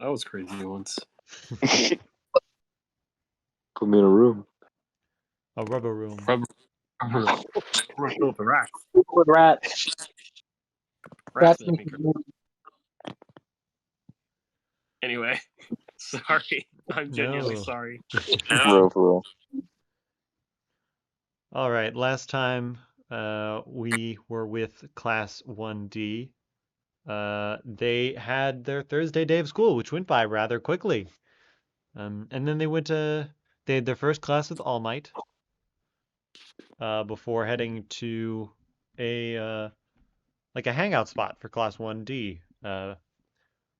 I was crazy once. Put me in a room. A rubber room. The rat. With rat. Rat's That's making me Anyway, sorry. I'm genuinely No. sorry. For real. All right. Last time we were with Class 1D, they had their Thursday day of school, which went by rather quickly. And then they had their first class with All Might before heading to a hangout spot for Class 1D,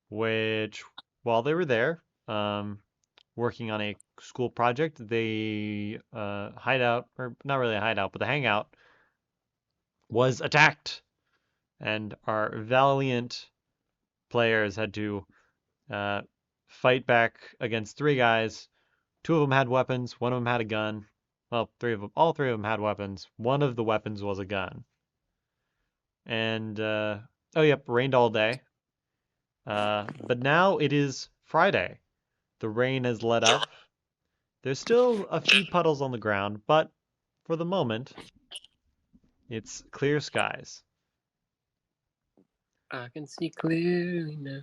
which while they were there, working on a school project, they hideout, or not really a hideout, but the hangout was attacked, and our valiant players had to fight back against three guys. Two of them had weapons, one of them had a gun. Well, all three of them had weapons. One of the weapons was a gun. And rained all day. But now it is Friday. The rain has let up. There's still a few puddles on the ground, but for the moment, it's clear skies. I can see clearly now.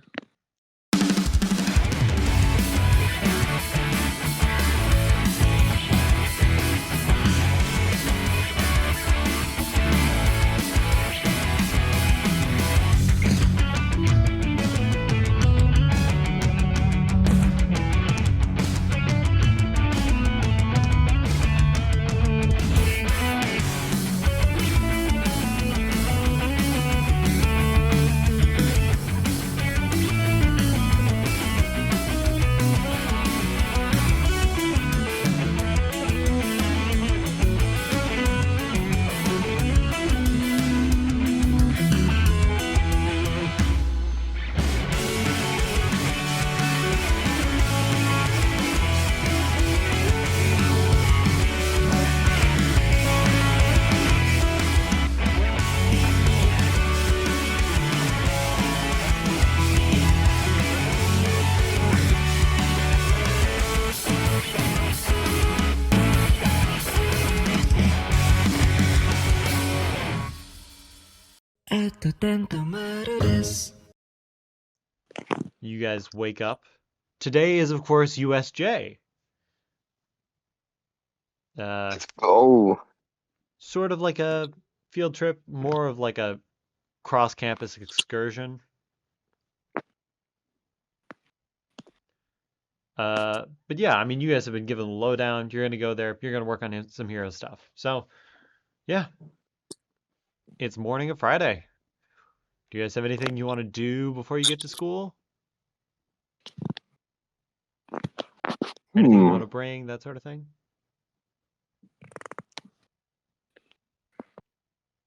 You guys wake up. Today is, of course, USJ. Oh. Sort of like a field trip, more of like a cross-campus excursion. But yeah, I mean, you guys have been given the lowdown. You're gonna go there. You're gonna work on some hero stuff. So, yeah, it's morning of Friday. Do you guys have anything you want to do before you get to school? Anything you want to bring, that sort of thing?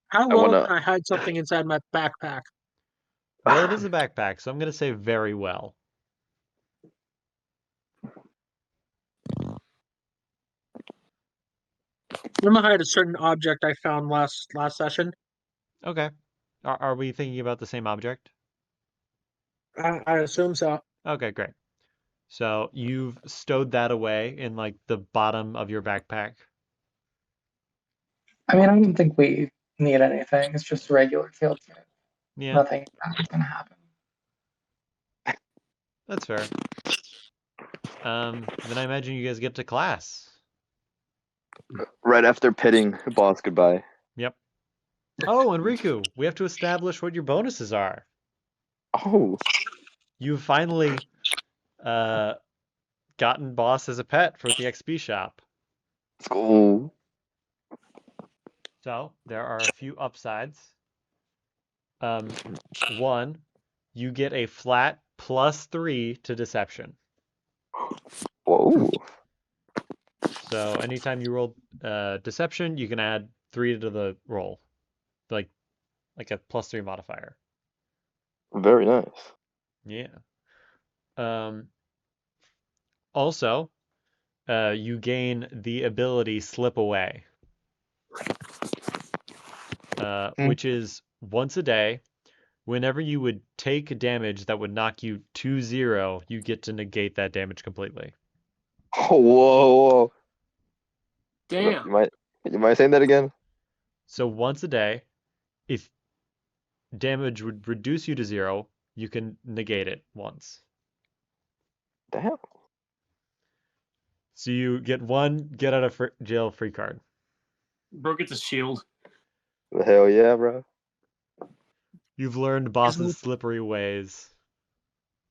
How well can I hide something inside my backpack? Well, it is a backpack, so I'm going to say very well. I'm gonna hide a certain object I found last session. Okay. Are we thinking about the same object? I assume so. Okay, great. So you've stowed that away in like the bottom of your backpack. I mean, I don't think we need anything. It's just a regular field trip. Yeah. Nothing bad's gonna happen. That's fair. Then I imagine you guys get to class. Right after pitting boss goodbye. Yep. Oh, and Riku, we have to establish what your bonuses are. Oh. You've finally gotten boss as a pet for the XP shop. Oh. So there are a few upsides. One, you get a flat +3 to deception. Whoa. So anytime you roll deception, you can add 3 to the roll, like a +3 modifier. Very nice. Yeah. Also, you gain the ability Slip Away, which is once a day, whenever you would take damage that would knock you to 0, you get to negate that damage completely. Oh, whoa. Damn. You mind saying that again? So once a day, if damage would reduce you to 0, you can negate it once. Damn. So you get one get out of jail free card. Bro gets a shield. Hell yeah, bro. You've learned boss's slippery ways.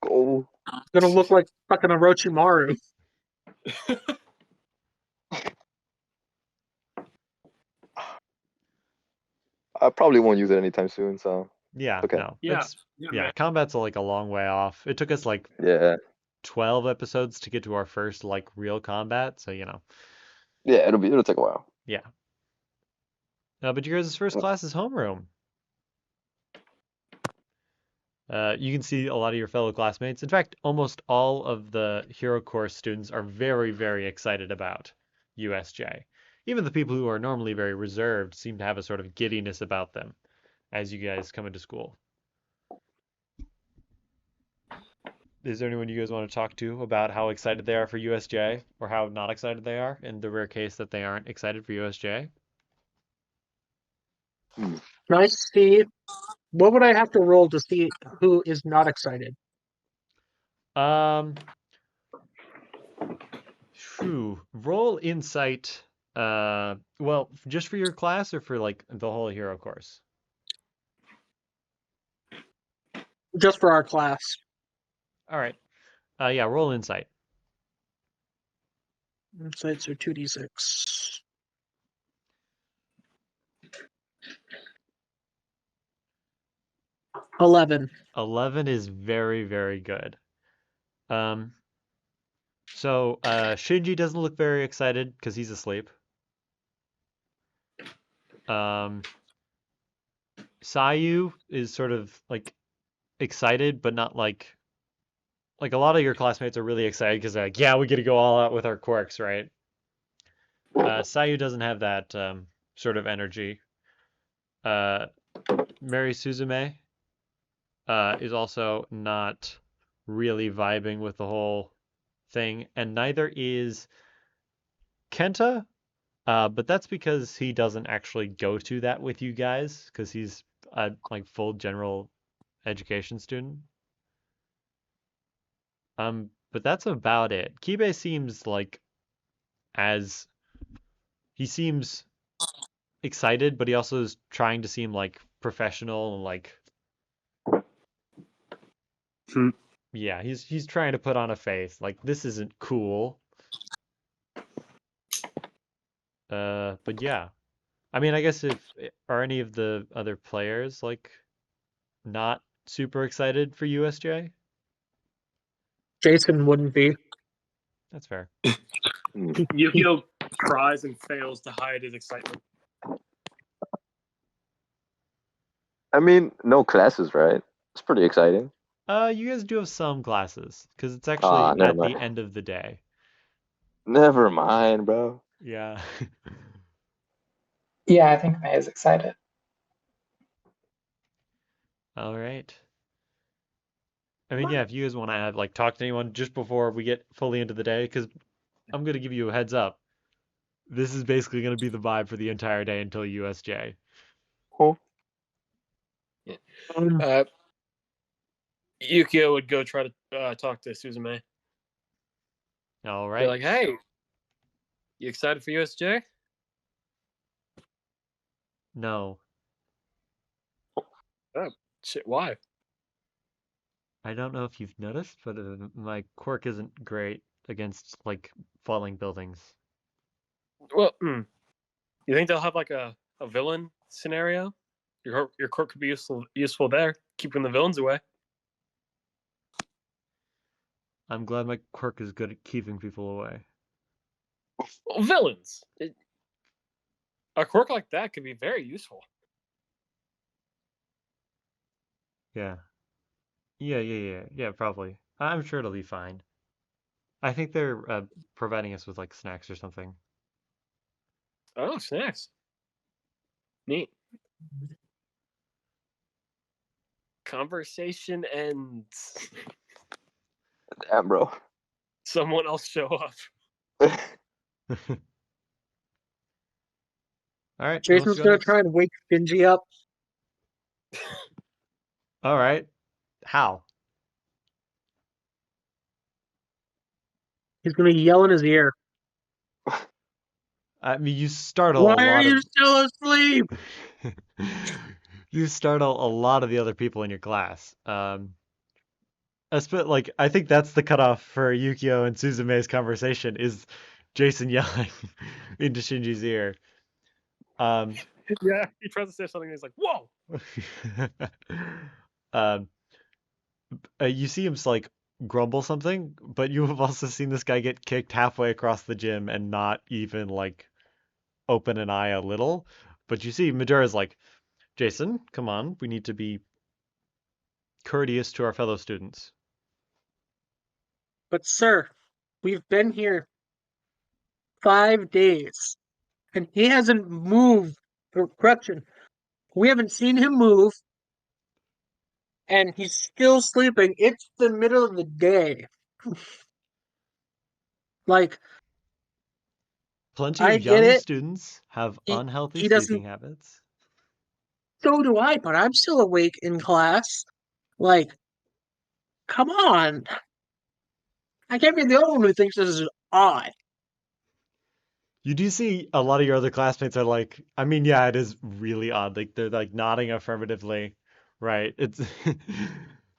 Go. It's gonna look like fucking Orochimaru. I probably won't use it anytime soon, so Yeah, okay. no. Yeah. Yeah, man. combat's like a long way off. It took us like Yeah. 12 episodes to get to our first like real combat, so you know. Yeah, it'll take a while. Yeah. But your guys' first class is homeroom. You can see a lot of your fellow classmates. In fact, almost all of the Hero Course students are very, very excited about USJ. Even the people who are normally very reserved seem to have a sort of giddiness about them as you guys come into school. Is there anyone you guys want to talk to about how excited they are for USJ or how not excited they are in the rare case that they aren't excited for USJ? Nice to see. What would I have to roll to see who is not excited? Roll insight. Well, just for your class or for like the whole Hero Course? Just for our class. All right. Yeah, roll insight. Insights are 2d6. $11. 11 is very, very good. So Shinji doesn't look very excited because he's asleep. Sayu is sort of like excited, but not like a lot of your classmates are really excited because they're like, yeah, we get to go all out with our quirks, right? Sayu doesn't have that sort of energy. Mary Suzume is also not really vibing with the whole thing, and neither is Kenta, but that's because he doesn't actually go to that with you guys, because he's a like full general education student. But that's about it. Kibe seems like he seems excited, but he also is trying to seem like professional and like yeah, he's trying to put on a face like this isn't cool. But yeah. I mean, I guess are any of the other players like not super excited for USJ? Jason wouldn't be. That's fair. Yukio cries and fails to hide his excitement. I mean, no classes, right? It's pretty exciting. You guys do have some classes because it's actually never at the mind. end of the day. Never mind, bro. Yeah. Yeah, I think May is excited. All right. I mean, yeah, if you guys want to like talk to anyone just before we get fully into the day, because I'm gonna give you a heads up. This is basically gonna be the vibe for the entire day until USJ. Cool. Yukio would go try to talk to Suzume. All Be right. like, hey, you excited for USJ? No, Shit, why? I don't know if you've noticed, but my quirk isn't great against like falling buildings. Well, you think they'll have like a villain scenario? Your quirk could be useful there, keeping the villains away. I'm glad my quirk is good at keeping people away. Well, villains. A quirk like that could be very useful. Yeah. Yeah, probably. I'm sure it'll be fine. I think they're providing us with like snacks or something. Oh, snacks. Neat. Conversation ends. Damn, bro. Someone else show up. All right, who wants Jason's to go gonna next? try and wake Finji up. All right. How? He's gonna yell in his ear. I mean, you startle Why a are lot you of still asleep? you startle a lot of the other people in your class. Like I think that's the cutoff for Yukio and Suzume's conversation is Jason yelling into Shinji's ear. Yeah, he tries to say something and he's like, whoa! um, you see him like grumble something, but you have also seen this guy get kicked halfway across the gym and not even like open an eye a little. But you see Madura's like, Jason, come on, we need to be courteous to our fellow students. But sir, we've been here 5 days, and he hasn't moved. Or, correction, we haven't seen him move, and he's still sleeping. It's the middle of the day. Like, Plenty I of get young it. students have He unhealthy he doesn't. sleeping habits. So do I, but I'm still awake in class. Like, come on. I can't be the only one who thinks this is odd. You do see a lot of your other classmates are like, I mean, yeah, it is really odd. Like they're like nodding affirmatively, right? It's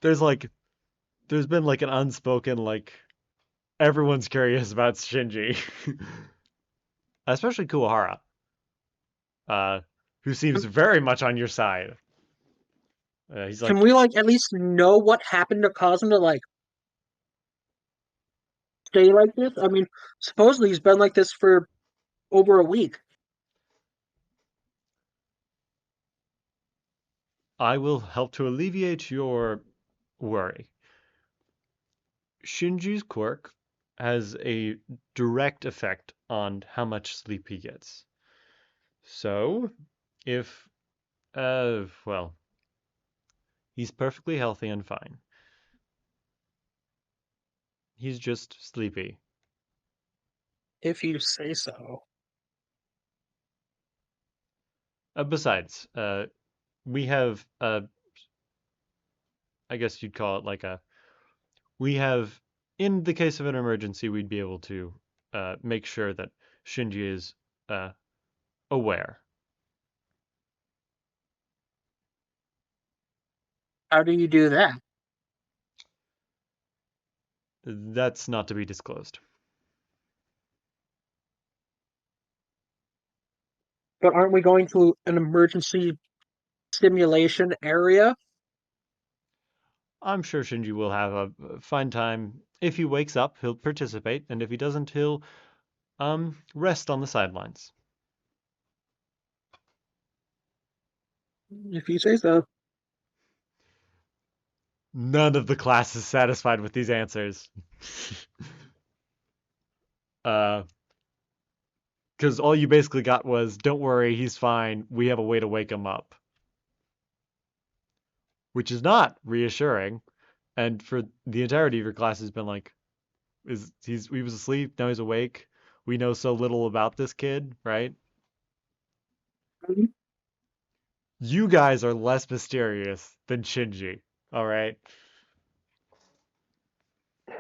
there's like there's been like an unspoken like everyone's curious about Shinji, especially Kuwahara, uh, who seems very much on your side. He's Can like, we like at least know what happened to cause him to like stay like this? I mean, supposedly he's been like this for over a week. I will help to alleviate your worry. Shinji's quirk has a direct effect on how much sleep he gets. So, if, well, he's perfectly healthy and fine. He's just sleepy. If you say so. Besides, we have, I guess you'd call it like we have, in the case of an emergency, we'd be able to make sure that Shinji is aware. How do you do that? That's not to be disclosed. But aren't we going to an emergency simulation area? I'm sure Shinji will have a fine time. If he wakes up, he'll participate, and if he doesn't, he'll rest on the sidelines. If you say so. None of the class is satisfied with these answers. Because all you basically got was, don't worry, he's fine. We have a way to wake him up. Which is not reassuring. And for the entirety of your class has been like, he was asleep, now he's awake. We know so little about this kid, right? You guys are less mysterious than Shinji, all right? He's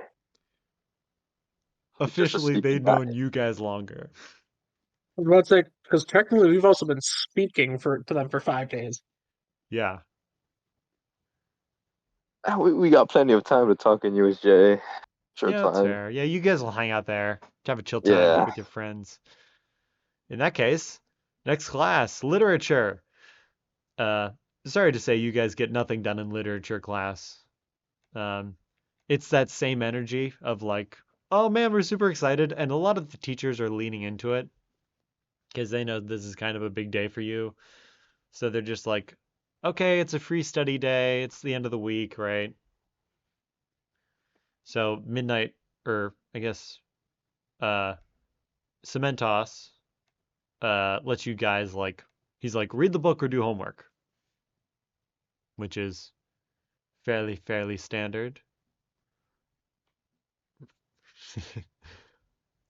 just a Officially, sleepy they've guy. known you guys longer. I was about to say, because technically we've also been speaking to them for 5 days. Yeah. We got plenty of time to talk in USJ. Sure Yeah, that's time. fair. Yeah, you guys will hang out there to have a chill time Yeah. with your friends. In that case, next class, literature. Uh, Sorry to say you guys get nothing done in literature class. Um, it's that same energy of like, oh man, we're super excited, and a lot of the teachers are leaning into it because they know this is kind of a big day for you. So they're just like, okay, it's a free study day. It's the end of the week, right? So midnight, or I guess, uh, Cementos, lets you guys like, he's like, read the book or do homework, which is fairly standard.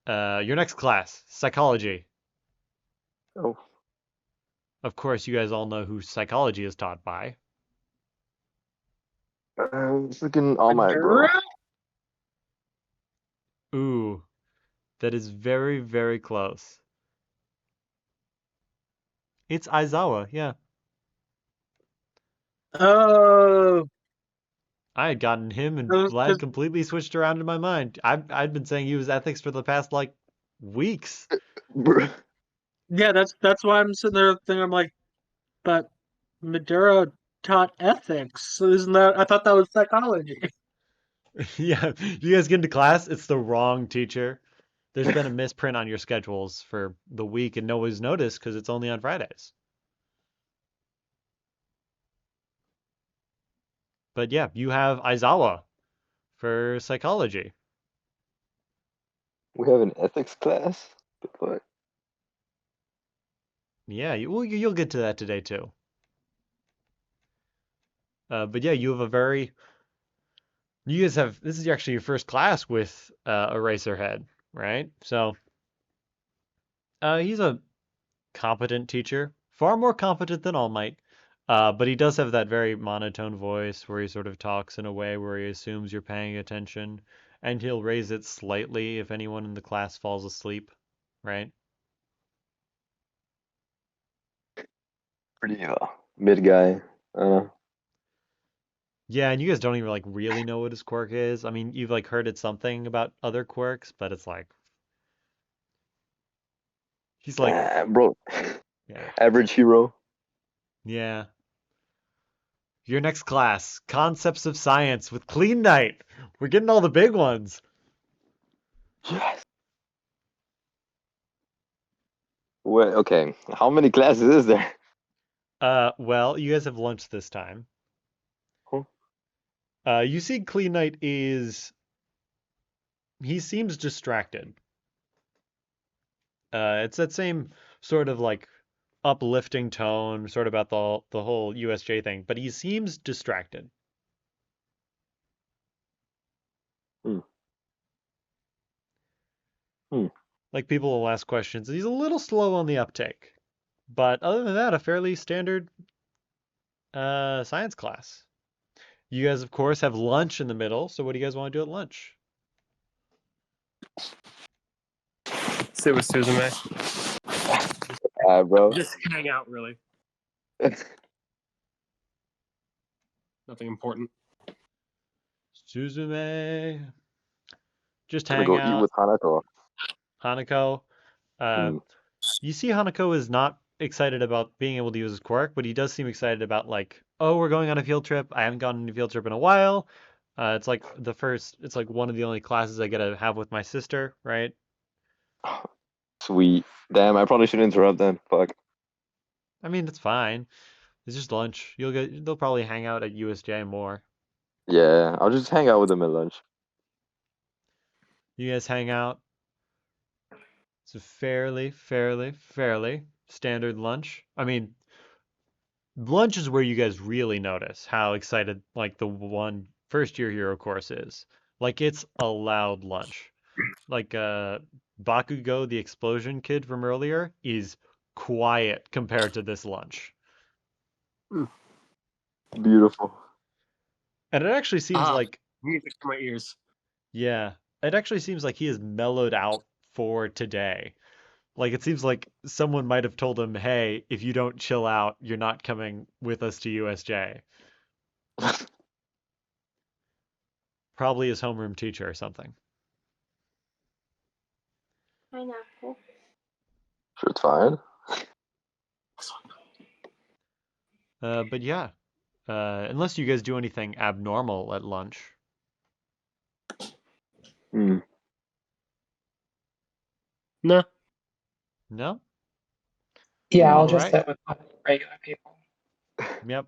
Your next class, psychology. Oh, Of course, you guys all know who psychology is taught by. freaking All Might, bro. Ooh, that is very close. It's Aizawa, yeah. Oh, I had gotten him and that was Vlad just completely switched around in my mind. I'd been saying he was ethics for the past like weeks. Bro. yeah. That's why I'm sitting there thinking. I'm like, but Maduro taught ethics. So isn't that? I thought that was psychology. Yeah, you guys get into class, it's the wrong teacher. There's been a misprint on your schedules for the week and no one's noticed because it's only on Fridays. But yeah, you have Aizawa for psychology. We have an ethics class? The fuck? Yeah, you'll get to that today too. But yeah, you have a very you guys have this is actually your first class with Eraserhead, right? So he's a competent teacher, far more competent than All Might. But he does have that very monotone voice where he sort of talks in a way where he assumes you're paying attention, and he'll raise it slightly if anyone in the class falls asleep, right? Pretty mid guy. Yeah, and you guys don't even like really know what his quirk is. I mean, you've like heard it something about other quirks, but it's like he's like, Bro. yeah, Average hero. yeah. Your next class, Concepts of Science with Clean Night. We're getting all the big ones. Yes. Wait, okay. How many classes is there? Well, you guys have lunch this time. Huh? You see Clean Night he seems distracted. It's that same sort of like uplifting tone, sort of about the whole USJ thing, but he seems distracted. Hmm. Hmm. Like people will ask questions. He's a little slow on the uptake. But other than that, a fairly standard science class. You guys, of course, have lunch in the middle. So what do you guys want to do at lunch? Sit with Suzume. Bro. Just hang out, really. Nothing important. Suzume. Just Gonna hang go eat out. with Hanako. Hanako. Hmm. You see Hanako is not excited about being able to use his quirk, but he does seem excited about like, oh, we're going on a field trip. I haven't gone on a field trip in a while. It's like it's like one of the only classes I get to have with my sister, right? Sweet. Damn, I probably should interrupt then. Fuck. I mean, it's fine. It's just lunch. They'll probably hang out at USJ more. Yeah, I'll just hang out with them at lunch. You guys hang out. It's a fairly standard lunch. I mean, lunch is where you guys really notice how excited like the one first year hero course is. Like it's a loud lunch. Like Bakugo, the explosion kid from earlier, is quiet compared to this lunch. Beautiful. And it actually seems like Music to my ears. yeah, it actually seems like he is mellowed out for today. Like it seems like someone might have told him, "Hey, if you don't chill out, you're not coming with us to USJ." Probably his homeroom teacher or something. Pineapple. Sure, it's fine. But yeah, unless you guys do anything abnormal at lunch. Hmm. No. No? Yeah, I'll All just right. sit with regular people. Yep.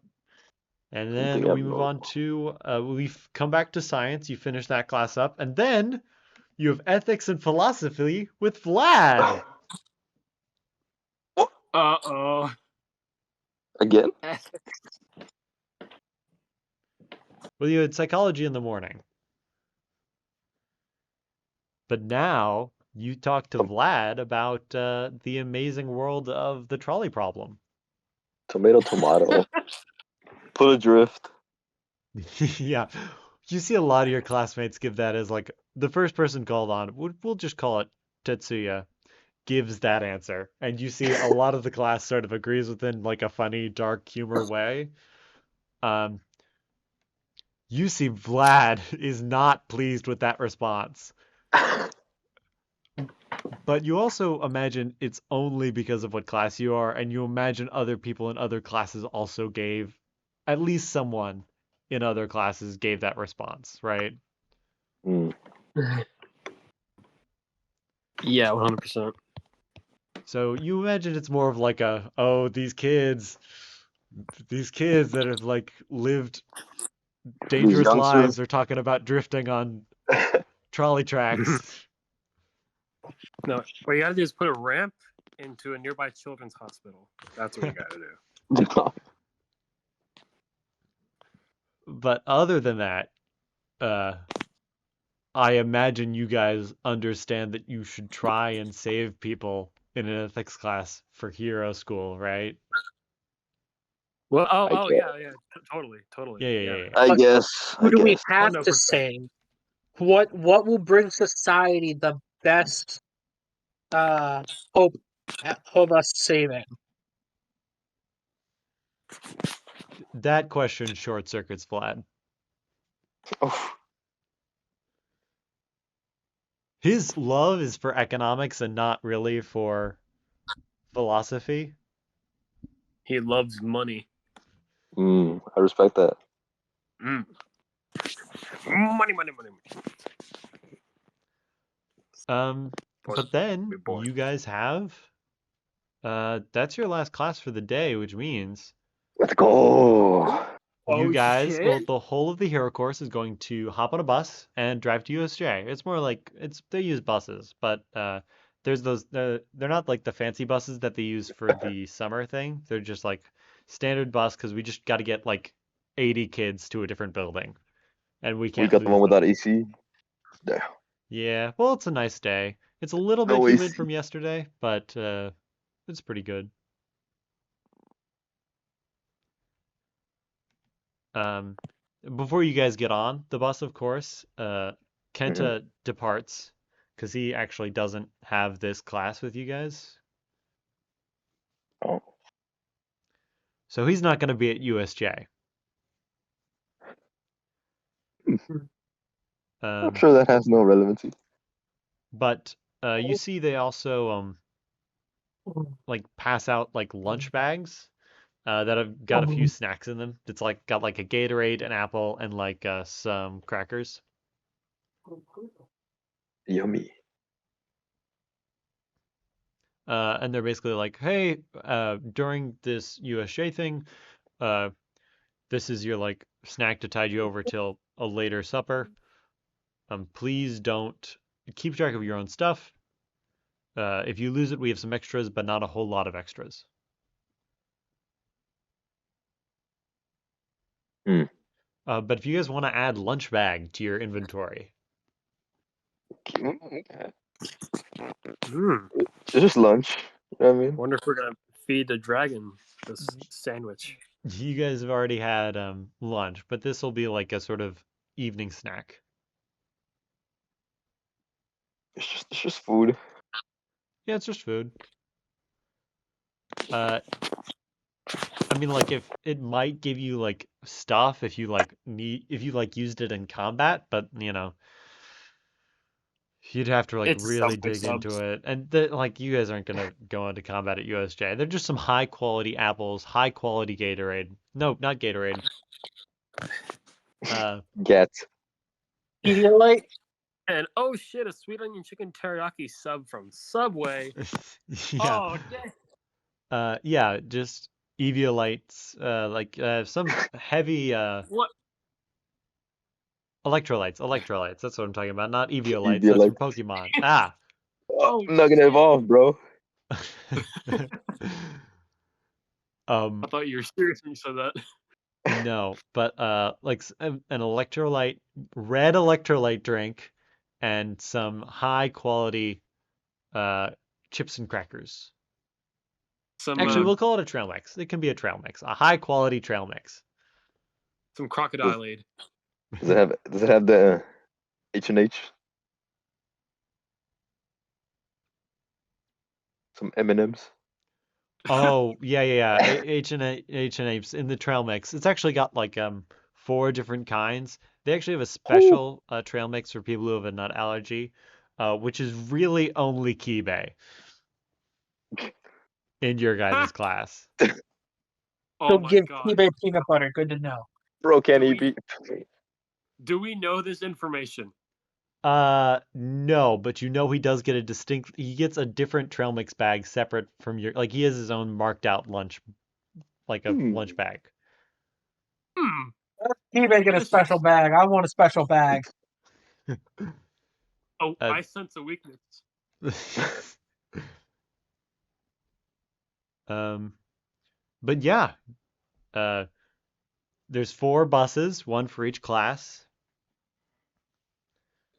And Something then we move on abnormal. to come back to science. You finish that class up, and then you have ethics and philosophy with Vlad. Uh-oh. Again? Well, you had psychology in the morning. But now you talk to Vlad about the amazing world of the trolley problem. Tomato. Put adrift. Yeah. You see a lot of your classmates give that as like the first person called on. We'll just call it Tetsuya gives that answer. And you see a lot of the class sort of agrees within like a funny, dark humor way. Um, you see Vlad is not pleased with that response. But you also imagine it's only because of what class you are, and you imagine other people in other classes also gave, at least someone in other classes gave that response, right? Mm. Yeah, 100%. So you imagine it's more of like a, oh, these kids that have like lived These dangerous youngsters. lives are talking about drifting on trolley tracks. No, what you gotta do is put a ramp into a nearby children's hospital. That's what you gotta do. But other than that, I imagine you guys understand that you should try and save people in an ethics class for hero school, right? Well, I guess. yeah, totally. Yeah. I But guess. who do we have no, to for sure. save? What will bring society the best hope of us saving? That question short circuits Vlad. Oh, His love is for economics and not really for philosophy. He loves money. I respect that. Mm. Money. But then Boy. you guys have that's your last class for the day, which means Let's go. you guys, shit. well, the whole of the hero course is going to hop on a bus and drive to USJ. It's more like they use buses, but there's those they're not like the fancy buses that they use for the summer thing. They're just like standard bus because we just got to get like 80 kids to a different building, and we We can't got the one lose them. without AC. Damn. Yeah, well, it's a nice day. It's a little bit No humid AC. from yesterday, but it's pretty good. Um, Before you guys get on the bus, of course, Kenta departs because he actually doesn't have this class with you guys. Oh. So he's not going to be at USJ. I'm sure that has no relevancy. But you see they also like pass out like lunch bags that have got a few snacks in them. It's like got like a Gatorade, an apple, and like some crackers. Yummy. And they're basically like, hey, during this USJ thing, this is your like snack to tide you over till a later supper. Please don't keep track of your own stuff. If you lose it, we have some extras, but not a whole lot of extras. But if you guys want to add lunch bag to your inventory, Okay. Mm. It's just lunch. You know what I mean? Wonder if we're gonna feed the dragon this sandwich. you guys have already had lunch, but this will be like a sort of evening snack. It's just food. Yeah, it's just food. I mean, like if it might give you like stuff if you like used it in combat, but you'd have to like It's really Subway dig into subs. it. And like you guys aren't gonna go into combat at USJ. They're just some high quality apples, high quality Gatorade. No, not Gatorade. Get. Pedialyte? And oh shit, a sweet onion chicken teriyaki sub from Subway. Yeah. Oh, Yeah, just Eviolites, like some heavy what? electrolytes. That's what I'm talking about. Not Eviolites. You're That's like, from Pokemon. Ah. Oh, I'm not gonna shit. evolve, bro. I thought you were serious when you said that. No, but like an electrolyte, red electrolyte drink, and some high quality uh chips and crackers. Some Actually, we'll call it a trail mix. It can be a trail mix, a high quality trail mix. some crocodile aid. Does it have the H&H? Some M&Ms? Oh, yeah. H and A's in the trail mix. It's actually got like 4 different kinds. They actually have a Ooh. special trail mix for people who have a nut allergy, which is really only Kibei in your guys' class. Oh So my give god. eBay peanut butter. Good to know. Bro, can Do he we- be? Do we know this information? No, but you know he does get he gets a different trail mix bag separate from your, like he has his own marked out lunch, like a Hmm. lunch bag. Hmm. eBay get a This special is- bag. I want a special bag. Oh, Uh, I sense a weakness. Um, but yeah, uh, there's 4 buses, one for each class.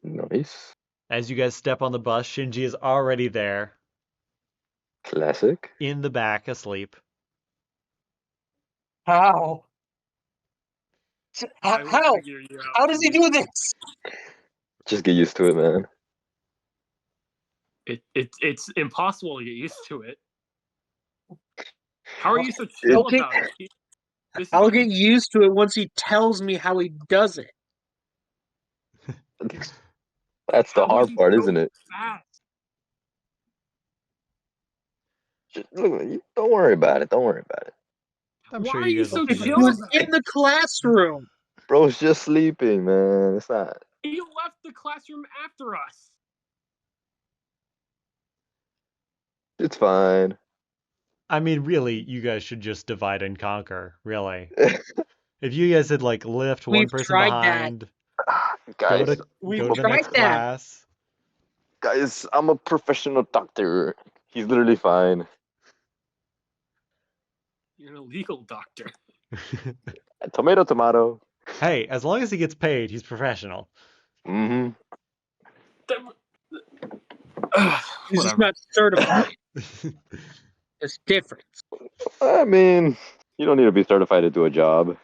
Nice. As you guys step on the bus, Shinji is already there Classic. in the back asleep. How? I will How? figure you out. How does he Shinji. do this? Just get used to it, man. It's impossible to get used to it. How are you so It- chill Okay, about it? This is I'll like get used to it once he tells me how he does it. That's the how is hard he part, so isn't it? fast? Just, look, don't worry about it. Don't worry about it. I'm Why sure are you you guys will so figure He it chill out. was about in it? the classroom. Bro's just sleeping, man. It's not. You left the classroom after us. It's fine. I mean, really, you guys should just divide and conquer, really. If you guys had like left one We've person tried that. behind, go Guys, to We've go I'm to a, the tried next that. class. guys, I'm a professional doctor. He's literally fine. You're an illegal doctor. Tomato, tomato. Hey, as long as he gets paid, he's professional. Mm-hmm. He's just Whatever. not certified. It's different. I mean, you don't need to be certified to do a job.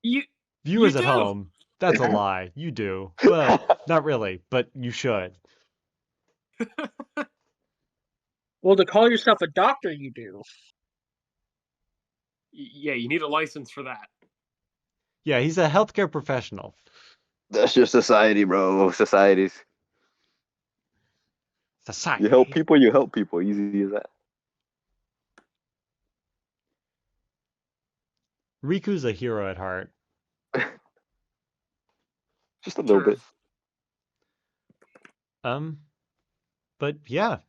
You Viewers at do. home, that's a lie. You do. Well, not really, but you should. Well, to call yourself a doctor, you do. Yeah, you need a license for that. Yeah, he's a healthcare professional. That's just society, bro. Societies. You help Society. people, you help people. Easy as that. Riku's a hero at heart. Just a little Sure. bit. But yeah,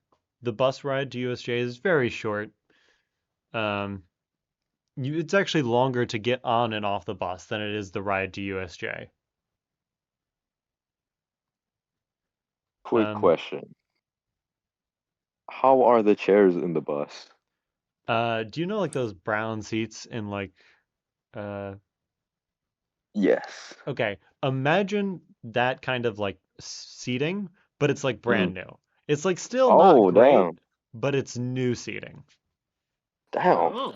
the bus ride to USJ is very short. Um, it's actually longer to get on and off the bus than it is the ride to USJ. Quick Um, question. How are the chairs in the bus? do you know like those brown seats in like uh Yes. okay, imagine that kind of like seating, but it's like Mm. brand new. It's like still not Oh, great, damn. but it's new seating. Damn. Oh.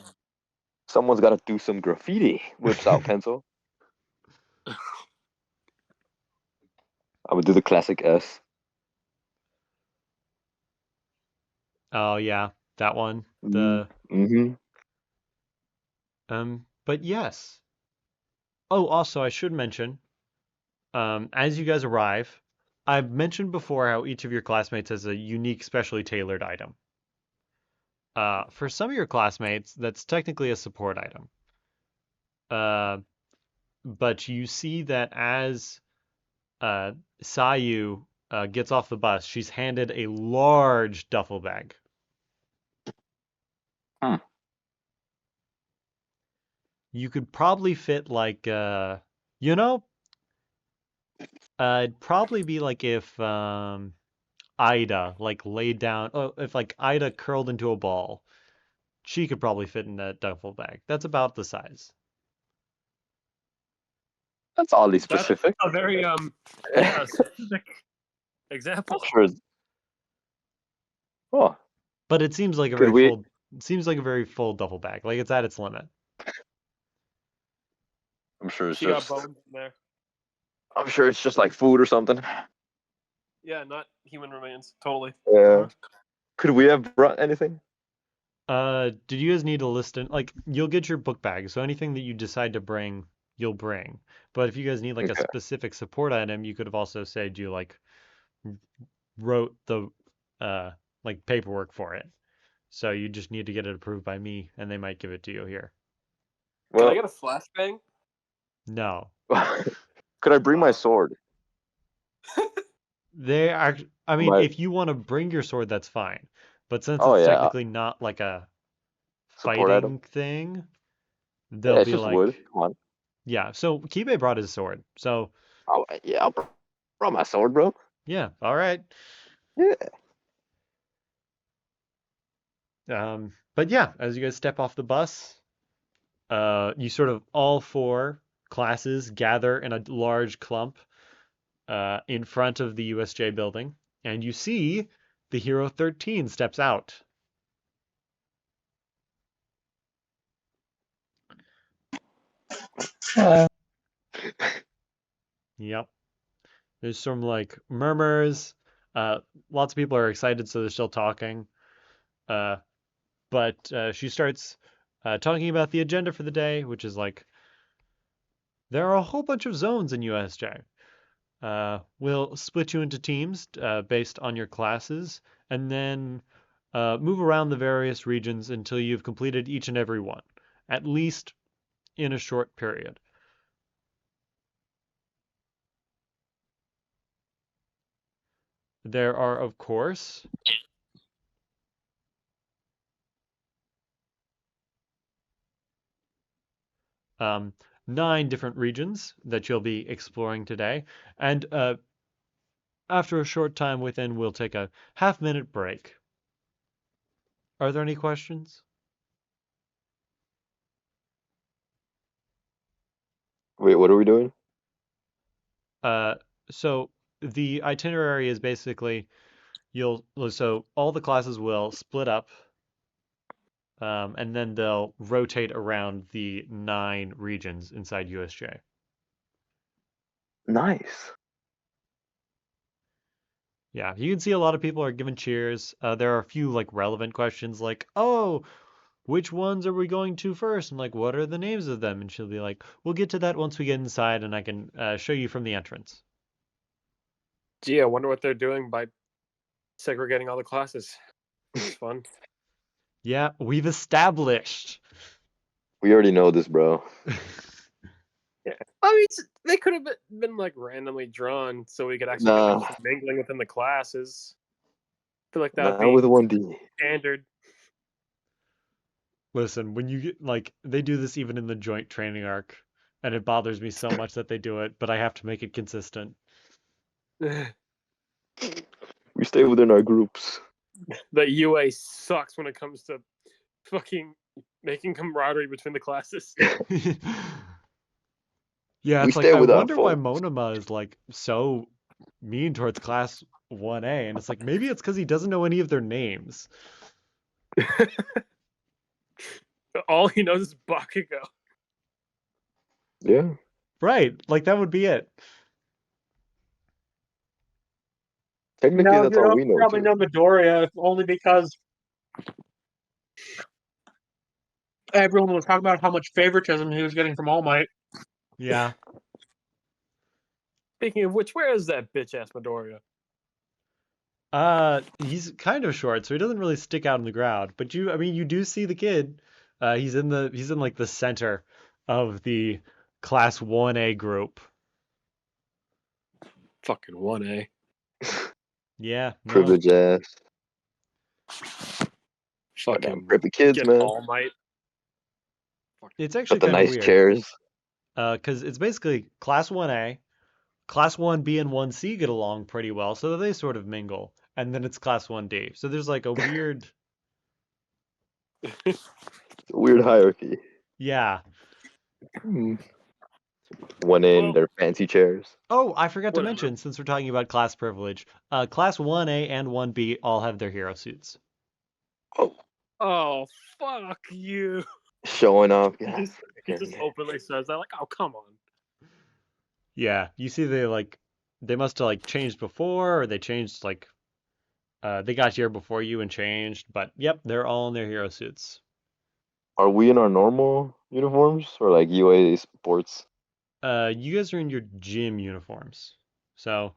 Someone's got to do some graffiti. Whips out pencil. I would do the classic S. Oh yeah, that one. Mm-hmm. But yes. Oh, also I should mention, as you guys arrive, I've mentioned before how each of your classmates has a unique, specially tailored item. For some of your classmates, that's technically a support item. But you see that as Sayu gets off the bus, she's handed a large duffel bag. Hmm. You could probably fit like, you know, it'd probably be like if Ida like laid down, oh, if like Ida curled into a ball she could probably fit in that duffel bag. That's about the size. That's oddly That's specific. a very specific example. I'm sure. Oh, But it seems like a could very we? full. It seems like a very full duffel bag. Like it's at its limit. I'm sure it's She got just. bones in there. I'm sure it's just like food or something. Yeah, not human remains. Totally. Yeah. Could we have brought anything? Did you guys need a list? Like, you'll get your book bag, so anything that you decide to bring, you'll bring. But if you guys need like a Okay. specific support item, you could have also said you like wrote the like paperwork for it. So you just need to get it approved by me, and they might give it to you here. Can I Well, get a flashbang? No, could I bring my sword? they are. I mean, My. if you want to bring your sword, that's fine. But since Oh it's yeah, technically not like a support item. fighting thing, Yeah, they'll it's be just wood. like, Come on. yeah. So Kibe brought his sword. So Oh yeah, I brought my sword, bro. yeah, all right. Yeah. But yeah, as you guys step off the bus, you sort of all four classes gather in a large clump in front of the USJ building, and you see the Hero 13 steps out. Yep. There's some like murmurs. Lots of people are excited, so they're still talking. But she starts talking about the agenda for the day, which is like there are a whole bunch of zones in USJ. We'll split you into teams based on your classes, and then move around the various regions until you've completed each and every one, at least in a short period. There are, of course, um, 9 different regions that you'll be exploring today, and after a short time within, we'll take a half-minute break. Are there any questions? Wait, what are we doing? So the itinerary is basically so all the classes will split up, and then they'll rotate around the 9 regions inside USJ. Nice. Yeah, you can see a lot of people are giving cheers. There are a few like relevant questions like, "Oh, which ones are we going to first?" And like, "What are the names of them?" And she'll be like, "We'll get to that once we get inside, and I can show you from the entrance." Gee, I wonder what they're doing by segregating all the classes. It's fun. Yeah, we've established. We already know this, bro. Yeah, I mean, they could have been like randomly drawn so we could actually get like Nah, some mingling within the classes. I feel like that would not be with 1D. standard. Listen, when you get like they do this even in the joint training arc, and it bothers me so much that they do it, but I have to make it consistent. We stay within our groups. The UA sucks when it comes to fucking making camaraderie between the classes. Yeah, We it's like stay I with our wonder why folks. Monoma is like so mean towards class 1A, and it's like maybe it's because he doesn't know any of their names. All he knows is Bakugo. Yeah. Right, like that would be it. Technically, No, that's you all don't we know probably too. know Midoriya only because everyone was talking about how much favoritism he was getting from All Might. Yeah. Speaking of which, where is that bitch ass Midoriya? He's kind of short, so he doesn't really stick out in the crowd. But I mean, you do see the kid. He's in like the center of the class 1A group. Fucking 1A. Yeah, no. Privilege ass. Goddamn Fucking preppy kids, get man. All Might. It's actually Got the kind of nice weird. chairs. Because it's basically class 1A, class 1B and 1C get along pretty well, so they sort of mingle. And then it's class 1D. So there's like a weird It's a weird hierarchy. Yeah. Hmm. 1A in Well, their fancy chairs. Oh, I forgot to Whatever. mention, since we're talking about class privilege, class 1A and 1B all have their hero suits. Oh, oh, fuck you. showing off. He Yes. just openly says that, like, oh, come on. Yeah, you see they must have like changed before, or they changed like they got here before you and changed, but yep, they're all in their hero suits. Are we in our normal uniforms or like UA sports? You guys are in your gym uniforms. So,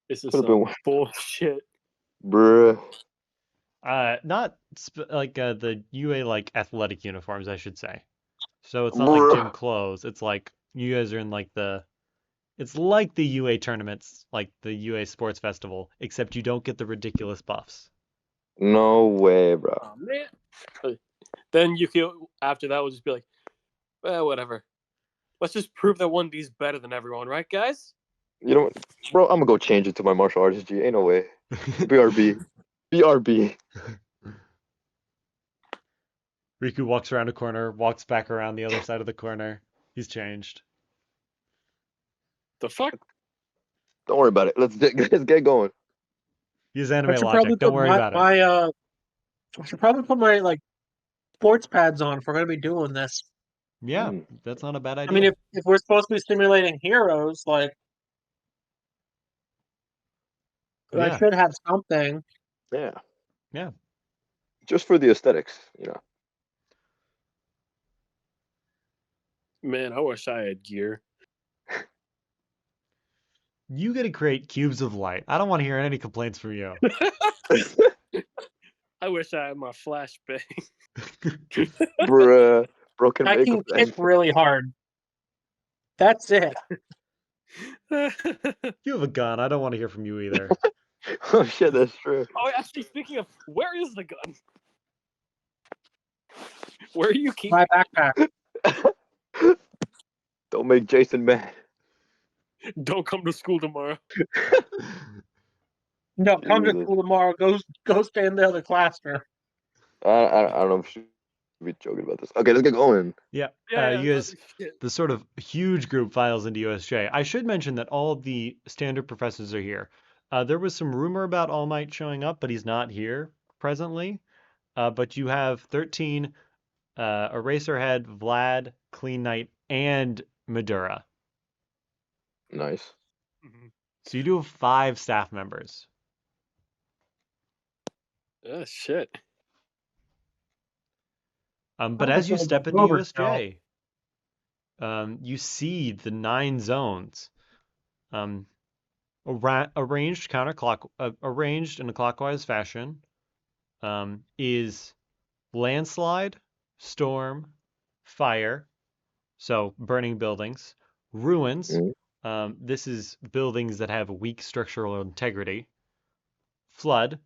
This is Could have some been, bullshit. bruh. not like the UA like athletic uniforms, I should say. So it's not like gym Bruh. clothes. It's like you guys are in like it's like the UA tournaments, like the UA Sports Festival, except you don't get the ridiculous buffs. No way, bro. Oh, man. Then Yukio, after that, will just be like, well, whatever. Let's just prove that 1B's better than everyone, right, guys? You know what, bro? I'm gonna go change it to my martial arts G. Ain't no way. BRB. BRB. Riku walks around a corner, walks back around the other side of the corner. He's changed. The fuck? Don't worry about it. Let's get going. Use I anime should probably logic. Don't put worry about it. I should probably put my like sports pads on if we're gonna be doing this. Yeah, Mm. that's not a bad I idea. mean, if we're supposed to be simulating heroes, like I Yeah. should have something. Yeah. Yeah. Just for the aesthetics, you know. Man, I wish I had gear. You get to create cubes of light. I don't want to hear any complaints from you. I wish I had my flashbang. Bruh. Broken I can makeup. kick really hard. That's it. Oh, You have a gun. I don't want to hear from you either. Oh shit, that's true. actually, speaking of, where is the gun? Where are you keeping? My backpack. Don't make Jason mad. Don't come to school tomorrow. No, come to Jesus. school tomorrow. Go stay in the other classroom. I don't know if we should be joking about this. Okay, let's get going. Yeah. Yeah, You guys, shit. the sort of huge group files into USJ. I should mention that all of the standard professors are here. There was some rumor about All Might showing up, but he's not here presently. But you have 13, Eraserhead, Vlad, Clean Knight, and Madura. Nice. Mhm. So you do have 5 staff members. Oh, shit. But Oh, as you so step the into Robert show. USJ, you see the 9 zones. Arranged arranged in a clockwise fashion, is landslide, storm, fire, so burning buildings, ruins. Mhm. This is buildings that have weak structural integrity. Flood.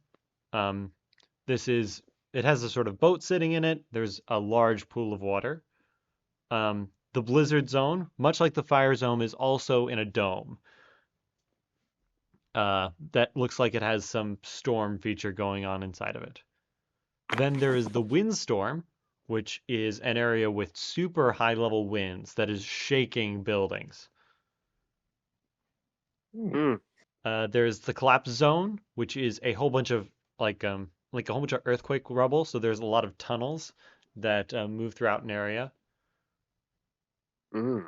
It has a sort of boat sitting in it. There's a large pool of water. The blizzard zone, much like the fire zone, is also in a dome. That looks like it has some storm feature going on inside of it. Then there is the windstorm, which is an area with super high level winds that is shaking buildings. Mm. There's the collapse zone, which is a whole bunch of like a whole bunch of earthquake rubble. So there's a lot of tunnels that move throughout an area. Mm.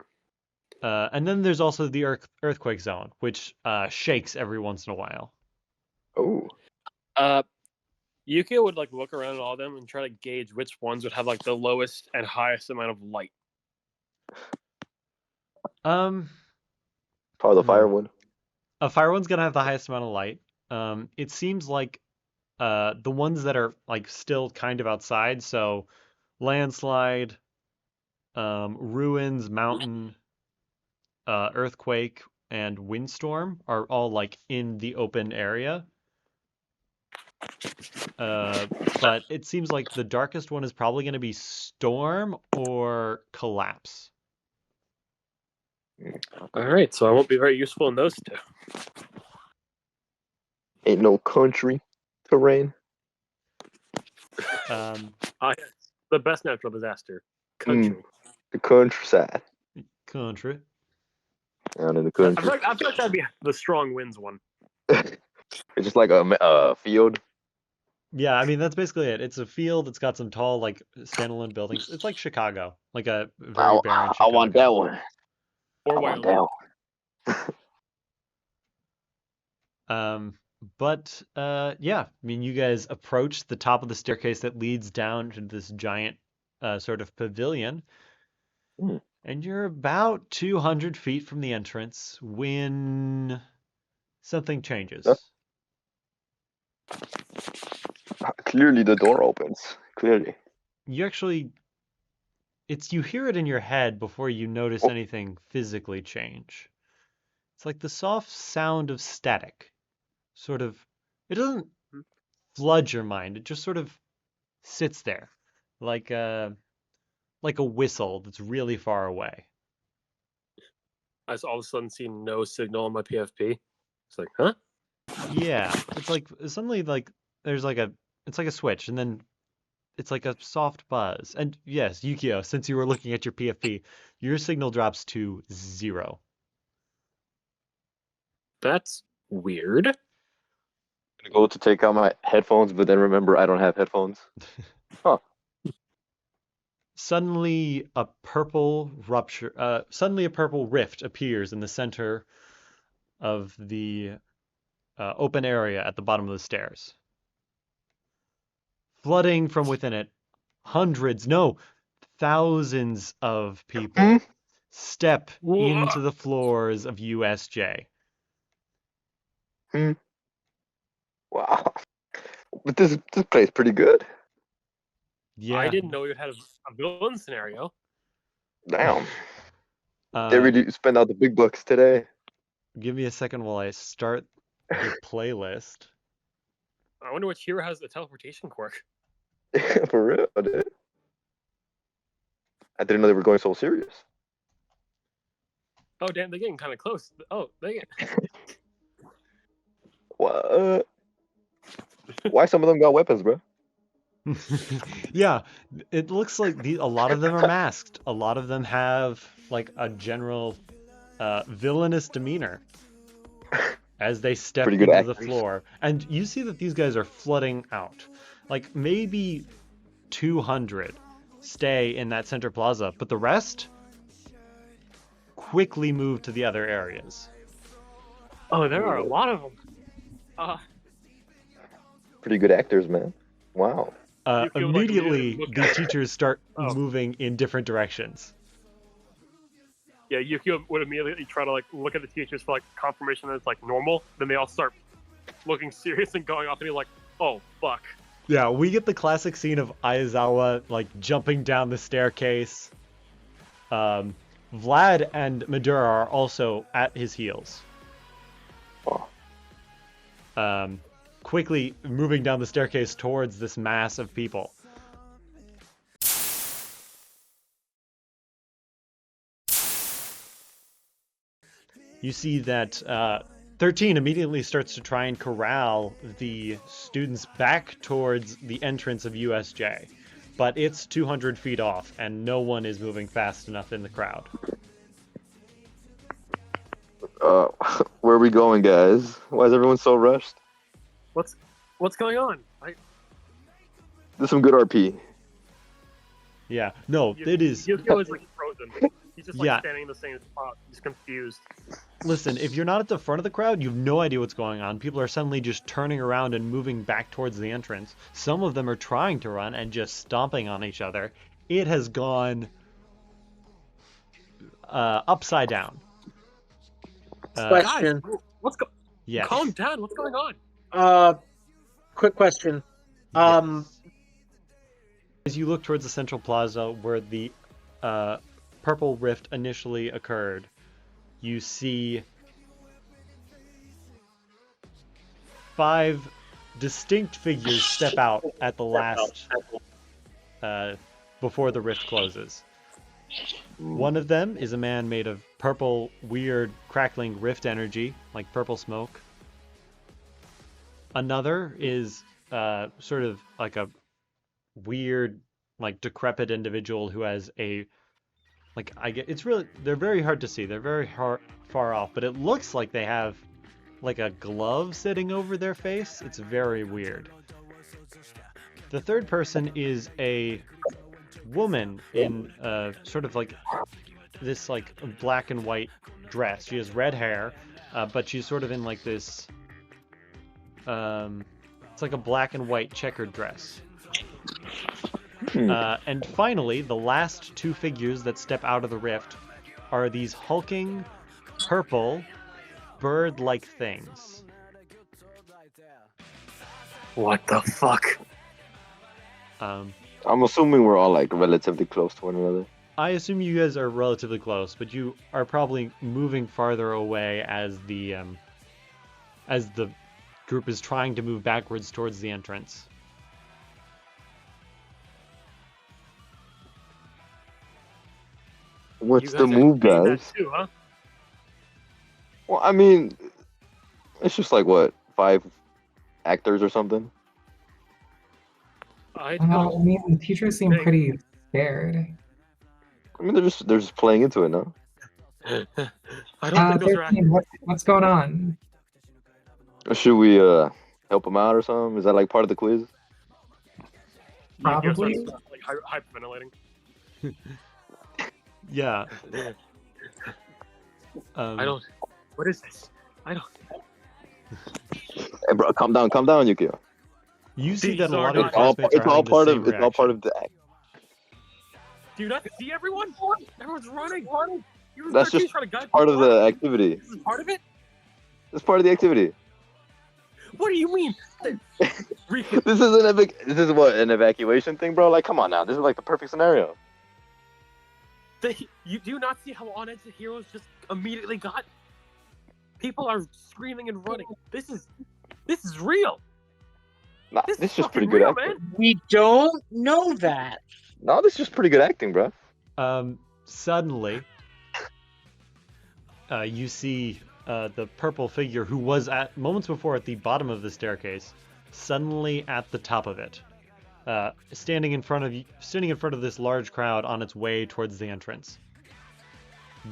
And then there's also the earthquake zone, which shakes every once in a while. Oh. Yukio would like look around at all of them and try to gauge which ones would have like the lowest and highest amount of light. Um, Probably the fire one. A fire one's gonna have the highest amount of light. It seems like the ones that are like still kind of outside, so landslide, ruins, mountain, earthquake, and windstorm are all like in the open area. But it seems like the darkest one is probably going to be storm or collapse. All right, so I won't be very useful in those two. Ain't no country terrain. Yes. The best natural disaster. Country. The countryside. Country. Down in the I country. feel like that'd be the strong winds one. It's just like a field. Yeah, I mean that's basically it. It's a field. It's got some tall, like standalone buildings. It's like Chicago, like a very barren I want that Chicago. one. Or I want Wyoming. that one. But yeah, I mean you guys approach the top of the staircase that leads down to this giant sort of pavilion, Hmm. and you're about 200 feet from the entrance when something changes. Huh? Clearly the door opens. Clearly. You actually, you hear it in your head before you notice Oh. anything physically change. It's like the soft sound of static. Sort of, it doesn't flood your mind. It just sort of sits there, like a whistle that's really far away. I just all of a sudden see no signal on my PFP. It's like, huh? Yeah, it's like suddenly like there's like it's like a switch, and then it's like a soft buzz. And yes, Yukio, since you were looking at your PFP, your signal drops to 0. That's weird. I'm gonna go to take out my headphones, but then remember I don't have headphones. Suddenly a purple rift appears in the center of the open area at the bottom of the stairs. Flooding from within it, hundreds, no, thousands of people step into the floors of USJ. Wow. But this place pretty good. Yeah. I didn't know you had a villain scenario. Damn. They really spend out the big bucks today. Give me a second while I start the playlist. I wonder which hero has the teleportation quirk. For real, dude. I didn't know they were going so serious. Oh, damn, they're getting kind of close. Oh, they get. What? Why some of them got weapons, bro? Yeah, it looks like a lot of them are masked. A lot of them have like a general villainous demeanor as they step Pretty good into the actors. floor. And you see that these guys are flooding out. Like maybe 200 stay in that center plaza, but the rest quickly move to the other areas. Oh, there are a lot of them. Pretty good actors, man. Wow. You feel like Immediately, look the at- teachers start Oh. moving in different directions. Yeah, Yukio would immediately try to like look at the teachers for like confirmation that it's like normal. Then they all start looking serious and going off, and he's like, "Oh fuck." Yeah, we get the classic scene of Aizawa like jumping down the staircase. Vlad and Madura are also at his heels. Oh. Quickly moving down the staircase towards this mass of people. You see that 13 immediately starts to try and corral the students back towards the entrance of USJ, but it's 200 feet off and no one is moving fast enough in the crowd. Where are we going, guys? Why is everyone so rushed? What's going on? There's some good RP. Yeah, no, it is. Yukio is like frozen. He's just like Yeah. standing in the same spot. He's confused. Listen, if you're not at the front of the crowd, you have no idea what's going on. People are suddenly just turning around and moving back towards the entrance. Some of them are trying to run and just stomping on each other. It has gone upside down. Question. Guys, what's going? Yes. Calm down. What's going on? Quick question. Yes. As you look towards the central plaza where the purple rift initially occurred, you see 5 distinct figures step out at the last before the rift closes. One of them is a man made of purple, weird, crackling rift energy, like purple smoke. Another is sort of like a weird like decrepit individual who has a it's really they're very hard to see. They're very far off, but it looks like they have like a glove sitting over their face. It's very weird. The third person is a woman in sort of like this like black and white dress. She has red hair, but she's sort of in like this it's like a black and white checkered dress. And finally, the last two figures that step out of the rift are these hulking, purple, bird-like things. What the fuck? I'm assuming we're all like relatively close to one another. I assume you guys are relatively close, but you are probably moving farther away as the group is trying to move backwards towards the entrance. What's You the guys are move, doing that guys? too, huh? Well, I mean, it's just like what, 5 actors or something? I I don't mean, the teachers seem think- pretty scared. I mean, they're just playing into it now. I don't think those are 13, what's going on? Should we help them out or something? Is that like part of the quiz? Probably. Like hyperventilating. Yeah. I don't. What is this? I don't. Hey, bro, calm down, Yukio. You see These that a lot are of not- your classmates It's are all having the part same of it's all part of reaction. the act. Do you not see everyone? Everyone's running. You That's just trying to guide part of people the out. activity. This is part of it. It's part of the activity. What do you mean? Riku, This is what, an evacuation thing, bro? Like, come on now. This is like the perfect scenario. you do not see how on edge the heroes just immediately got? People are screaming and running. This is real. Nah, This this is is just pretty fucking good real, acting. man. We don't know that. No, this is just pretty good acting, bro. Suddenly, you see the purple figure who was at moments before at the bottom of the staircase, suddenly at the top of it, standing in front of this large crowd on its way towards the entrance.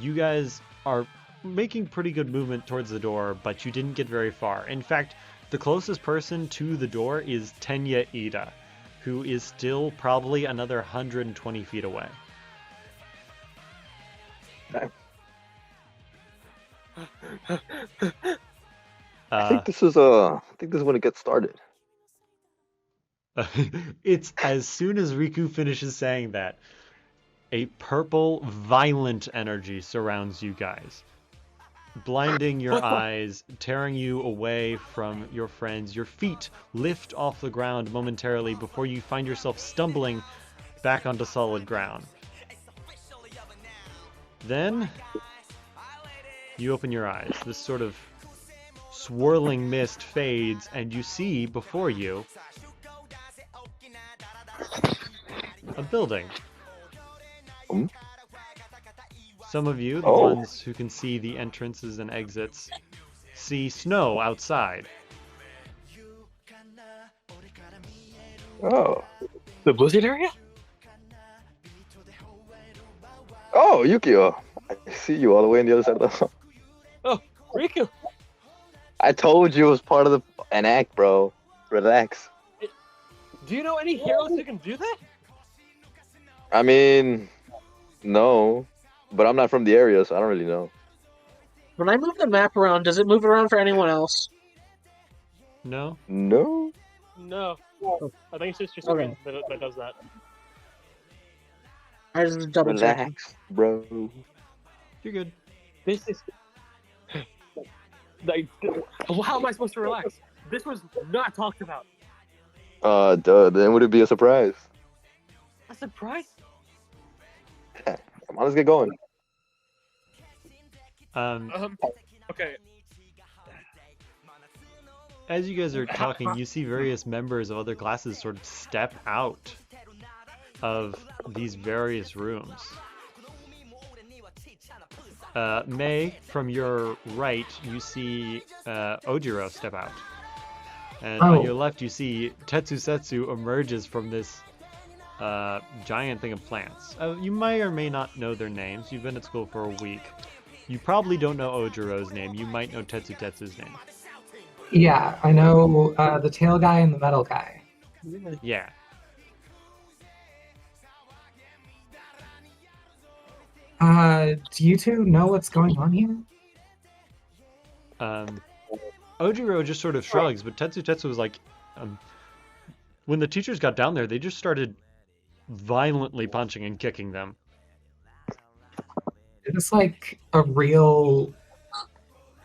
You guys are making pretty good movement towards the door, but you didn't get very far. In fact, the closest person to the door is Tenya Ida, who is still probably another 120 feet away. I think this is when it gets started. It's as soon as Riku finishes saying that, a purple, violent energy surrounds you guys, blinding your eyes, tearing you away from your friends. Your feet lift off the ground momentarily before you find yourself stumbling back onto solid ground. Then you open your eyes. This sort of swirling mist fades, and you see before you a building. Hmm? Some of you, the Oh. ones who can see the entrances and exits, see snow outside. Oh. The blizzard area? Oh, Yukio. I see you all the way on the other side of the Oh, Riku. I told you it was part of an act, bro. Relax. Do you know any heroes who can do that? I mean, no. But I'm not from the area, so I don't really know. When I move the map around, does it move around for anyone else? No? No? No. I think it's just Okay. that does that. I just double check. Relax, bro. You're good. This is. Like, how am I supposed to relax? This was not talked about. Duh. Then would it be a surprise? A surprise? Come on, let's get going. Okay. As you guys are talking, you see various members of other classes sort of step out of these various rooms. May, from your right, you see Ojiro step out. And on Oh. your left, you see Tetsusetsu emerges from this giant thing of plants. You may or may not know their names. You've been at school for a week. You probably don't know Ojiro's name. You might know Tetsutetsu's name. Yeah, I know the tail guy and the metal guy. Yeah. Do you two know what's going on here? Ojiro just sort of shrugs, but Tetsutetsu was like, when the teachers got down there, they just started violently punching and kicking them. Is this like a real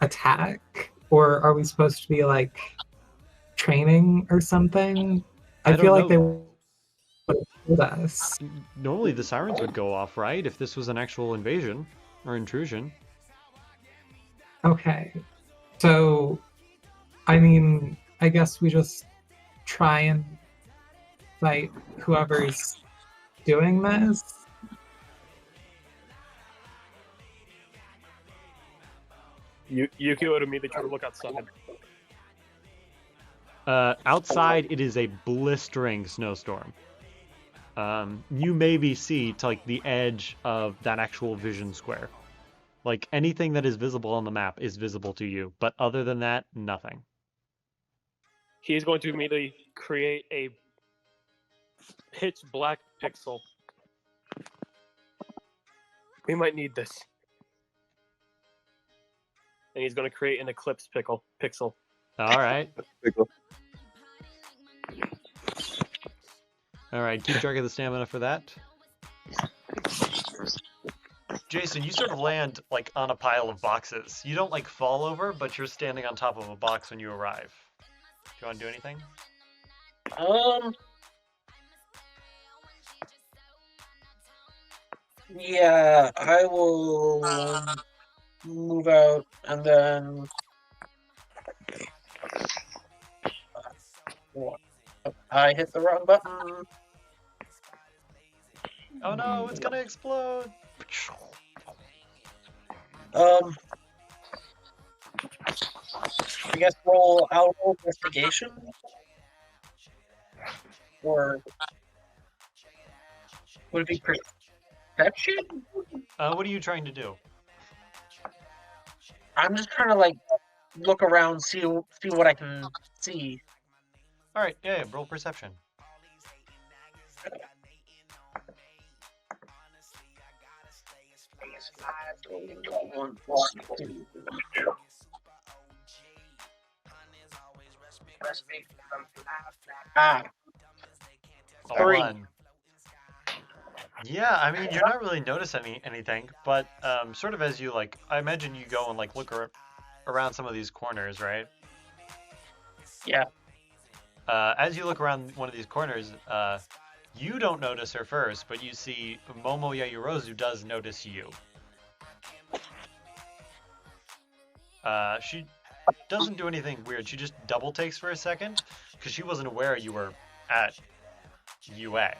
attack? Or are we supposed to be like training or something? I don't feel like know. they would have told us. Normally the sirens would go off, right? If this was an actual invasion or intrusion. Okay. So, I mean, I guess we just try and fight whoever's doing this. Yukio would immediately try to look outside. Outside, it is a blistering snowstorm. You maybe see to like the edge of that actual vision square. Like anything that is visible on the map is visible to you, but other than that, nothing. He's going to immediately create a pitch black pixel. We might need this. And he's going to create an eclipse pixel. All right. Pickle. All right, keep track of the stamina for that. Jason, you sort of land like on a pile of boxes. You don't like fall over, but you're standing on top of a box when you arrive. Do you want to do anything? Yeah, I will move out and then. I hit the wrong button. Oh no, it's gonna explode! I guess I'll roll investigation. Or would it be perception? What are you trying to do? I'm just trying to like look around, see what I can see. All right, yeah, roll perception. Ah, A 3. 1. Yeah, I mean, you're not really noticing anything, but sort of as you like, I imagine you go and like look around some of these corners, right? Yeah. As you look around one of these corners, you don't notice her first, but you see Momo Yayorozu does notice you. She doesn't do anything weird. She just double takes for a second because she wasn't aware you were at UA.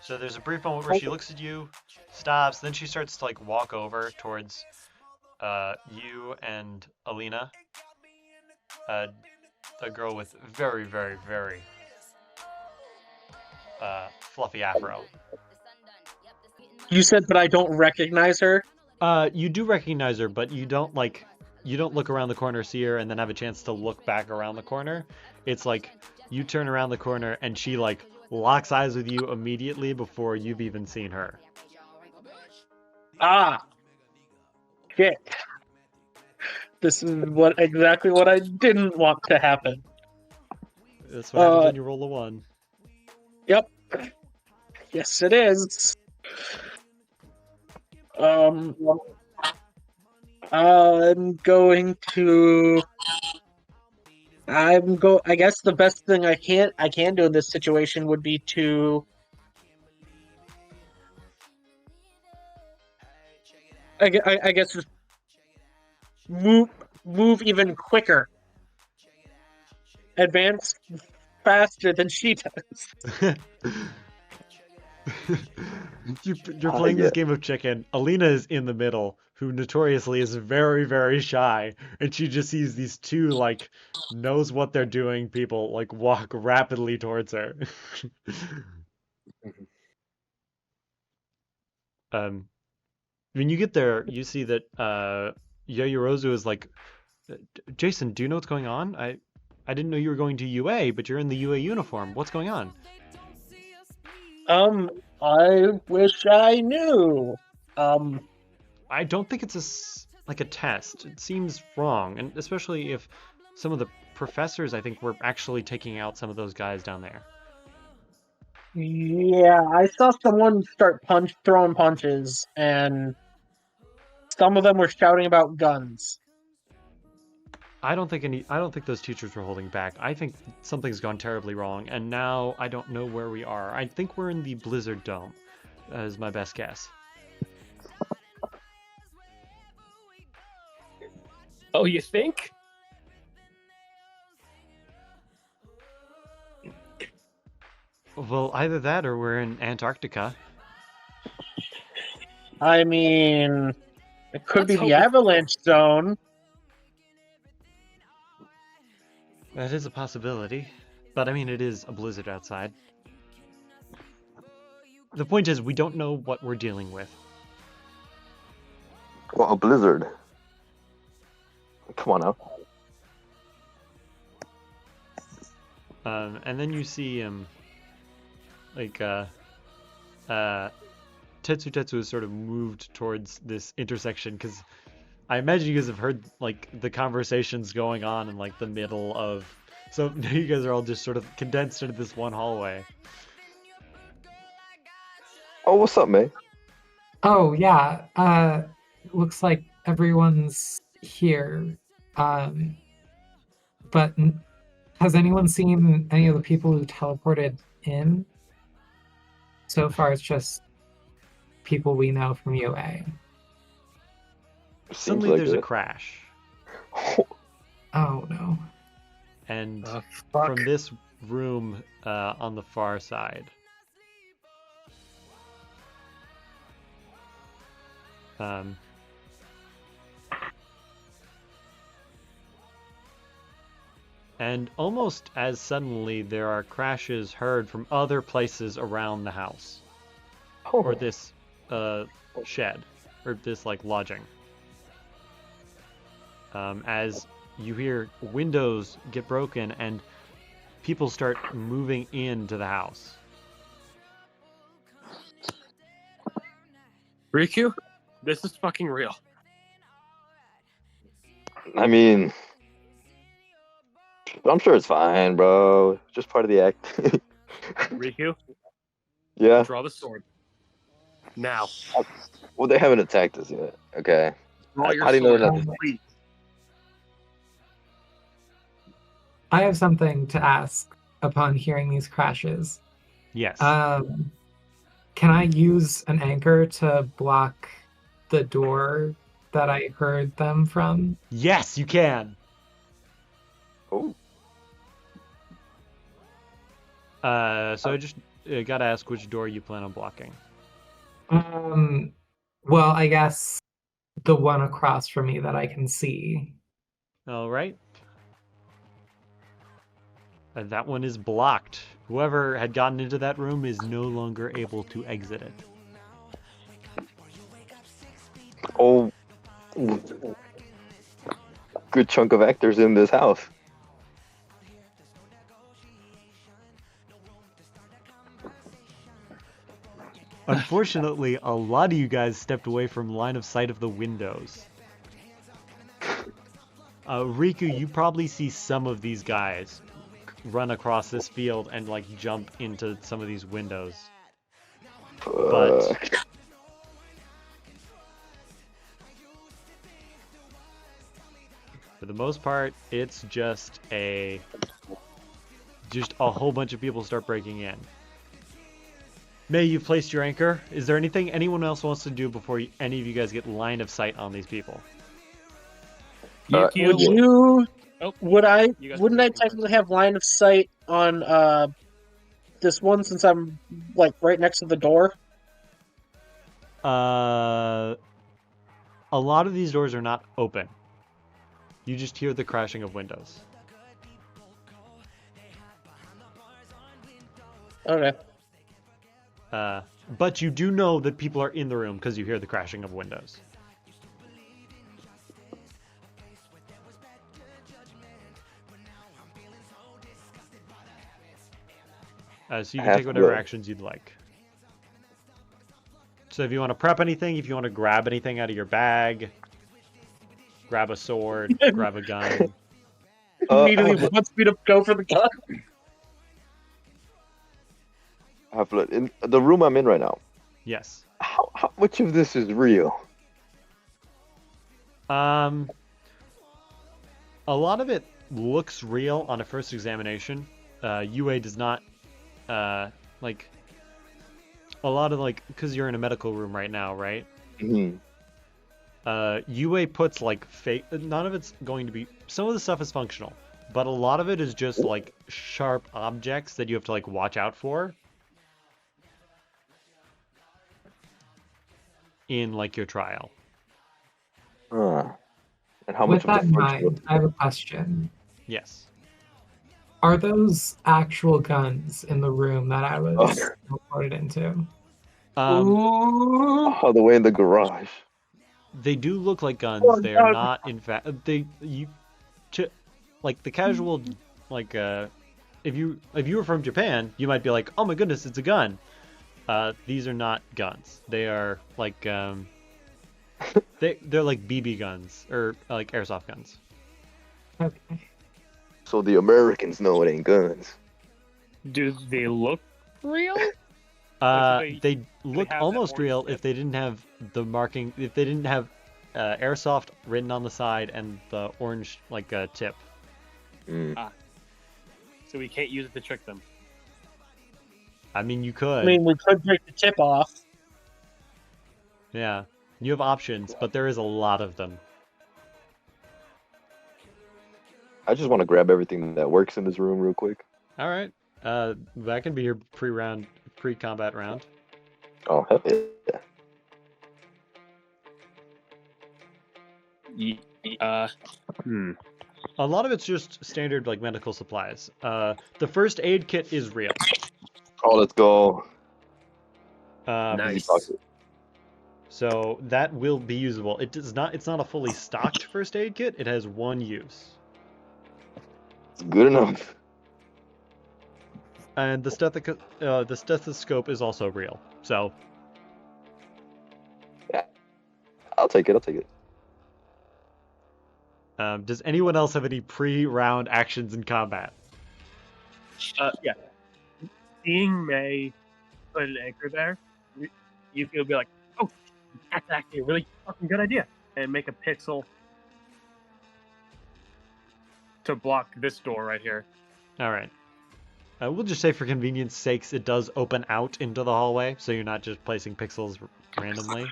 So there's a brief moment where she looks at you, stops, then she starts to like walk over towards you and Alina, a girl with very, very, very fluffy afro. You said, but I don't recognize her. You do recognize her, but you don't look around the corner, see her, and then have a chance to look back around the corner. It's like you turn around the corner and she like locks eyes with you immediately before you've even seen her. Ah, shit. This is exactly what I didn't want to happen. That's what happens when you roll a 1. Yep. Yes, it is. I'm going to. I guess the best thing I can do in this situation would be to. I guess just move even quicker. Advance faster than she does. You're playing this game of chicken. Alina is in the middle, who notoriously is very, very shy, and she just sees these two, like, knows what they're doing people, like, walk rapidly towards her. When you get there, you see that Yayorozu is like, Jason, do you know what's going on? I didn't know you were going to UA, but you're in the UA uniform. What's going on? I wish I knew. I don't think it's like a test. It seems wrong, and especially if some of the professors, I think, were actually taking out some of those guys down there. Yeah, I saw someone start throwing punches, and some of them were shouting about guns. I don't think those teachers were holding back. I think something's gone terribly wrong, and now I don't know where we are. I think we're in the Blizzard Dome, is my best guess. Oh, you think? Well, either that or we're in Antarctica. I mean, it could Let's be hope the Avalanche Zone. That is a possibility. But I mean, it is a blizzard outside. The point is, we don't know what we're dealing with. Well, a blizzard. Come on now. And then you see Tetsu has sort of moved towards this intersection because I imagine you guys have heard like the conversations going on in like the middle of. So now you guys are all just sort of condensed into this one hallway. Oh, what's up, man? Oh yeah. Looks like everyone's here. But has anyone seen any of the people who teleported in? So far, it's just people we know from UA. Suddenly like there's a it. crash. Oh no. And Fuck. from this room on the far side, and almost as suddenly there are crashes heard from other places around the house, or this shed, or this like lodging. As you hear windows get broken and people start moving into the house. Riku, this is fucking real. I mean, I'm sure it's fine, bro. Just part of the act. Riku, Yeah. draw the sword. Now. Well, they haven't attacked us yet. Okay. Draw your How do you know sword. that? Please. I have something to ask upon hearing these crashes. Yes. Can I use an anchor to block the door that I heard them from? Yes, you can. Oh. So I just gotta ask which door you plan on blocking. Well, I guess the one across from me that I can see. All right. That one is blocked. Whoever had gotten into that room is no longer able to exit it. Oh. Good chunk of actors in this house. Unfortunately, a lot of you guys stepped away from line of sight of the windows. Riku, you probably see some of these guys run across this field and like jump into some of these windows. But for the most part, it's just a whole bunch of people start breaking in. May, you've placed your anchor. Is there anything anyone else wants to do before any of you guys get line of sight on these people? Would you? Oh, Would I? you guys Wouldn't I can go first. technically have line of sight on this one since I'm like right next to the door? A lot of these doors are not open. You just hear the crashing of windows. Okay. But you do know that people are in the room because you hear the crashing of windows. So you can take whatever actions you'd like. So if you want to prep anything, if you want to grab anything out of your bag, grab a sword, grab a gun. Immediately wants me to go for the gun. In the room I'm in right now. Yes. How much of this is real? A lot of it looks real on a first examination. UA does not, like, a lot of, like, because you're in a medical room right now, right? Mm-hmm. UA puts, like, fake, none of it's going to be, some of the stuff is functional, but a lot of it is just, like, sharp objects that you have to, like, watch out for in, like, your trial. And how With much that of in the mind, I have a question. Yes. Are those actual guns in the room that I was reported into? Oh, the way in the garage. They do look like guns. Oh, They are God. not, in fact, like the casual, like, if you were from Japan, you might be like, oh my goodness, it's a gun. These are not guns. They are like, they're like BB guns or like airsoft guns. Okay. So the Americans know it ain't guns. Do they look real? They look have that almost orange real tip? if they didn't have the marking, if they didn't have airsoft written on the side and the orange like tip. So we can't use it to trick them. I mean, you I could. mean, we could break the tip off. Yeah, you have options, but there is a lot of them. I just want to grab everything that works in this room real quick. All right. That can be your pre-combat round. Oh, hell yeah. A lot of it's just standard like medical supplies. The first aid kit is real. Oh, let's go. Nice. So that will be usable. It does not. It's not a fully stocked first aid kit. It has one use. It's good enough. And the stethoscope is also real. So Yeah, I'll take it. does anyone else have any pre-round actions in combat? Yeah. Seeing May put an anchor there, you could be like, oh, that's actually a really fucking good idea. And make a pixel to block this door right here. All right. We'll just say for convenience sakes, it does open out into the hallway, so you're not just placing pixels randomly.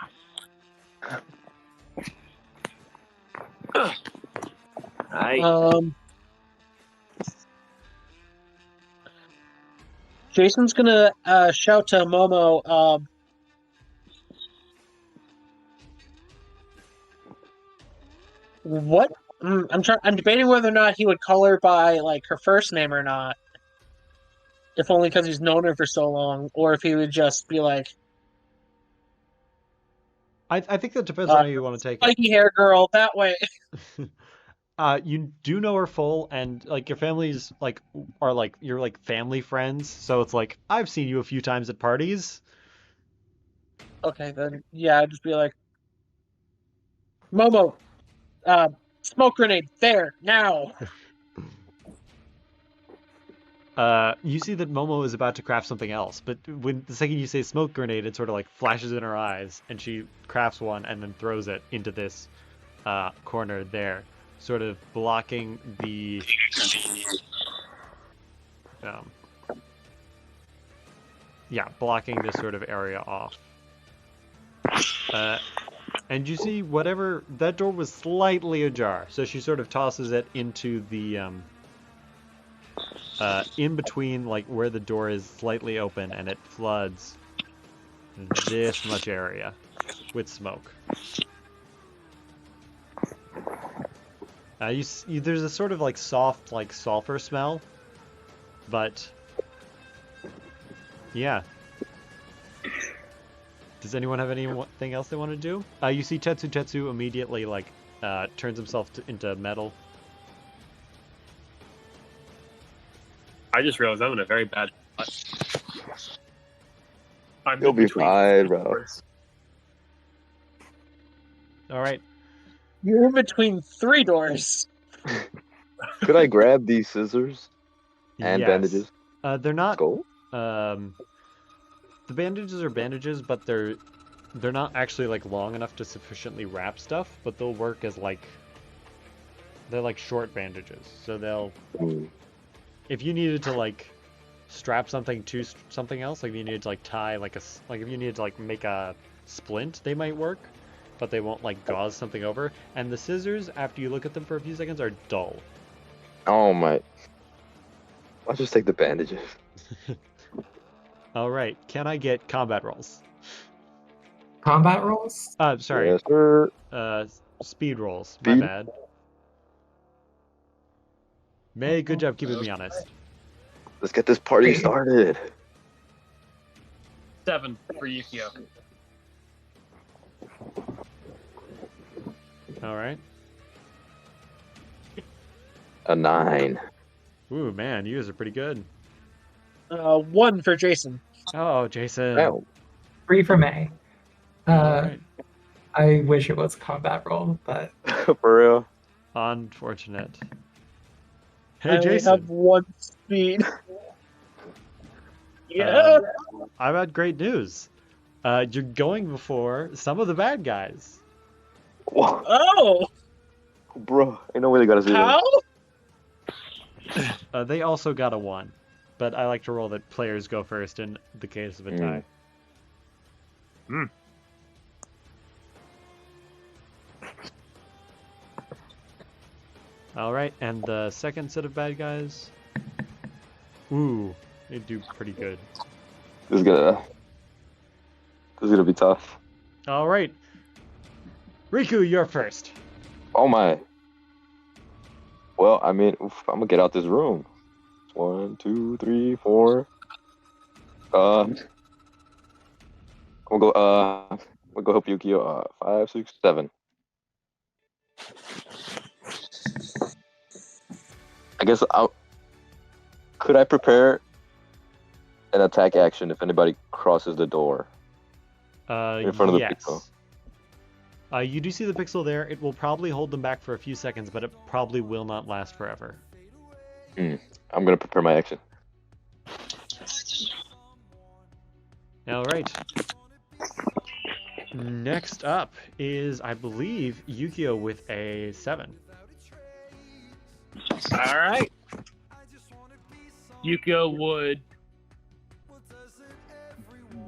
Jason's gonna shout to Momo. What? I'm debating whether or not he would call her by like her first name or not. If only because he's known her for so long, or if he would just be like, I think that depends on how you want to take it. spiky hair girl, that way. You do know her full, and like your families like are like you're like family friends, so it's like I've seen you a few times at parties. Okay, then yeah, I'd just be like, Momo, smoke grenade there now. You see that Momo is about to craft something else, but when the second you say smoke grenade, it sort of like flashes in her eyes, and she crafts one and then throws it into this corner there, sort of blocking the blocking this sort of area off. And you see whatever that door was slightly ajar, so she sort of tosses it into the in between, like where the door is slightly open, and it floods this much area with smoke. There's a sort of like soft, like sulfur smell, but yeah. Does anyone have anything else they want to do? You see Tetsu immediately like turns himself into metal. I just realized I'm in a very bad spot. You'll be fine, bro. All right. You're in between 3 doors. Could I grab these scissors and Yes. bandages? They're not. Go. The bandages are bandages, but they're not actually like long enough to sufficiently wrap stuff. But they'll work as like they're like short bandages. So they'll. If you needed to like strap something to something else, like you needed to like tie like if you needed to like make a splint, they might work, but they won't like gauze something over. And the scissors, after you look at them for a few seconds, are dull. Oh my! I'll just take the bandages. All right, can I get combat rolls? Combat rolls? Sorry. Yes, sir. Speed rolls. Speed? My bad. May, good job keeping me honest. Let's get this party started. 7 for Yukio. All right. A 9. Ooh, man, you guys are pretty good. 1 for Jason. Oh, Jason. Wow. 3 for May. All right. I wish it was combat roll, but For real. Unfortunate. Hey, I only Jason. have 1 speed. Yeah. I've had great news. You're going before some of the bad guys. Whoa, Oh, bro, ain't no way they got us how? They also got a 1, but I like to roll that players go first in the case of a tie. All right, and the second set of bad guys. Ooh, they do pretty good. This is gonna be tough. All right, Riku, you're first. Oh my. Well, I mean, I'm gonna get out this room. 1, 2, 3, 4. I'm gonna go help Yukio. 5, 6, 7. I guess could I prepare an attack action if anybody crosses the door in front of the pixel? You do see the pixel there. It will probably hold them back for a few seconds, but it probably will not last forever. I'm gonna prepare my action. All right. Next up is, I believe, Yukio with a 7. All right. Yukio would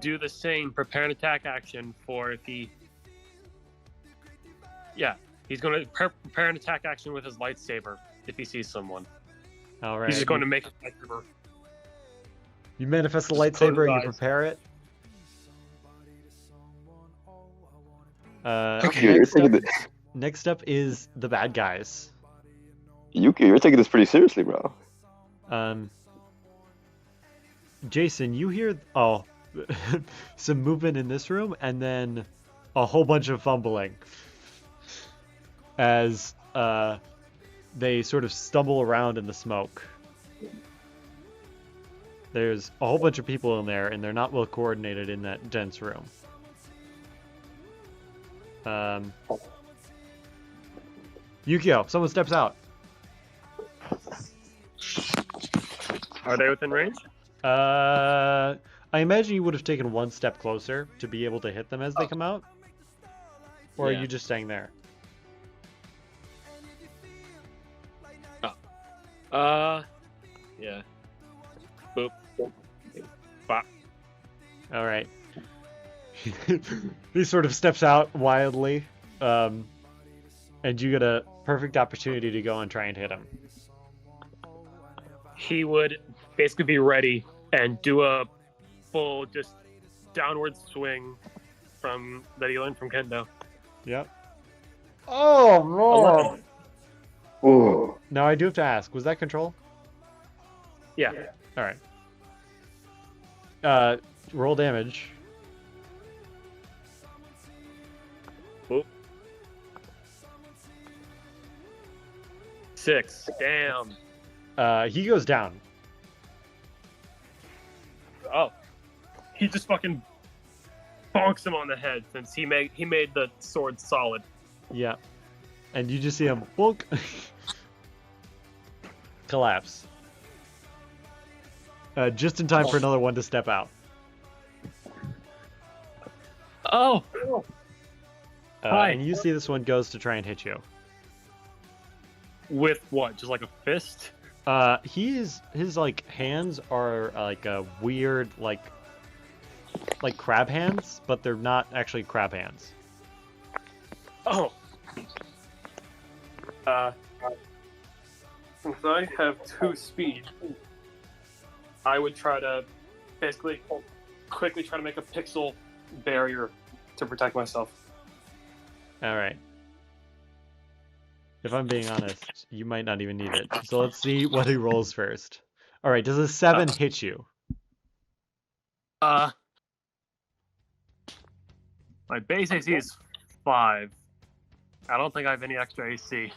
do the same, prepare an attack action for the. Yeah, he's going to prepare an attack action with his lightsaber if he sees someone. All right. He's just going to make a lightsaber. You manifest the lightsaber and you prepare it. Next up is the bad guys. Yukio, you're taking this pretty seriously, bro. Jason, you hear some movement in this room, and then a whole bunch of fumbling as they sort of stumble around in the smoke. There's a whole bunch of people in there, and they're not well coordinated in that dense room. Yukio, someone steps out. Are they within range? I imagine you would have taken one step closer to be able to hit them as they come out. Or are you just staying there? Yeah. Boop. Bop. All right. He sort of steps out wildly, and you get a perfect opportunity to go and try and hit him. he would basically be ready and do a full just downward swing from that he learned from Kendo. Yep. Oh, man. Ooh. Now I do have to ask, was that control? Yeah. All right. Roll damage. Oop. 6. Damn. He goes down. Oh. He just fucking bonks him on the head since he made the sword solid. Yeah. And you just see him bulk collapse. Just in time for another one to step out. Oh. Hi. And you see this one goes to try and hit you. With what? Just like a fist? His like hands are like a weird like crab hands, but they're not actually crab hands. Oh. Since I have 2 speed, I would try to basically quickly try to make a pixel barrier to protect myself. All right. If I'm being honest, you might not even need it. So let's see what he rolls first. All right, does a 7 hit you? My base AC is 5. I don't think I have any extra AC.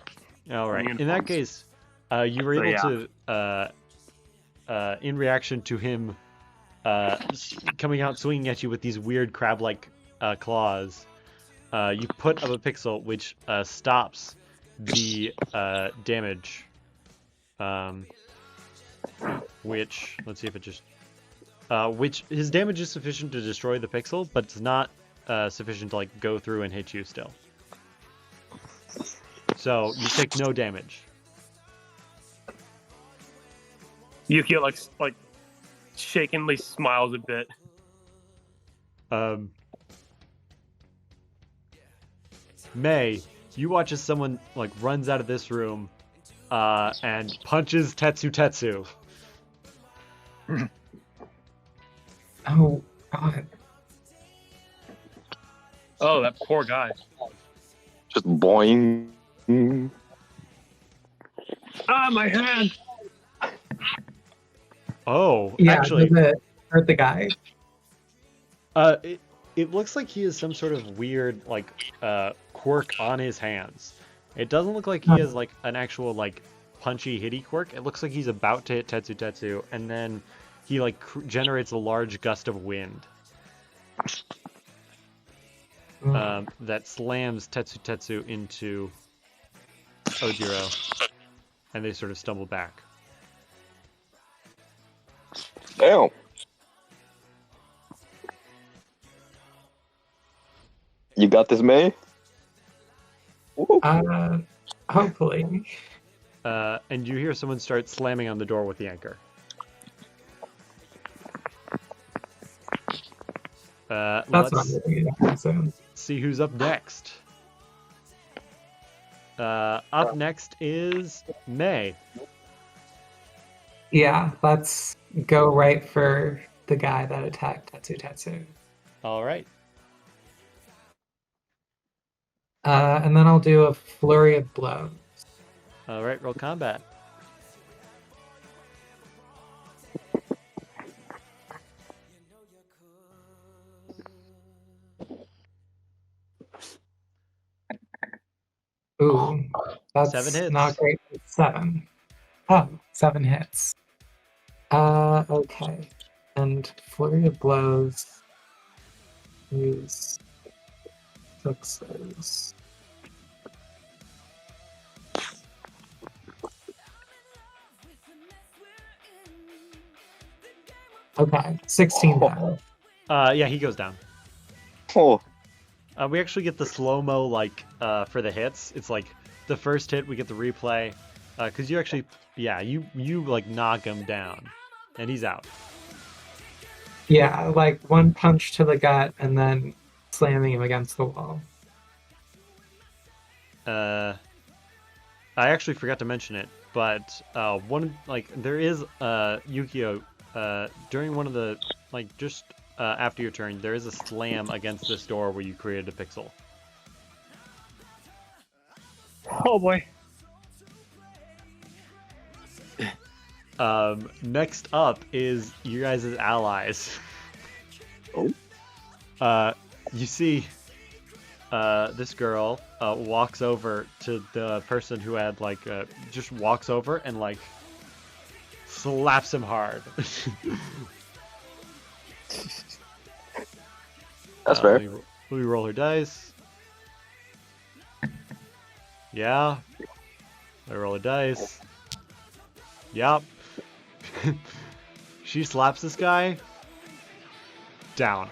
All right. In that case, you were able to, in reaction to him coming out swinging at you with these weird crab-like claws, you put up a pixel which stops the damage. Which, let's see if it just... which, his damage is sufficient to destroy the pixel, but it's not sufficient to like go through and hit you still. So you take no damage. Yukio like shakenly smiles a bit. May, you watch as someone like runs out of this room and punches Tetsu. Oh, God. Oh, that poor guy. Just boing. Ah, my hand! Oh, Yeah, actually, does it hurt the guy? it looks like he has some sort of weird like quirk on his hands. It doesn't look like he has like an actual like punchy hitty quirk. It looks like he's about to hit Tetsu, and then he like generates a large gust of wind that slams Tetsu into Ojiro, and they sort of stumble back. Damn. You got this, May? Woo. Hopefully. And you hear someone start slamming on the door with the anchor. That's not Let's really good, so. see who's up next. Up next is May. Yeah, let's go right for the guy that attacked Tetsu. All right. And then I'll do a flurry of blows. All right, roll combat. Ooh, that's 7 hits. not great. 7. Oh, 7 hits. Okay. And flurry of blows. Use 6s. Okay, 16 down. Yeah, he goes down. Oh. We actually get the slow-mo, like, for the hits. It's like, the first hit, we get the replay. Because you actually, yeah, you like, knock him down. And he's out. Yeah, like, one punch to the gut, and then slamming him against the wall. I actually forgot to mention it. but there is Yukio during one of the just after your turn, there is a slam against this door where you created a pixel. Oh boy. Next up is you guys' allies. Oh. You see this girl walks over to the person who had just walks over and slaps him hard. That's fair. Let me roll her dice. Yeah. I roll her dice. Yup. She slaps this guy. Down.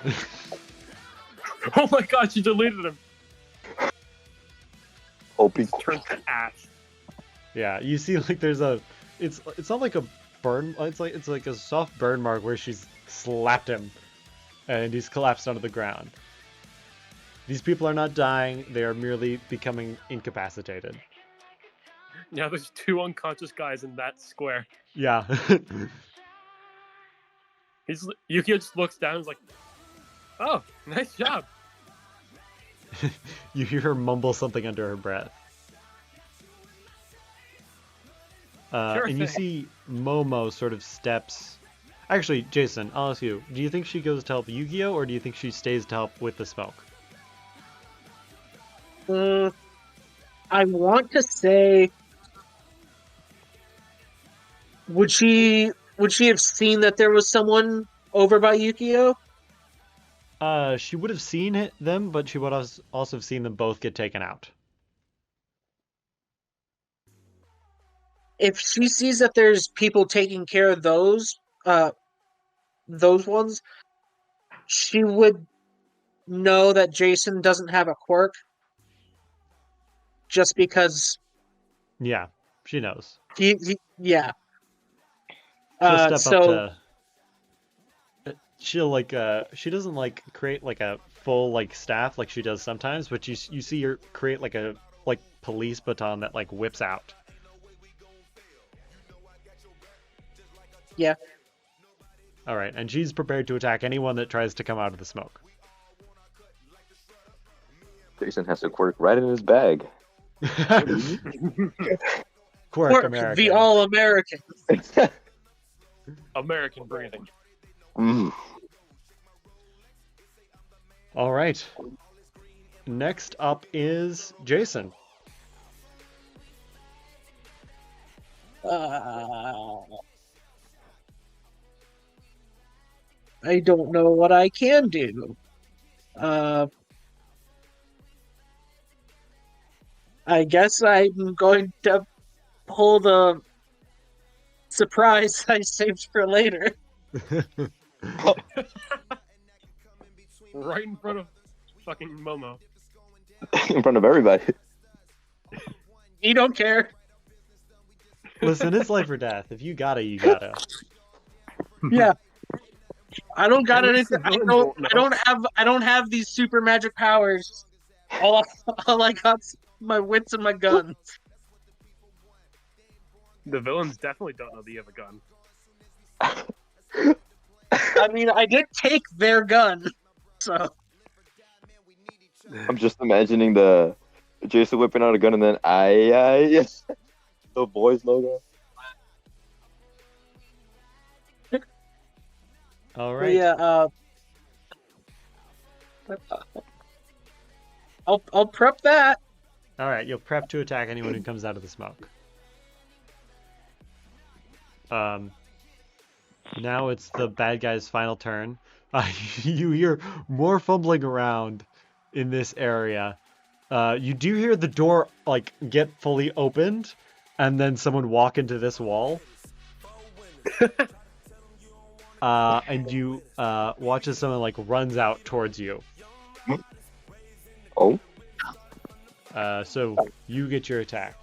Oh my god, she deleted him. Opie. Turned to ash. Yeah, you see there's a it's not like a burn, it's like a soft burn mark where she's slapped him and he's collapsed onto the ground. These people are not dying, they are merely becoming incapacitated. Now there's 2 unconscious guys in that square. Yeah. Yukio just looks down and is like, oh, nice job. You hear her mumble something under her breath. Sure and you thing. see Momo sort of steps. Actually, Jason, I'll ask you, do you think she goes to help Yu-Gi-Oh, or do you think she stays to help with the smoke? I want to say, would she have seen that there was someone over by Yukio? She would have seen them, but she would also have seen them both get taken out. If she sees that there's people taking care of those ones, she would know that Jason doesn't have a quirk. Just because Yeah, she knows. yeah. She'll step up So to. She doesn't create a full staff like she does sometimes, but you see her create a police baton that whips out. yeah. All right, and she's prepared to attack anyone that tries to come out of the smoke. Jason has a quirk right in his bag. Quirk American. The all-American. American breathing. All right. Next up is Jason. I don't know what I can do. I guess I'm going to pull the surprise I saved for later. Right in front of fucking Momo. In front of everybody. You don't care. Listen, it's life or death. If you gotta, you gotta. Yeah. I don't got At least anything. the villains won't know. I don't have these super magic powers. All I got's my wits and my guns. The villains definitely don't know that you have a gun. I mean, I did take their gun, so. I'm just imagining the Jason whipping out a gun and then yes, the boys logo. All right. Yeah. I'll prep that. All right, you'll prep to attack anyone who comes out of the smoke. Now it's the bad guy's final turn. You hear more fumbling around in this area. You do hear the door get fully opened, and then someone walk into this wall. And you watch as someone runs out towards you. Oh. So you get your attack,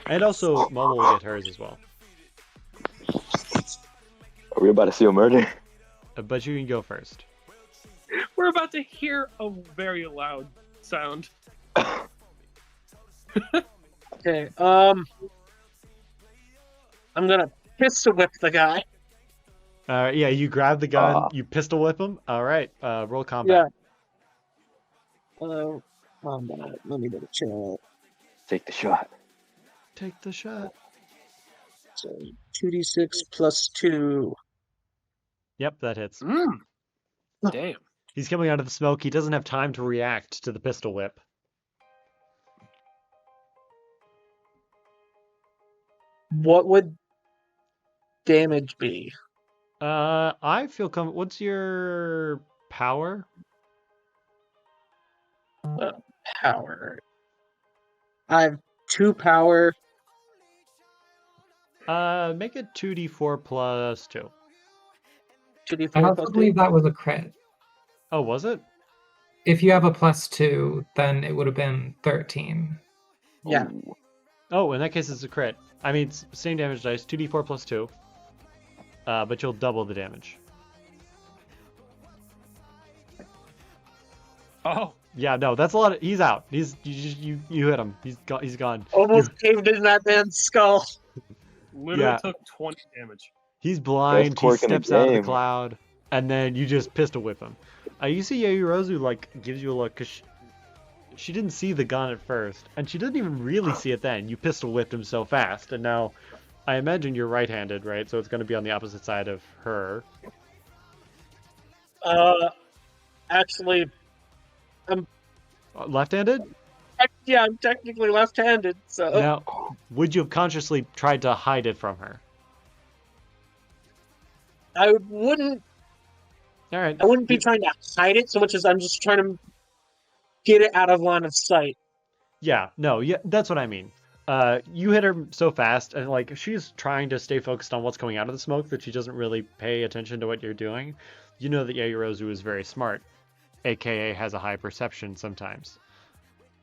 and also Momo will get hers as well. Are we about to see a murder? But you can go first. We're about to hear a very loud sound. Okay. I'm gonna pistol whip the guy. Yeah, you grab the gun, you pistol whip him. All right, roll combat. Yeah. Combat. Let me double check. Take the shot. Take the shot. So 2d6 plus 2. Yep, that hits. Damn. He's coming out of the smoke. He doesn't have time to react to the pistol whip. What would damage be? I feel what's your power? Power. I have 2 power. Make it 2d4 plus 2. 2d4 I plus also 2. believe that was a crit. Oh, was it? If you have a +2, then it would have been 13. Yeah. Ooh. Oh, in that case, it's a crit. I mean, it's same damage dice, 2d4 plus 2. But you'll double the damage. Oh, Yeah, no, that's a lot of. He's out. You hit him. He's gone. Almost caved in that man's skull. literally Yeah. took 20 damage. He's blind. He quirk in the steps out of the game. cloud, and then you just pistol whip him. You see Yayorozu like gives you a look because she didn't see the gun at first, and she didn't even really see it then. You pistol whipped him so fast, and now I imagine you're right-handed, right? So it's going to be on the opposite side of her. Actually, Left-handed? yeah, I'm technically left-handed, so Now, would you have consciously tried to hide it from her? I wouldn't All right. be trying to hide it so much as I'm just trying to get it out of line of sight. Yeah, no, yeah, that's what I mean. You hit her so fast, and like she's trying to stay focused on what's coming out of the smoke that she doesn't really pay attention to what you're doing. You know that Yayorozu is very smart, aka has a high perception sometimes.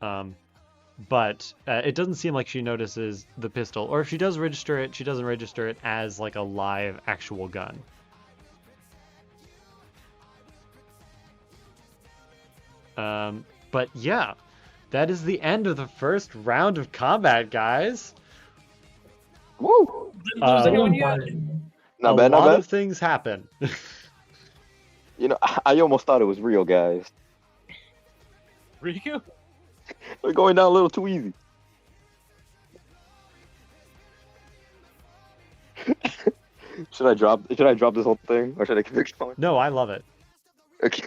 But it doesn't seem like she notices the pistol, or if she does register it, she doesn't register it as like a live actual gun. But yeah, that is the end of the first round of combat, guys. Woo! Didn't lose anyone yet. Not bad, A not lot bad. of things happen. You know, I almost thought it was real, guys. Riku? They're going down a little too easy. Should I drop this whole thing, or should I keep it going? No, I love it. Okay.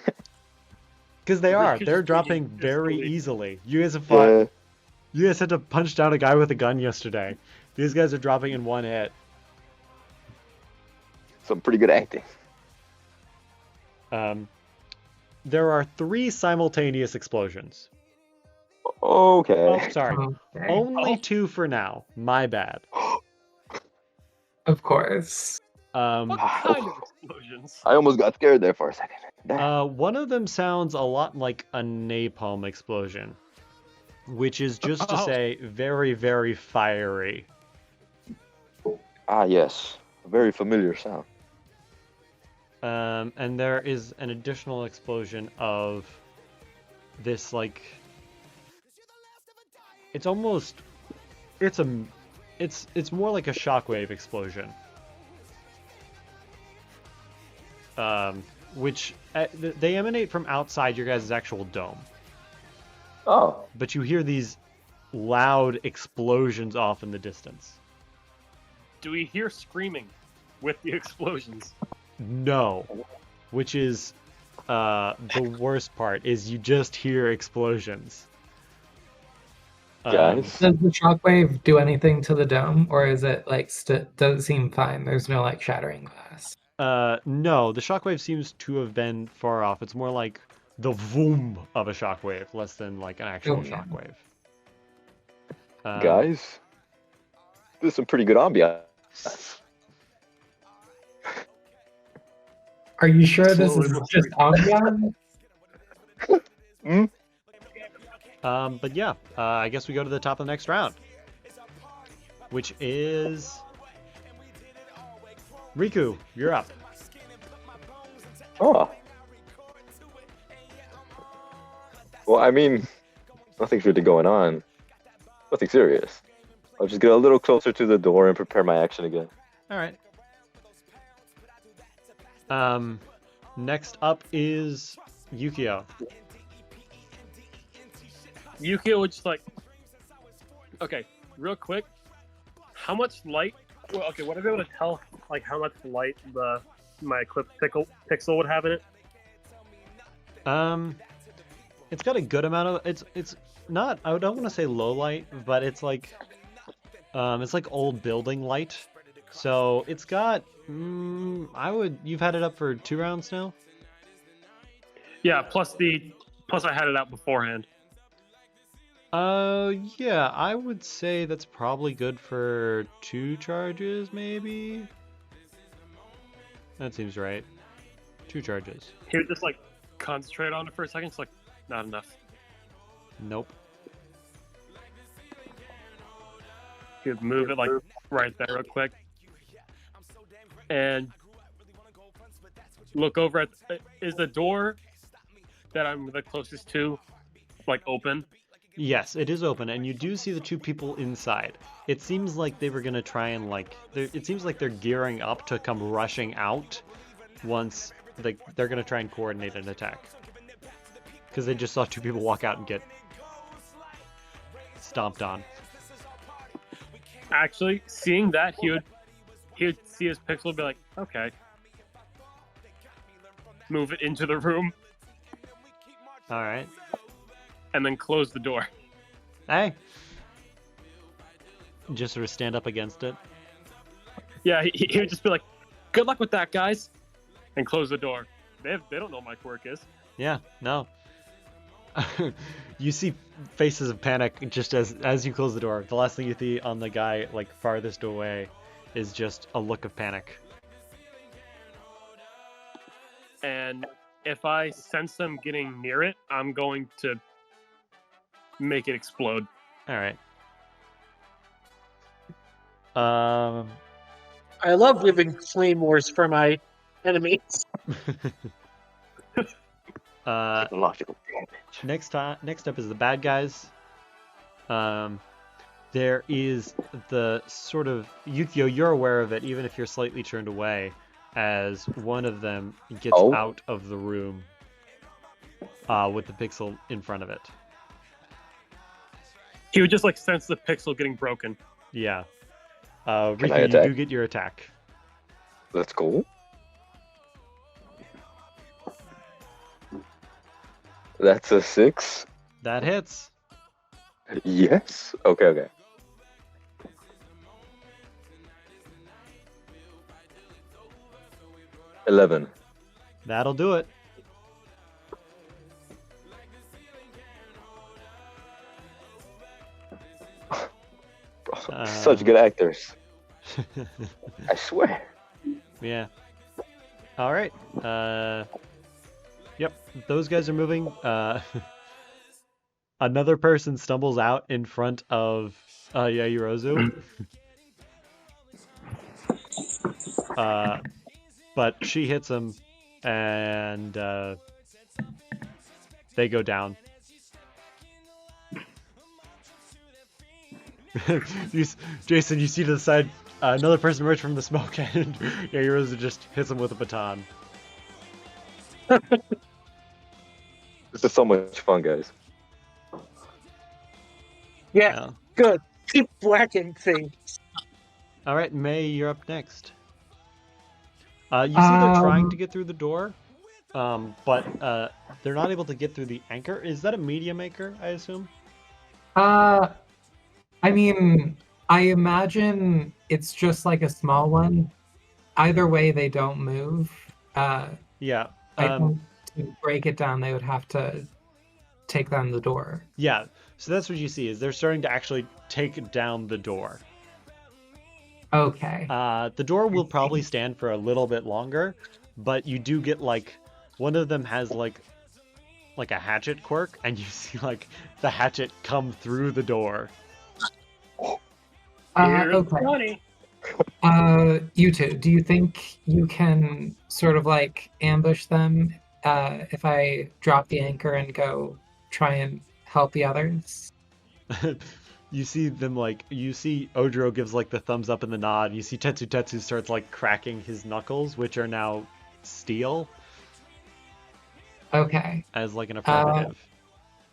Because they are. Riku's They're just dropping thinking very physically. easily. You guys have fought. Yeah. You guys had to punch down a guy with a gun yesterday. These guys are dropping in one hit. Some pretty good acting. There are 3 simultaneous explosions. Okay. Oh, sorry. Okay. Only Oh. 2 for now. My bad. Of course. What kind of explosions? I almost got scared there for a second. Damn. One of them sounds a lot like a napalm explosion, which is just to Oh. say very, very fiery. Ah, yes. A very familiar sound. And there is an additional explosion of this, like, it's almost, it's more like a shockwave explosion. Which they emanate from outside your guys' actual dome. Oh. But you hear these loud explosions off in the distance. Do we hear screaming with the explosions? No. Which is the worst part, is you just hear explosions. Guys. Does the shockwave do anything to the dome, or is it like does it seem fine? There's no like shattering glass. No, the shockwave seems to have been far off. It's more like the voom of a shockwave, less than like an actual Oh, yeah. shockwave. Guys. This is some pretty good ambiance. Are you sure this Slowly is but just ambiance? But yeah, I guess we go to the top of the next round, which is Riku. You're up. Oh. Well, I mean, nothing's really going on. Nothing serious. I'll just get a little closer to the door and prepare my action again. All right. Next up is Yukio. Yukio would just like, okay, real quick, how much light? Well, okay, would I be able to tell like how much light my equipped pixel would have in it? It's got a good amount of it's not, I don't want to say low light, but it's like old building light. So it's got you've had it up for 2 rounds now? Yeah, plus I had it out beforehand. Yeah, I would say that's probably good for 2 charges, maybe? That seems right. 2 charges. He would just like concentrate on it for a second. It's like, not enough. Nope. He would move it like right there real quick. And look over at, is the door that I'm the closest to like open? Yes, it is open, and you do see the 2 people inside. It seems like they were gonna try and it seems like they're gearing up to come rushing out once they're gonna try and coordinate an attack. Because they just saw 2 people walk out and get stomped on. Actually, seeing that, he would see his pixel and be like, okay. Move it into the room. Alright. And then close the door. Hey! Just sort of stand up against it. Yeah, he would just be like, good luck with that, guys. And close the door. They don't know what my quirk is. Yeah, no. You see faces of panic just as you close the door. The last thing you see on the guy like farthest away is just a look of panic. And if I sense them getting near it, I'm going to make it explode. All right. I love leaving claymores for my enemies. Technological damage. Next up is the bad guys. There is the sort of Yukio. You're aware of it, even if you're slightly turned away, as one of them gets out of the room with the pixel in front of it. He would just like sense the pixel getting broken. Yeah. Can Riku, I you attack? do get your attack. That's cool. That's a 6. That hits. Yes. Okay. 11. That'll do it. Such good actors. I swear. Yeah. All right. Yep. Those guys are moving. Another person stumbles out in front of Yayurozu. But she hits him, and they go down. Jason, you see to the side, another person emerged from the smoke, and Yayurozu just hits him with a baton. This is so much fun, guys. Yeah, good. Keep whacking things. All right, May, you're up next. You see they're trying to get through the door, but they're not able to get through the anchor. Is that a medium anchor, I assume? I mean, I imagine it's just like a small one. Either way, they don't move. Yeah. I think to break it down, they would have to take down the door. Yeah. So that's what you see, is they're starting to actually take down the door. Okay. The door will probably stand for a little bit longer, but you do get like one of them has like a hatchet quirk, and you see like the hatchet come through the door. Okay. You two, do you think you can sort of like ambush them if I drop the anchor and go try and help the others? You see them like, you see Ojiro gives like the thumbs up and the nod. You see Tetsu starts like cracking his knuckles, which are now steel, Okay. as like an affirmative.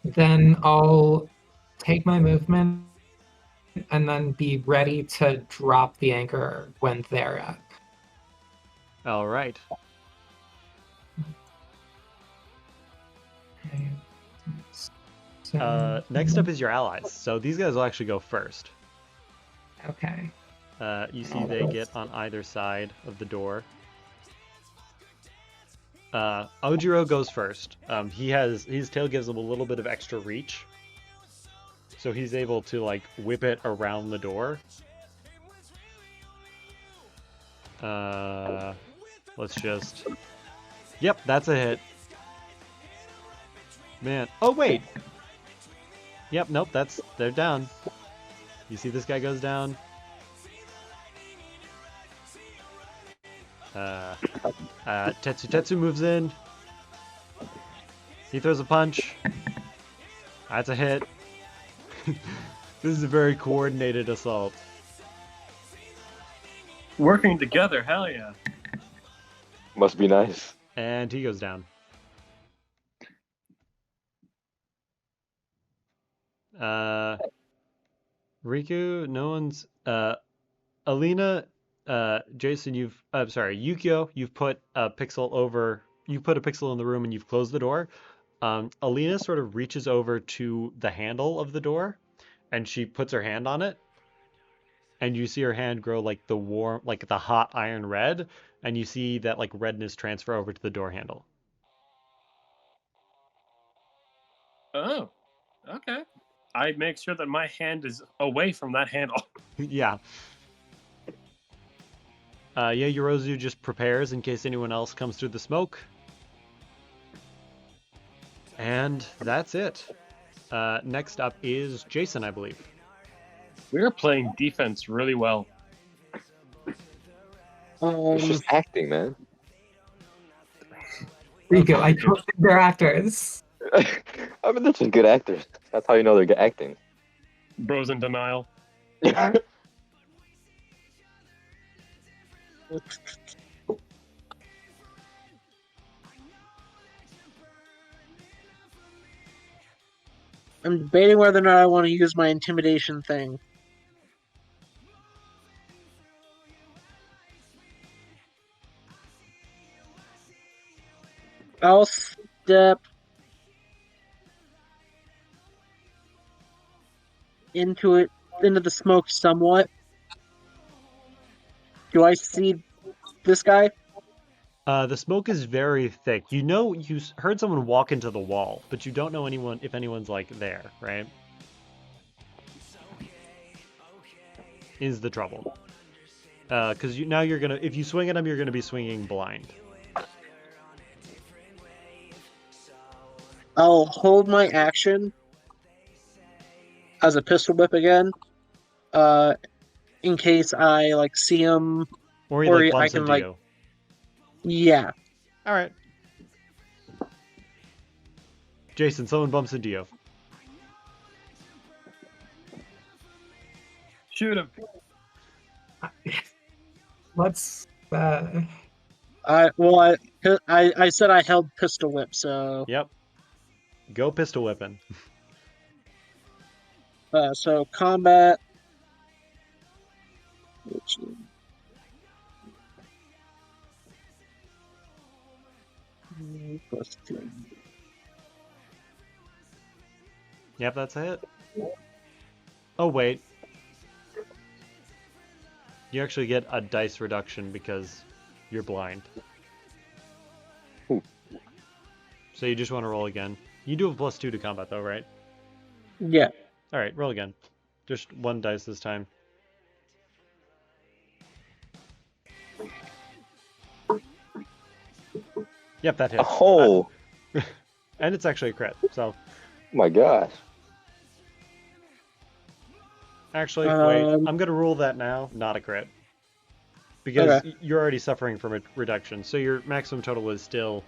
Then I'll take my movement and then be ready to drop the anchor when they're up. All right. Okay. So, Next up is your allies. So these guys will actually go first. okay. You see they get on either side of the door. Ojiro goes first. His tail gives him a little bit of extra reach, so he's able to like whip it around the door. Let's just. Yep, that's a hit. Man. Oh wait. Yep. Nope. They're down. You see this guy goes down. Tetsu moves in. He throws a punch. That's a hit. This is a very coordinated assault. Working together, hell yeah. Must be nice. And he goes down. Riku, no one's. Alina, Jason, Yukio, you've put a pixel over. You put a pixel in the room and you've closed the door. Alina sort of reaches over to the handle of the door, and she puts her hand on it, and you see her hand grow like the hot iron red, and you see that like redness transfer over to the door handle. Oh, okay. I make sure that my hand is away from that handle. Yeah. Yorozu just prepares in case anyone else comes through the smoke. And that's it. Next up is Jason, I believe. We're playing defense really well. It's just acting, man. Rico, I don't think they're actors. I mean, they're just good actors. That's how you know they're good acting. Bros in denial. I'm debating whether or not I want to use my intimidation thing. I'll step into the smoke somewhat. Do I see this guy? The smoke is very thick. You know, you heard someone walk into the wall, but you don't know if anyone's like there, right? Is the trouble. Because now you're gonna, if you swing at him, you're gonna be swinging blind. I'll hold my action as a pistol whip again, in case I like see him, Or he or like I bumps can into like, you. yeah. All right. Jason, someone bumps into you. Shoot him. Let's. I said I held pistol whip, so Yep. Go pistol whipping. so combat. Plus 2. Yep, that's a hit. Oh, wait. You actually get a dice reduction because you're blind. Ooh. So you just want to roll again. You do have +2 to combat, though, right? Yeah. All right, roll again. Just one dice this time. Yep, that hits. Oh, And it's actually a crit, so... my gosh. Actually, wait. I'm going to rule that now. Not a crit. Because you're already suffering from a reduction. So your maximum total is still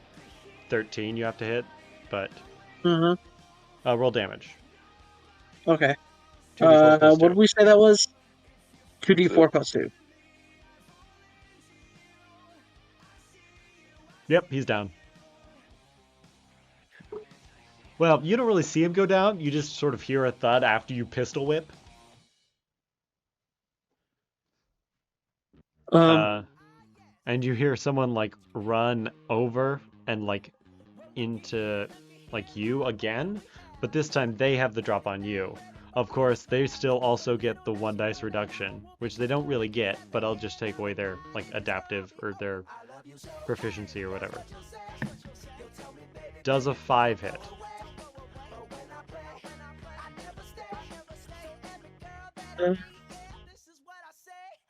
13 you have to hit. But roll damage. Okay. 2d4 plus 2. What did we say that was? 2d4 plus 2. Yep, he's down. Well, you don't really see him go down. You just sort of hear a thud after you pistol whip. And you hear someone like run over and like into like you again, but this time they have the drop on you. Of course, they still also get the 1 dice reduction, which they don't really get, but I'll just take away their like adaptive or their proficiency or whatever. Does a 5 hit?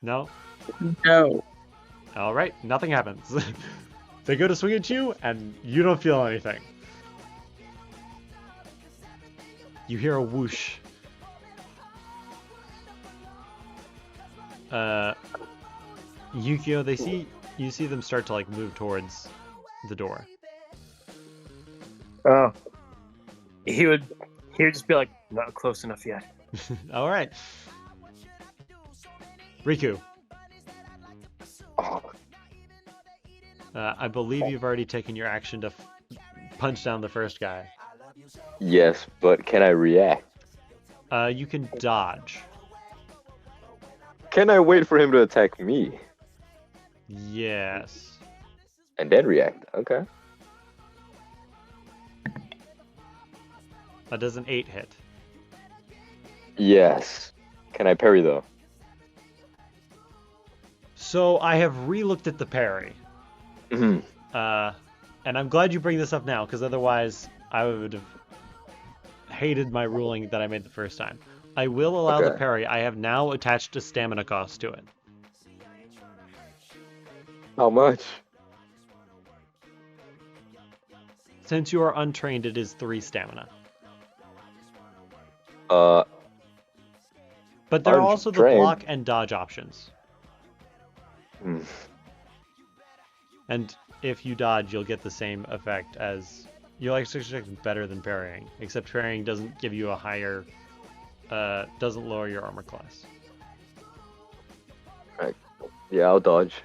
No? No. All right, nothing happens. They go to swing at you, and you don't feel anything. You hear a whoosh. Yukio, you see them start to like move towards the door. Oh. He would just be like, not close enough yet. All right. Riku. I believe you've already taken your action to punch down the first guy. Yes, but can I react? You can dodge. Can I wait for him to attack me? Yes. And then react? Okay. That does an 8 hit. Yes. Can I parry though? So I have re-looked at the parry. Mhm. And I'm glad you bring this up now, because otherwise I would have hated my ruling that I made the first time. I will allow the parry. I have now attached a stamina cost to it. How much? Since you are untrained, it is 3 stamina. But But there are also the block and dodge options. And if you dodge, you'll get the same effect as... You'll actually get better than parrying, except parrying doesn't give you a higher... doesn't lower your armor class. Right. Yeah, I'll dodge.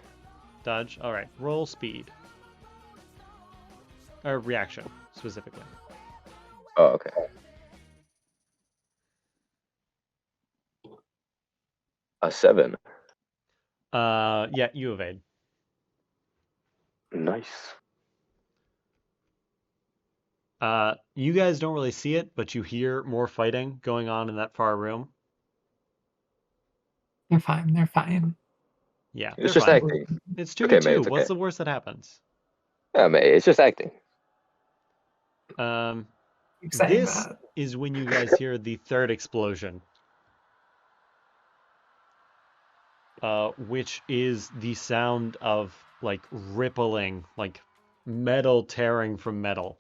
Dodge? Alright, roll speed. Or reaction, specifically. Oh, okay. A 7. Yeah, you evade. Nice. You guys don't really see it, but you hear more fighting going on in that far room. They're fine. They're fine. Yeah, It's they're just fine. acting. It's 2v2. Okay, mate, it's What's okay. the worst that happens? Yeah, mate, it's just acting. Keep saying This that. is when you guys hear the third explosion. Which is the sound of, like, rippling, like, metal tearing from metal.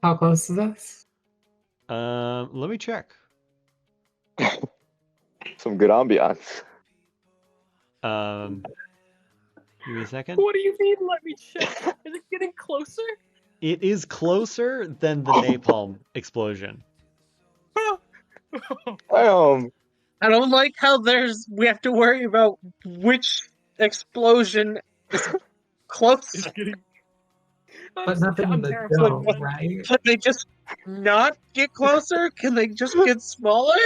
How close is this? Let me check. Some good ambiance. Give me a second. What do you mean, let me check? Is it getting closer? It is closer than the napalm explosion. I don't like how we have to worry about which explosion is close. It's getting... But nothing in the terrified. dome, right? Can they just not get closer? Can they just get smaller?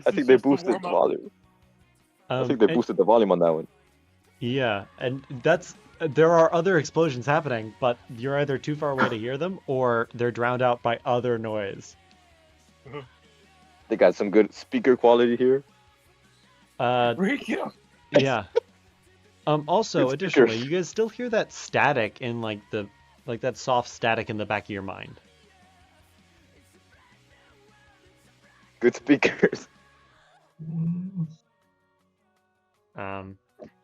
I think they boosted the volume. I think they boosted the volume on that one. Yeah, and there are other explosions happening, but you're either too far away to hear them, or they're drowned out by other noise. They got some good speaker quality here. Yeah. Also, additionally, you guys still hear that static in like that soft static in the back of your mind. Good speakers.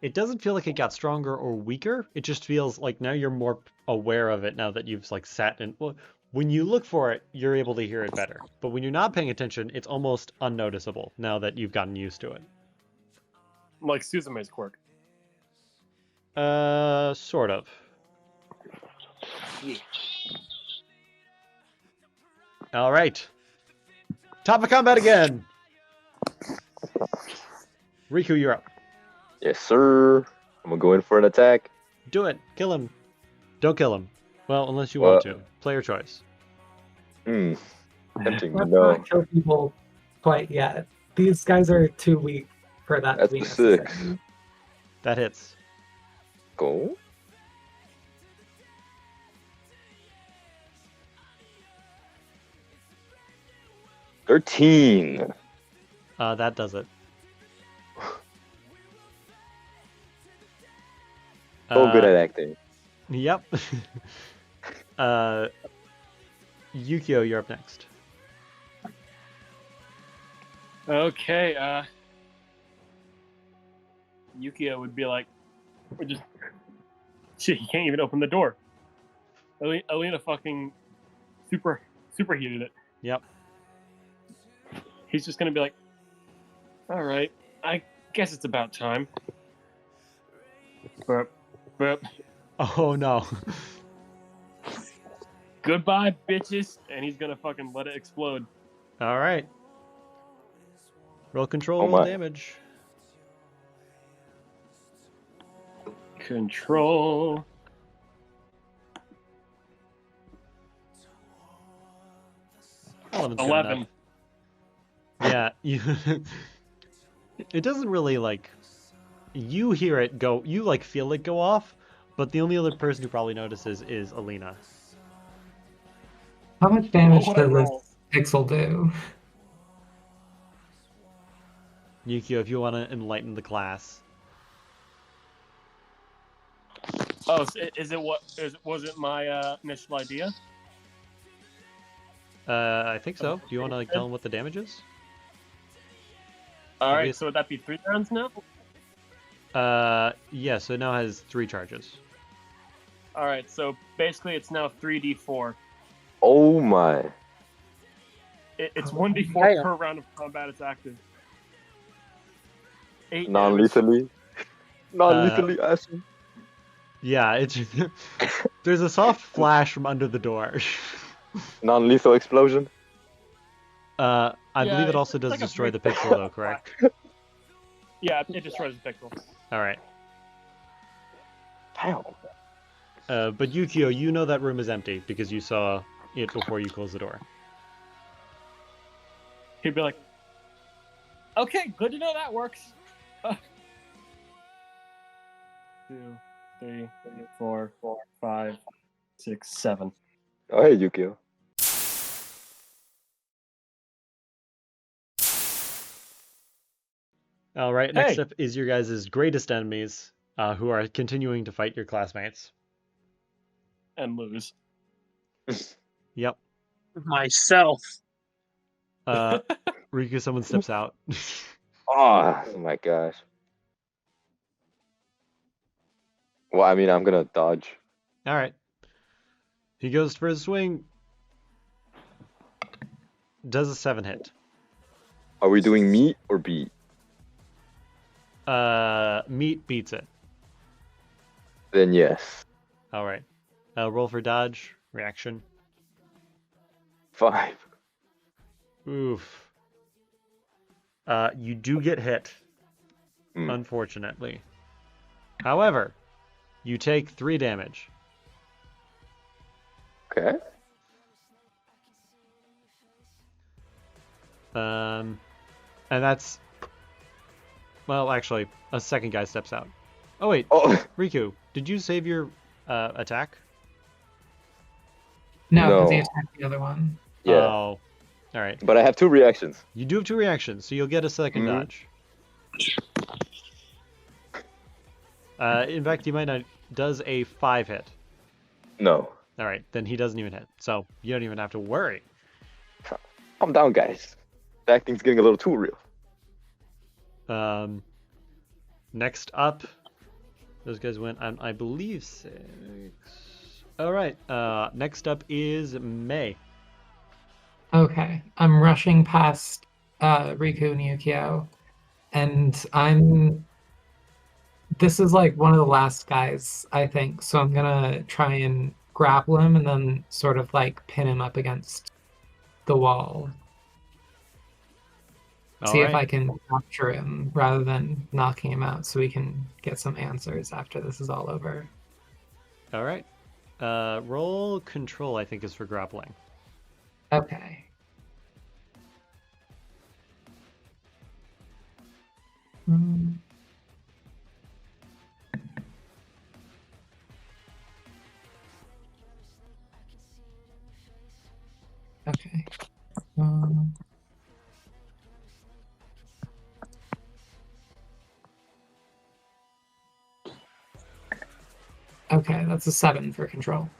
It doesn't feel like it got stronger or weaker. It just feels like now you're more aware of it now that you've like sat in. Well, when you look for it, you're able to hear it better. But when you're not paying attention, it's almost unnoticeable now that you've gotten used to it. Like Suzume's quirk. Sort of. Yeah. All right. Top of combat again. Riku, you're up. Yes, sir. I'm gonna go in for an attack. Do it. Kill him. Don't kill him. Well, unless you Well- want to. Player choice. Tempting, Let's no. not kill people quite yet. These guys are too weak for that That's to be the necessary. 6. That hits. Go. $13. That does it. So good at acting. Yep. Yukio, you're up next. Okay, Yukio would be like, we're just shit. He can't even open the door. Alina fucking superheated it. Yep. He's just gonna be like, all right, I guess it's about time. Burp, burp. Oh no. Goodbye, bitches, and he's gonna fucking let it explode. All right. Roll control, Oh roll my. damage. Control. Oh, that's good 11. enough. Yeah, you. It doesn't really like. You hear it go. You like feel it go off, but the only other person who probably notices is Alina. How much damage What would I does roll? this pixel do? Yukio, if you want to enlighten the class. Oh, so was it my initial idea? I think so. Do you want to like tell them what the damage is? All right, Obvious- so would that be 3 rounds now? Yeah. So it now has 3 charges. All right, so basically it's now 3d4. Oh my. It's Oh, 1d4 damn. per round of combat. It's active. 8 damage. Non-lethally. Non-lethally, Ashton. Yeah, it's there's a soft flash from under the door. Non-lethal explosion. I Yeah, believe it it's also does like a destroy the brick- pixel, though, correct? Yeah, it destroys the pixel. All right. Damn. But Yukio, you know that room is empty because you saw it before you closed the door. He'd be like, okay, good to know that works. 2, 3, 4, 5, 6, 7. Oh, hey, Yukio. All right. Next Hey! up is your guys' greatest enemies, who are continuing to fight your classmates. And lose. Yep. Myself. Riku, someone steps out. Oh my gosh. Well, I mean, I'm gonna dodge. All right. He goes for his swing. Does a 7 hit. Are we doing meat or beat? Meat beats it. Then yes. All right. Roll for dodge. Reaction. 5. Oof. You do get hit, Hmm. unfortunately. However, you take 3 damage. Okay. And that's... Well, actually, a second guy steps out. Oh, wait. Oh, Riku, did you save your attack? No, because No. he attacked the other one. yeah. Oh. All right. But I have 2 reactions. You do have 2 reactions, so you'll get a second Mhm. dodge. In fact, he might not... Does a 5 hit? No. All right, then he doesn't even hit. So you don't even have to worry. Calm down, guys. The acting's getting a little too real. Next up, those guys went on, I believe, 6. All right. Next up is May. Okay, I'm rushing past Riku and Yukio, and this is like one of the last guys, I think, so I'm gonna try and grapple him and then sort of like pin him up against the wall. See if right. I can capture him rather than knocking him out so we can get some answers after this is all over. All right. Roll control, I think, is for grappling. Okay. Hmm. Okay. Okay, that's a 7 for control.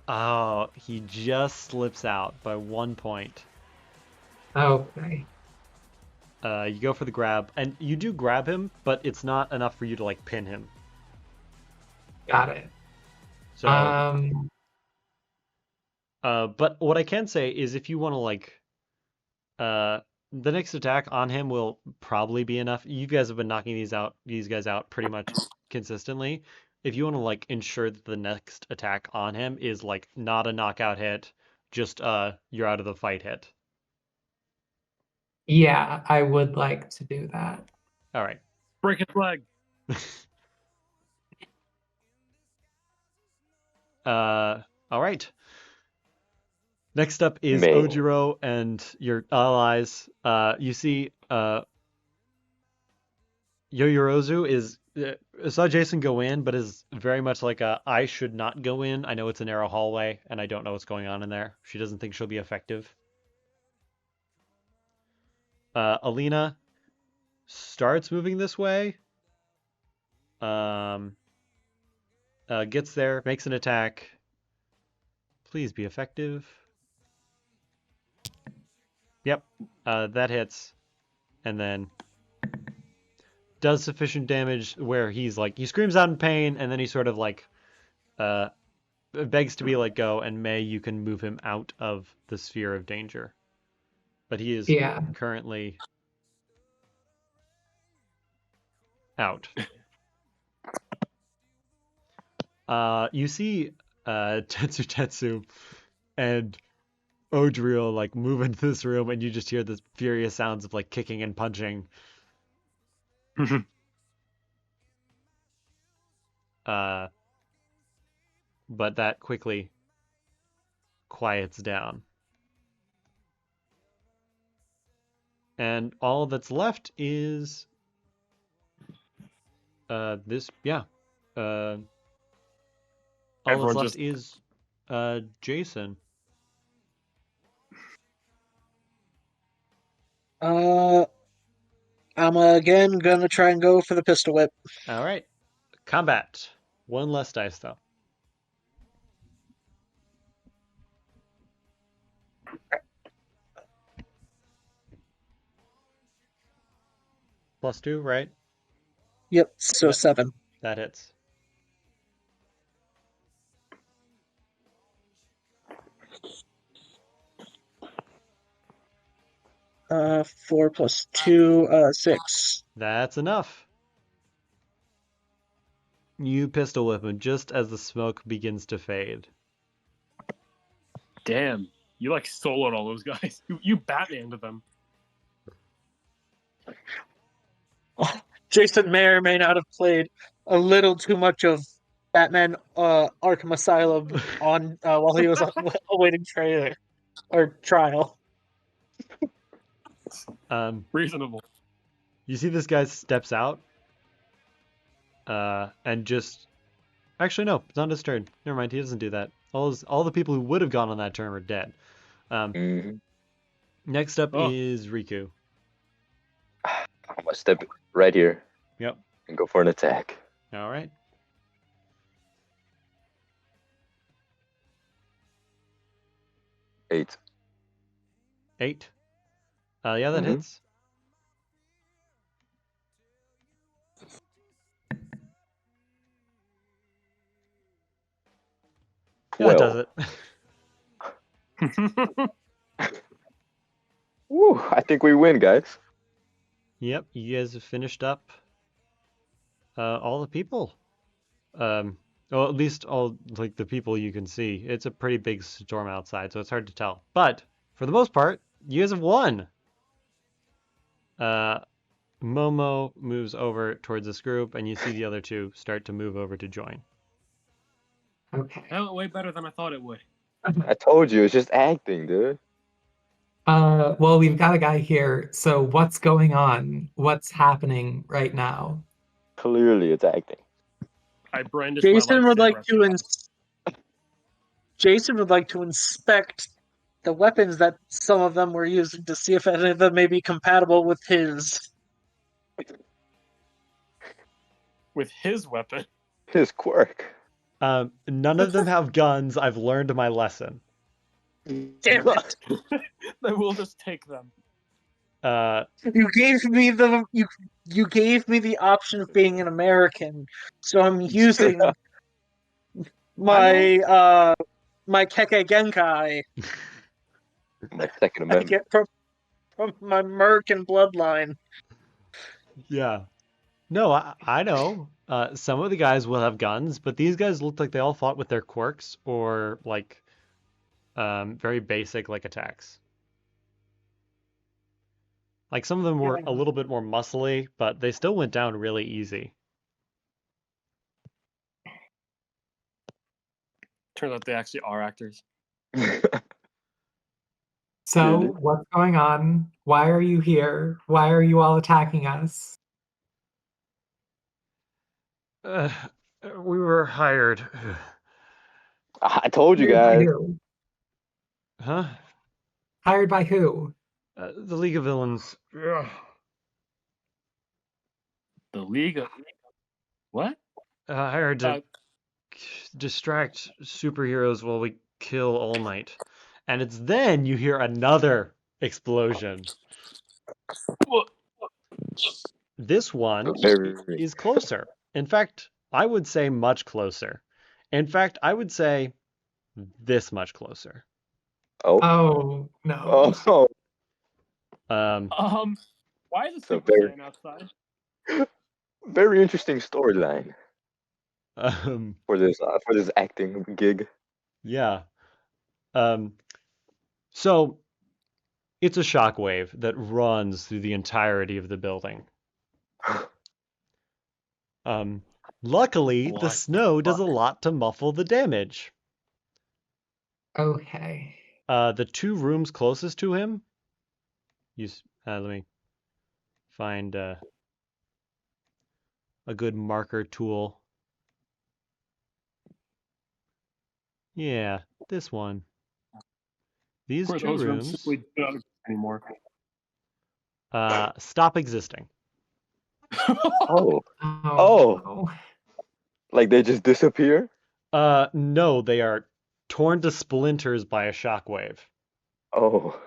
Oh, he just slips out by 1 point. Okay. You go for the grab, and you do grab him, but it's not enough for you to like pin him. Got it. So, Um, but what I can say is if you want to like, the next attack on him will probably be enough. You guys have been knocking these guys out pretty much consistently. If you want to like ensure that the next attack on him is like not a knockout hit, just you're out of the fight hit. yeah, I would like to do that. All right. Break his leg. All right. Next up is Man. Ojiro and your allies. You see, Yoyorozu is saw Jason go in, but is very much like a I should not go in. I know it's a narrow hallway, and I don't know what's going on in there. She doesn't think she'll be effective. Alina starts moving this way. Gets there, makes an attack. Please be effective. Yep, that hits, and then does sufficient damage where he's like he screams out in pain, and then he sort of like begs to be let go, and May, you can move him out of the sphere of danger. But he is currently out. You see Tetsu and Odriel like move into this room, and you just hear the furious sounds of like kicking and punching. But that quickly quiets down. And all that's left is this, yeah. All Everyone that's left just- is Jason. I'm again gonna try and go for the pistol whip. All right. Combat. One less dice, though. +2, right? Yep, so Yep. 7. That hits. Uh, 4 plus 2, 6. That's enough. You pistol whip him just as the smoke begins to fade. Damn, you like soloed all those guys. You Batman to them. Jason may or may not have played a little too much of Batman Arkham Asylum on while he was awaiting trial. Reasonable. You see this guy steps out, and just actually no, it's not his turn. Never mind, he doesn't do that. All the people who would have gone on that turn are dead. Next up is Riku. I'm gonna step right here. Yep. And go for an attack. All right. Eight. 8. Yeah, that hits. Yeah, that does it. Woo, I think we win, guys. Yep, you guys have finished up all the people. Well, at least all like the people you can see. It's a pretty big storm outside, so it's hard to tell. But for the most part, you guys have won. Momo moves over towards this group, and you see the other two start to move over to join. Okay. That went way better than I thought it would. I told you, it's just acting, dude. Well, we've got a guy here. So what's going on? What's happening right now? Clearly, it's acting. I brandish Jason my would like lightsaber. Jason would like to inspect the weapons that some of them were using to see if any of them may be compatible with his. With his weapon. His quirk. None of them have guns. I've learned my lesson. Damn it! Then we'll just take them. You gave me the option of being an American, so I'm using my my Kekkei Genkai My Second I Amendment. get from my American bloodline. Yeah. No, I know. Some of the guys will have guns, but these guys looked like they all fought with their quirks or like very basic like attacks. Like some of them were a little bit more muscly, but they still went down really easy. Turns out they actually are actors. So Really? what's going on? Why are you here? Why are you all attacking us? We were hired. I told you Hired by guys. who? Huh? Hired by who? The League of Villains. The League of... What? Hired to distract superheroes while we kill All Might. And it's then you hear another explosion. This one is closer. In fact, I would say much closer. In fact, I would say this much closer. Oh no. Oh. Why is the So Super Saiyan outside? Very interesting storyline for this acting gig. Yeah. So it's a shockwave that runs through the entirety of the building. Luckily, the What? snow does a lot to muffle the damage. Okay. The two rooms closest to him. Let me find a good marker tool. Yeah, this one. These Of course, two those rooms rooms simply don't exist anymore. stop existing. Oh. No. Like they just disappear? No, they are torn to splinters by a shockwave. Oh.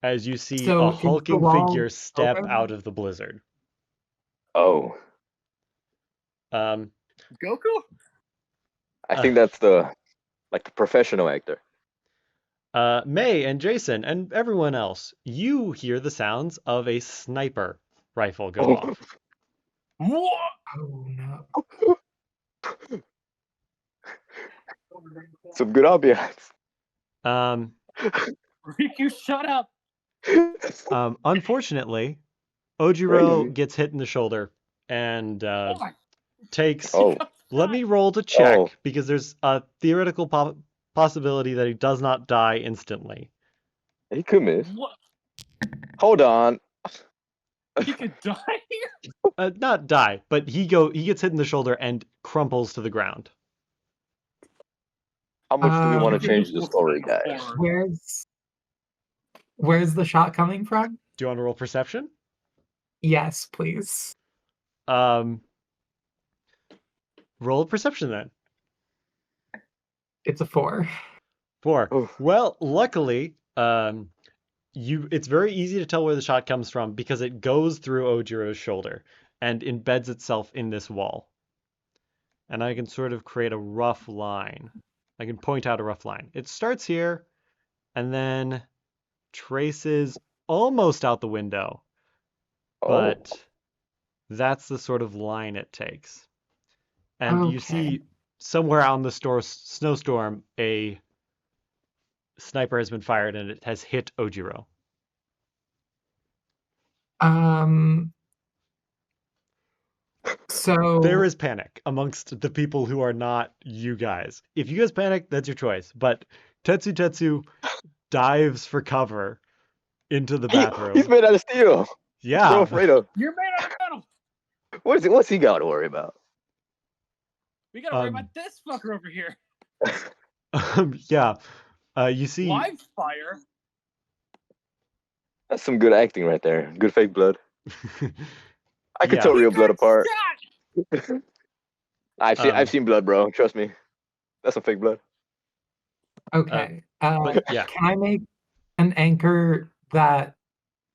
As you see So a is the hulking wall figure step open? out of the blizzard. Oh. Goku? I think that's the professional actor. May and Jason and everyone else, you hear the sounds of a sniper rifle go off. What? Oh no. Some good ambiance. Riku, shut up! Unfortunately, Ojiro Crazy. gets hit in the shoulder and Oh my... takes. Oh. Let me roll to check Oh. because there's a theoretical possibility that he does not die instantly. He could miss. What? Hold on. He could die? Not die, but he gets hit in the shoulder and crumples to the ground. How much do we want to Um, change the story, guys? Where's the shot coming from? Do you want to roll perception? Yes, please. Roll perception then. It's a 4. 4. Oof. Well, luckily, it's very easy to tell where the shot comes from because it goes through Ojiro's shoulder and embeds itself in this wall. And I can sort of create a rough line. I can point out a rough line. It starts here and then traces almost out the window, but that's the sort of line it takes. And you see somewhere out in the snowstorm, a sniper has been fired and it has hit Ojiro. So There is panic amongst the people who are not you guys. If you guys panic, that's your choice. But Tetsu dives for cover into the He's bathroom. made out of steel. What are Yeah. you afraid of? You're made out of metal. What's he got to worry about? We gotta worry about this fucker over here. Yeah. You see. Live fire. That's some good acting right there. Good fake blood. I can Yeah. tell He real blood got apart. shot! I've seen blood, bro. Trust me. That's some fake blood. okay. But yeah. Can I make an anchor that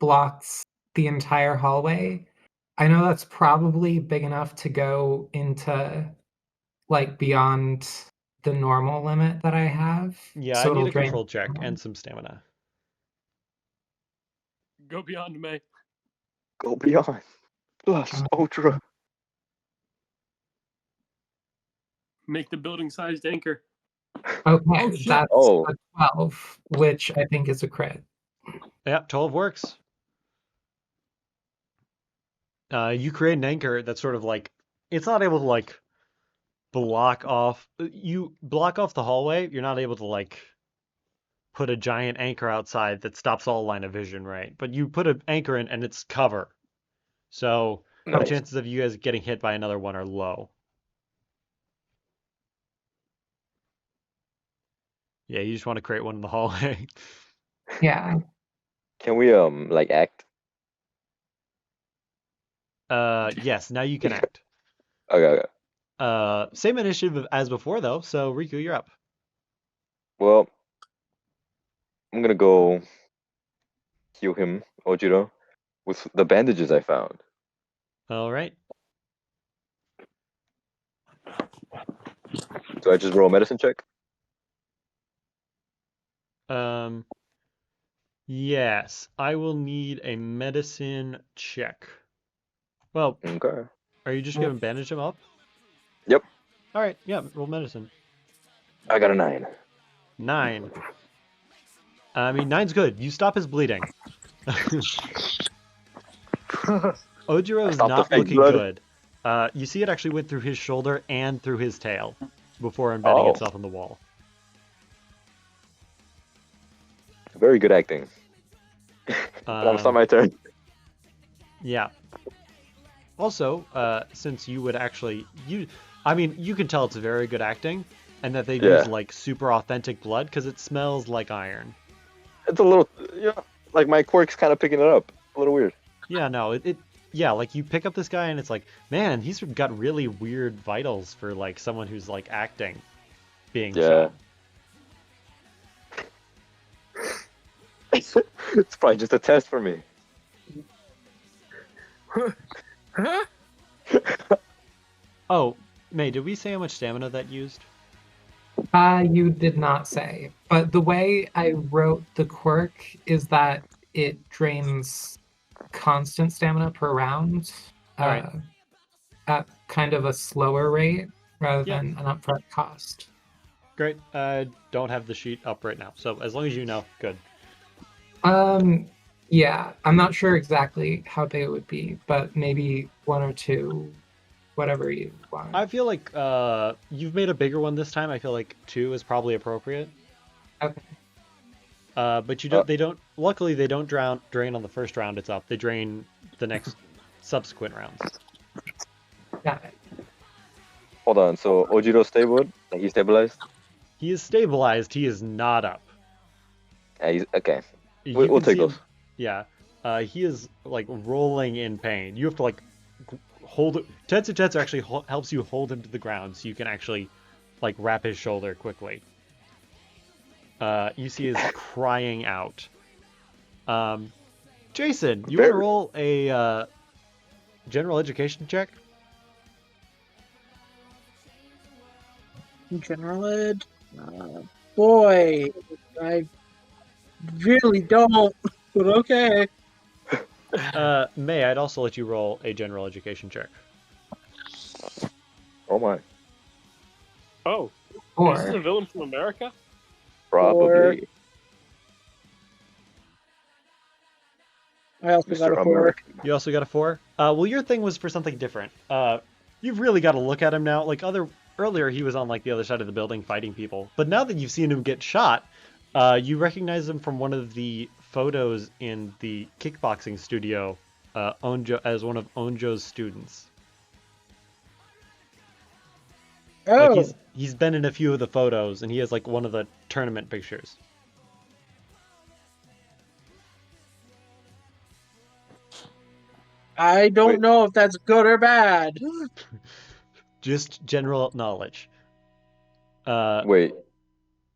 blocks the entire hallway? I know that's probably big enough to go into like beyond the normal limit that I have. Yeah, So I need it'll a drain control check and some stamina. Go beyond me. Go beyond. Plus ultra. Make the building-sized anchor. Okay, Oh, shit. that's Oh. a 12, which I think is a crit. Yeah, 12 works. You create an anchor that's sort of like, it's not able to like block off. You block off the hallway. You're not able to like put a giant anchor outside that stops all line of vision, right? But you put an anchor in and it's cover. So the Nice. chances of you guys getting hit by another one are low. Yeah, you just want to create one in the hallway. Yeah. Can we like act? Yes, now you can act. Okay. Same initiative as before though, so Riku, you're up. Well, I'm gonna go heal him, Ojiro, with the bandages I found. All right. So I just roll a medicine check. Yes, I will need a medicine check. Well, Okay. are you just gonna bandage him up? Yep. All right, yeah, roll medicine. I got a 9. 9. I mean, 9's good. You stop his bleeding. Ojiro is Stop the not fake looking blood. good. You see it actually went through his shoulder and through his tail before embedding Oh. itself in the wall. Very good acting. It's not my turn. Yeah. Also, since you would actually I mean, you can tell it's very good acting, and that they've Yeah. used like super authentic blood because it smells like iron. It's a little, like my quirk's kind of picking it up. A little weird. Yeah, no, yeah, like you pick up this guy and it's like, man, he's got really weird vitals for like someone who's like acting, being Yeah. It's probably just a test for me. Huh? Oh, May, did we say how much stamina that used? You did not say, but the way I wrote the quirk is that it drains constant stamina per round, All right. at kind of a slower rate rather Yeah. than an upfront cost. Great. I don't have the sheet up right now, so as long as you know, good. Yeah, I'm not sure exactly how big it would be, but maybe 1 or 2, whatever you want. I feel like you've made a bigger one this time. I feel like 2 is probably appropriate. Okay. But you don't. They don't. Luckily, they don't drain on the first round. It's up. They drain the next subsequent rounds. Got it. Hold on. So Ojiro stable? Like he's stabilized? He is stabilized. He is not up. Yeah, he's okay. You We'll can take see him- those. Yeah. He is like rolling in pain. You have to like hold it. Tetsu actually helps you hold him to the ground so you can actually like wrap his shoulder quickly. You see he's crying out. Jason, you want to roll a general education check? General Ed. Boy, I really don't. But okay. May, I'd also let you roll a general education check. Oh my. Oh, Or is this a villain from America? Probably. I also got Mr. a 4. America. You also got a 4? Well, your thing was for something different. You've really got to look at him now. Like earlier, he was on like the other side of the building fighting people, but now that you've seen him get shot, you recognize him from one of the photos in the kickboxing studio, Onjo, as one of Onjo's students. Like Oh, he's been in a few of the photos, and he has like one of the tournament pictures. I don't Wait. know if that's good or bad. Just general knowledge. Wait,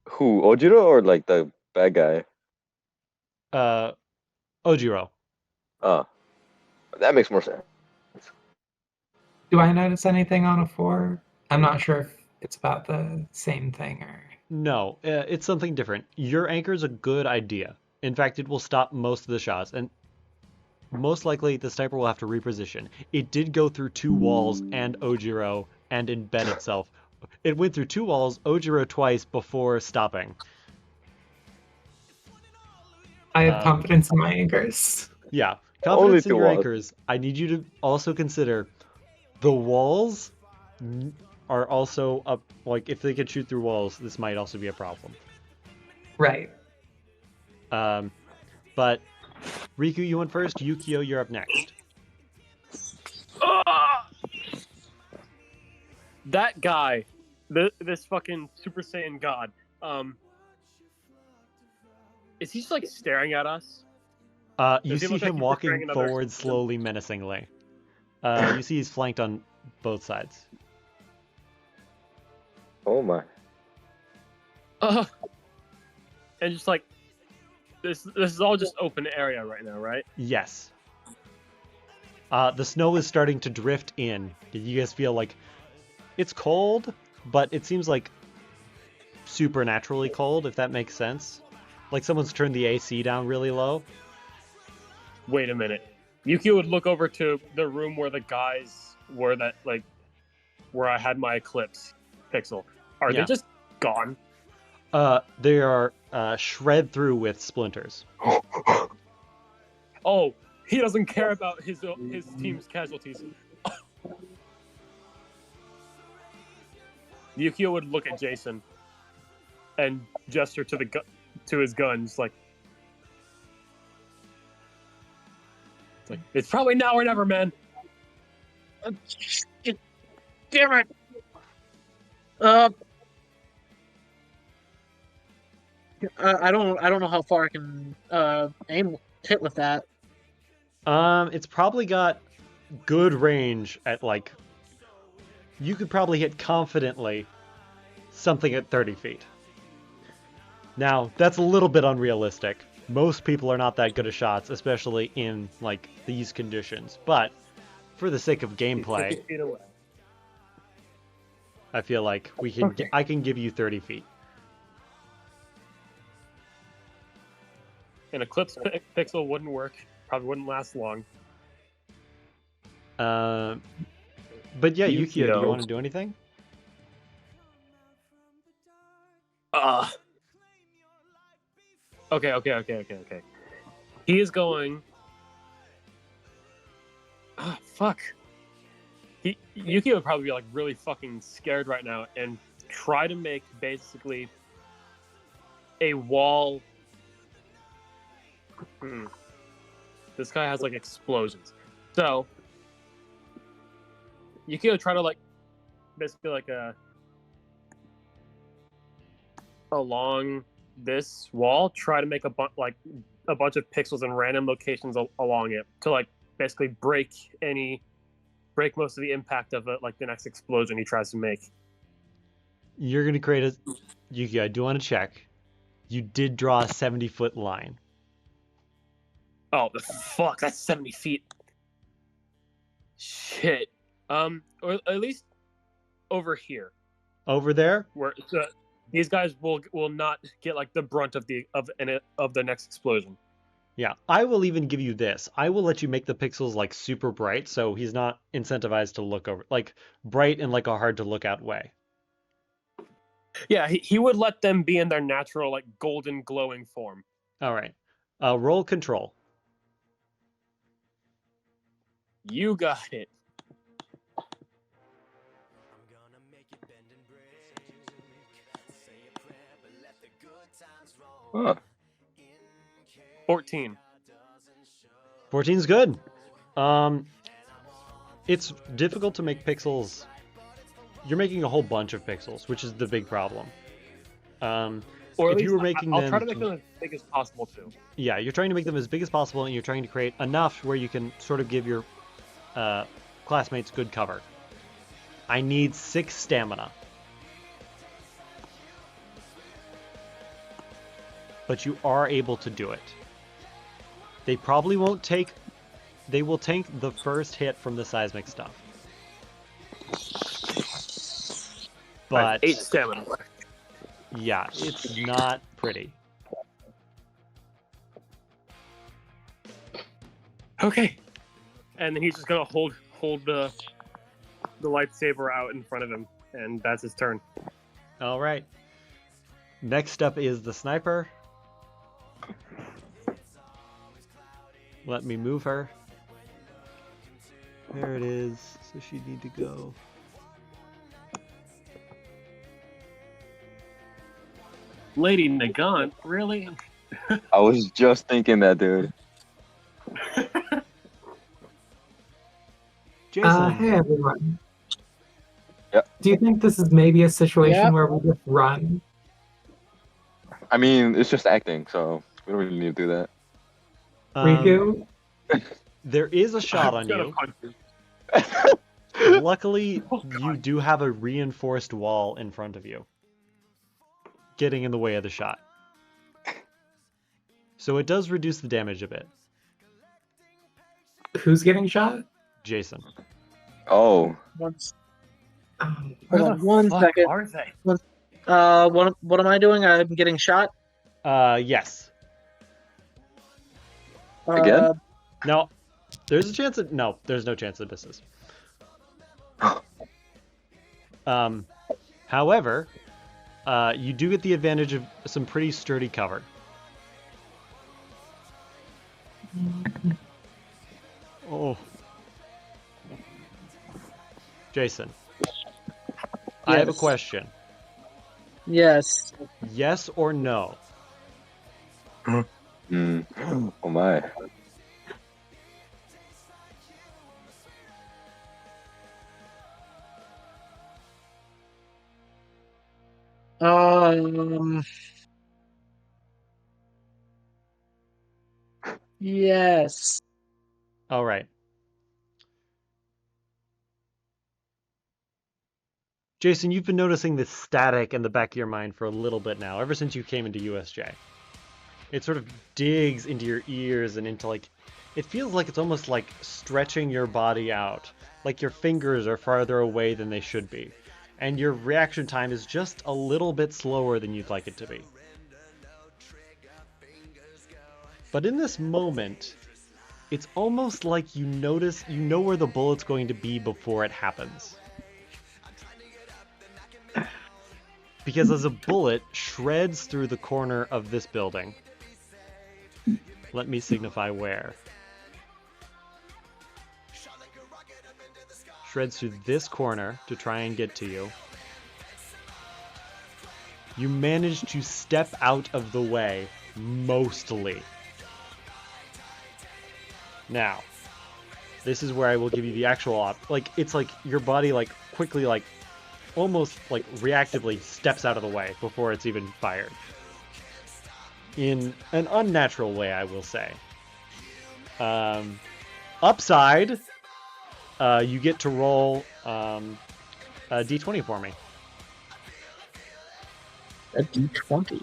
who? Ojiro or like the bad guy? Ojiro. Ah, that makes more sense. Do I notice anything on a 4? I'm not sure if it's about the same thing or. No, it's something different. Your anchor is a good idea. In fact, it will stop most of the shots, and most likely the sniper will have to reposition. It did go through 2 walls and Ojiro and embed itself. It went through 2 walls, Ojiro twice before stopping. I have confidence in my anchors. Yeah, Only confidence in 2 your walls. anchors. I need you to also consider the walls are also up. Like, if they could shoot through walls, this might also be a problem. Right. But Riku, you went first. Yukio, you're up next. That guy, this fucking Super Saiyan God, is he just like staring at us? You Does he see look like him he's walking preparing another forward system? slowly, menacingly. You see he's flanked on both sides. Oh my. And just like this is all just open area right now, right? Yes. The snow is starting to drift in. You guys feel like it's cold, but it seems like supernaturally cold, if that makes sense. Like someone's turned the AC down really low. Wait a minute. Yukio would look over to the room where the guys were that like where I had my eclipse pixel. Are Yeah. they just gone? They are shred through with splinters. Oh, he doesn't care about his team's casualties. Yukio would look at Jason and gesture to to his gun, just like it's probably now or never, man. Damn it! I don't know how far I can hit with that. It's probably got good range at like. You could probably hit confidently something at 30 feet. Now, that's a little bit unrealistic. Most people are not that good at shots, especially in like these conditions. But for the sake of gameplay, 50 feet away. I feel like we can. Okay. I can give you 30 feet. An eclipse pixel wouldn't work. Probably wouldn't last long. But yeah, Yukio, do you Yukio. want to do anything? Okay. He is going. Fuck. Yukio would probably be like really fucking scared right now and try to make basically a wall. This guy has like explosions. So Yukio try to like basically like along this wall, try to make a bunch of pixels in random locations along it to like basically break most of the impact of it, like the next explosion he tries to make. You're gonna create a Yukio. I do want to check. You did draw a 70-foot line. Oh, the fuck! That's 70 feet. Shit. Or at least over here, Over there? where these guys will not get like the brunt of the next explosion. Yeah, I will even give you this. I will let you make the pixels like super bright, so he's not incentivized to look over, like bright in like a hard to look out way. Yeah, he would let them be in their natural like golden glowing form. All right. Roll control. You got it. Huh. 14. 14's good. It's difficult to make pixels. You're making a whole bunch of pixels, which is the big problem. Or at if least you were making I'll them, try to make them as big as possible too. yeah, you're trying to make them as big as possible, and you're trying to create enough where you can sort of give your classmates good cover. I need 6 stamina. But you are able to do it. They probably won't take... They will tank the first hit from the seismic stuff. But 8 stamina. yeah, it's not pretty. Okay. And then he's just gonna hold the lightsaber out in front of him, and that's his turn. All right. Next up is the sniper. Let me move her. There it is. So she need to go. Lady Nagant, really? I was just thinking that, dude. Jason. Hey everyone. Yep. Do you think this is maybe a situation Yep. where we just run? I mean, it's just acting, so we don't really need to do that. Riku? There is a shot on Gonna you. punch you. Luckily, Oh, you God. do have a reinforced wall in front of you, getting in the way of the shot. So it does reduce the damage a bit. Who's getting shot? Jason. Oh, Once. Oh, Hold on one second. Are they? What am I doing? I'm getting shot. Yes. Again? No. There's a chance that... No, there's no chance it misses. However, you do get the advantage of some pretty sturdy cover. Oh. Jason. I have a Yes. question. Yes. Yes or no? Oh my. Yes. All right. Jason, you've been noticing this static in the back of your mind for a little bit now, ever since you came into USJ. It sort of digs into your ears and into like, it feels like it's almost like stretching your body out, like your fingers are farther away than they should be, and your reaction time is just a little bit slower than you'd like it to be. But in this moment, it's almost like you know where the bullet's going to be before it happens. Because as a bullet shreds through the corner of this building, let me signify where. Shreds through this corner to try and get to you. You manage to step out of the way, mostly. Now, this is where I will give you the actual it's like your body like quickly like almost like reactively steps out of the way before it's even fired. In an unnatural way, I will say. Upside, you get to roll a d20 for me. A D20.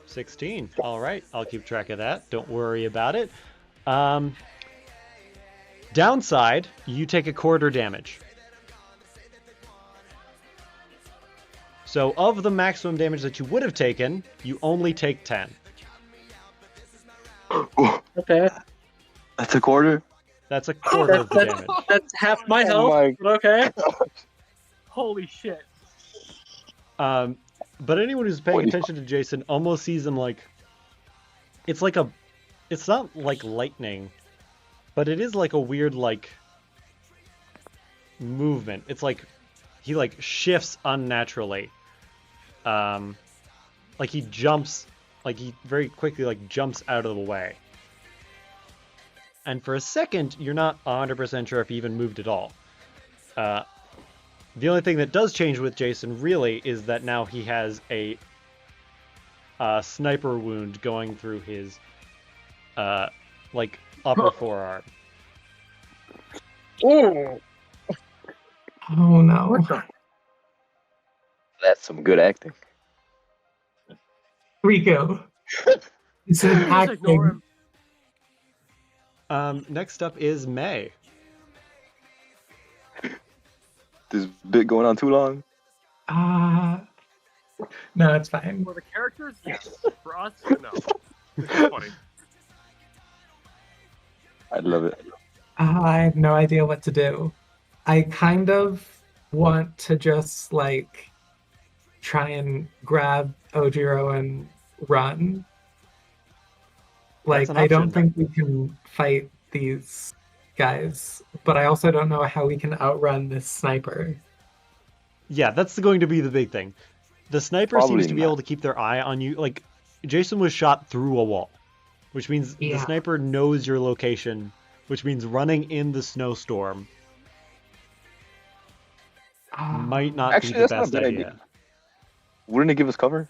$16. All right, I'll keep track of that. Don't worry about it. Downside, you take a quarter damage. So of the maximum damage that you would have taken, you only take 10. Okay. That's a quarter? That's a quarter of the damage. That's half my Oh health. my but okay. Holy shit. But anyone who's paying 45. attention to Jason almost sees him like it's not like lightning, but it is like a weird like movement. It's like he like shifts unnaturally. Like he jumps, like he very quickly like jumps out of the way. And for a second, you're not 100% sure if he even moved at all. The only thing that does change with Jason, really, is that now he has a sniper wound going through his, like, upper forearm. Oh, Oh no. That's some good acting. Rico. It's an Just ignore acting. him. Next up is May. This bit going on too long. No, it's fine. For the characters, yes. For us, no. It's just funny. I love it. I have no idea what to do. I kind of want to just like try and grab Ojiro and run. Like, That's an I don't option. think we can fight these guys, but I also don't know how we can outrun this sniper. Yeah, that's going to be the big thing. The sniper Probably seems to be not. able to keep their eye on you. Like, Jason was shot through a wall, which means the Yeah. sniper knows your location, which means running in the snowstorm might not Actually, be the that's not a best bad idea. Wouldn't it give us cover?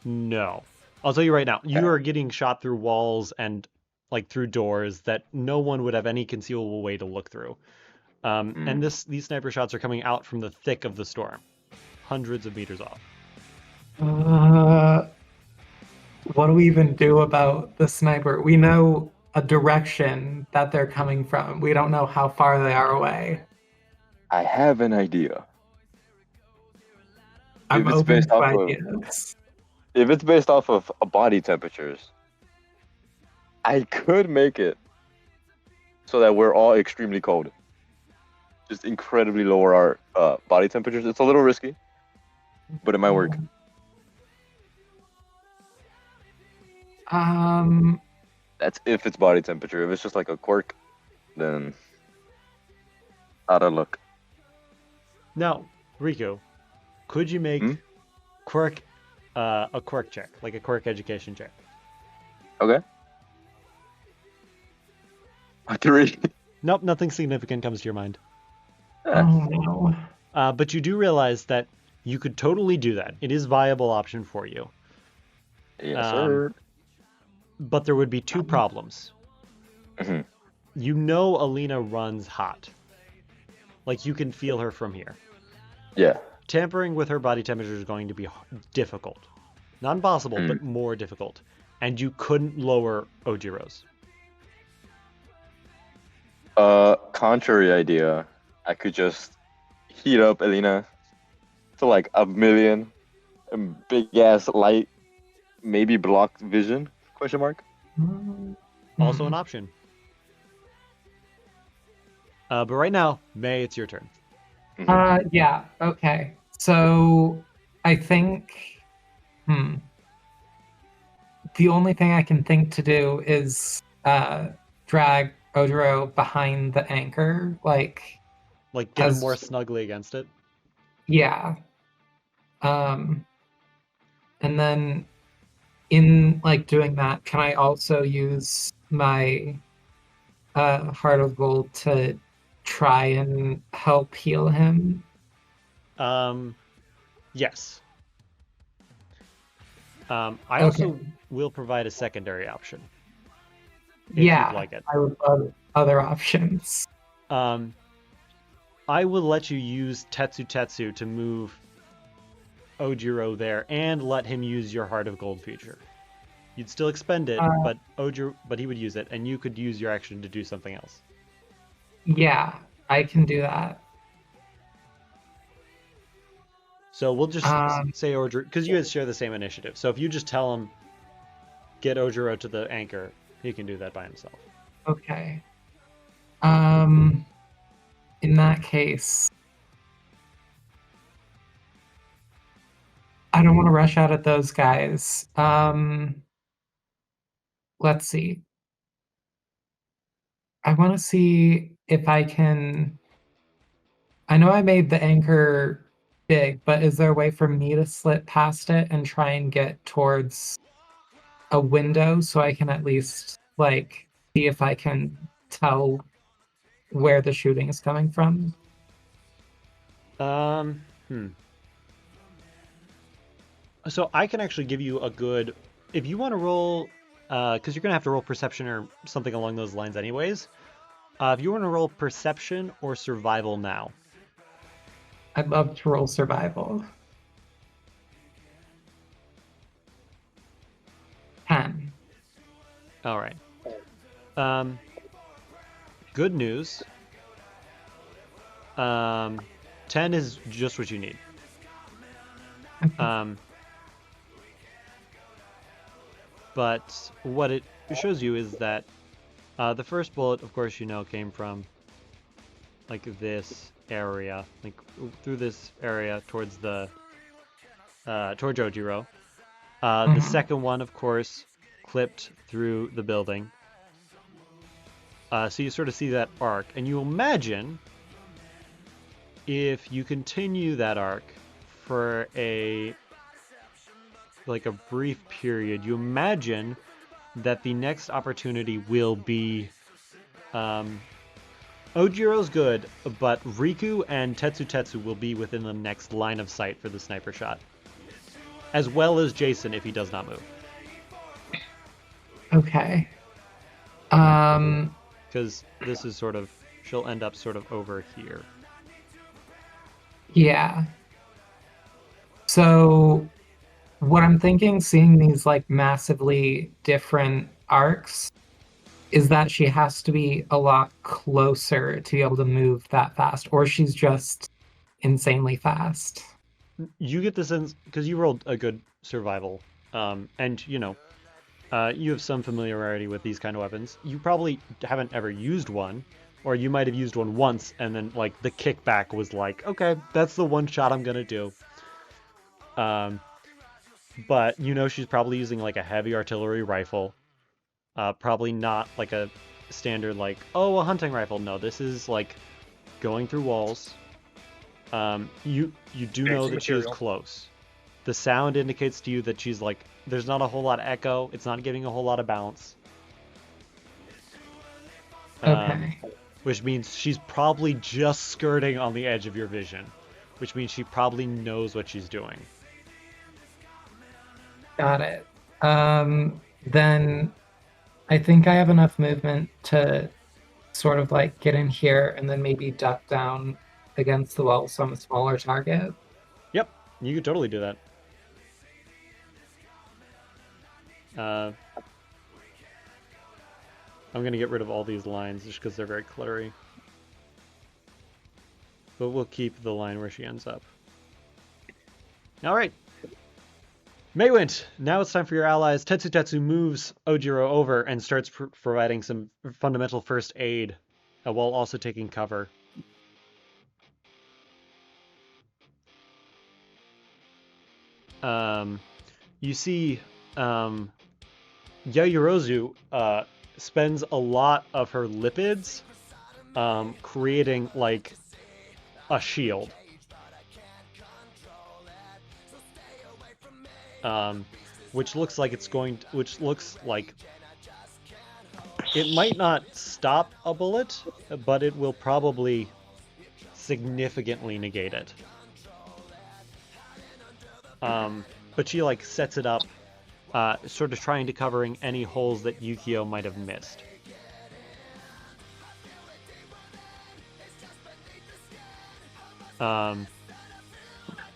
No. I'll tell you right now, you Okay. are getting shot through walls and like through doors that no one would have any conceivable way to look through. And these sniper shots are coming out from the thick of the storm, hundreds of meters off. What do we even do about the sniper? We know a direction that they're coming from. We don't know how far they are away. I have an idea. I'm it's open based to off of- ideas. If it's based off of body temperatures, I could make it so that we're all extremely cold. Just incredibly lower our body temperatures. It's a little risky, but it might work. That's if it's body temperature. If it's just like a quirk, then out of luck. Now, Rico, could you make quirk a quirk check, like a quirk education check? Okay. A 3. Nope, nothing significant comes to your mind. Oh no. But you do realize that you could totally do that. It is a viable option for you. Yes, sir. But there would be two problems. Mhm. You know Alina runs hot. Like, you can feel her from here. Yeah. Tampering with her body temperature is going to be difficult. Not impossible, but more difficult. And you couldn't lower Ojiro's. Contrary idea. I could just heat up Alina to like 1,000,000 and big ass light, maybe block vision? Question mark. Also an option. But right now, May, it's your turn. Yeah, okay. So I think the only thing I can think to do is drag Ojiro behind the anchor, like get him as- more snugly against it. yeah. And then in like doing that, can I also use my Heart of Gold to try and help heal him? Yes. I also will provide a secondary option. If Yeah, you'd like it. I would love other options. I will let you use Tetsu to move Ojiro there and let him use your Heart of Gold feature. You'd still expend it, but he would use it, and you could use your action to do something else. Yeah, I can do that. So we'll just say Ojiro, because you guys share the same initiative. So if you just tell him, get Ojiro to the anchor, he can do that by himself. Okay. In that case, I don't want to rush out at those guys. Let's see. I want to see if I can. I know I made the anchor big, but is there a way for me to slip past it and try and get towards a window so I can at least like see if I can tell where the shooting is coming from? So I can actually give you a good, if you want to roll, because you're gonna have to roll perception or something along those lines anyways. If you want to roll perception or survival now. I'd love to roll survival. 10. All right. Good news. 10 is just what you need. But what it shows you is that the first bullet, of course, came from like this area, like through this area towards the towards Ojiro. The second one, of course, clipped through the building. So you sort of see that arc, and you imagine if you continue that arc for a brief period, you imagine that the next opportunity will be Ojiro's good, but Riku and Tetsu will be within the next line of sight for the sniper shot, as well as Jason if he does not move. Okay. Because this is she'll end up sort of over here. Yeah. So what I'm thinking, seeing these like massively different arcs, is that she has to be a lot closer to be able to move that fast, or she's just insanely fast. You get the sense, because you rolled a good survival, and you have some familiarity with these kind of weapons. You probably haven't ever used one, or you might have used one once, and then like the kickback was like, okay, that's the one shot I'm gonna do. But she's probably using like a heavy artillery rifle, probably not like a standard like, oh, a hunting rifle. No, this is like going through walls. You do know that she is close. The sound indicates to you that she's like, there's not a whole lot of echo. It's not giving a whole lot of bounce. Okay. Which means she's probably just skirting on the edge of your vision, which means she probably knows what she's doing. Got it. Then I think I have enough movement to sort of like get in here and then maybe duck down against the wall so I'm a smaller target. Yep, you could totally do that. I'm going to get rid of all these lines just because they're very cluttery. But we'll keep the line where she ends up. Alright. Maywint, now it's time for your allies. Tetsu moves Ojiro over and starts providing some fundamental first aid while also taking cover. You see Yayorozu spends a lot of her lipids creating like a shield. Which looks like it might not stop a bullet, but it will probably significantly negate it. But she like sets it up, sort of trying to covering any holes that Yukio might have missed.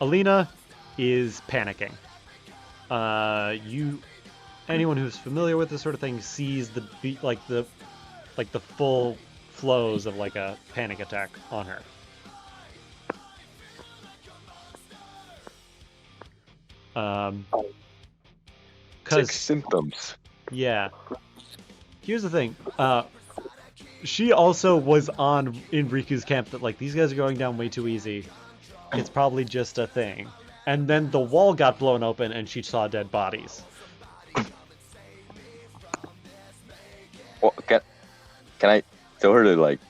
Alina is panicking. Anyone who's familiar with this sort of thing sees the full flows of like a panic attack on her. Six symptoms. Yeah. Here's the thing. She also was in Riku's camp that like these guys are going down way too easy. It's probably just a thing. and then the wall got blown open and she saw dead bodies. Well, can I tell her to like?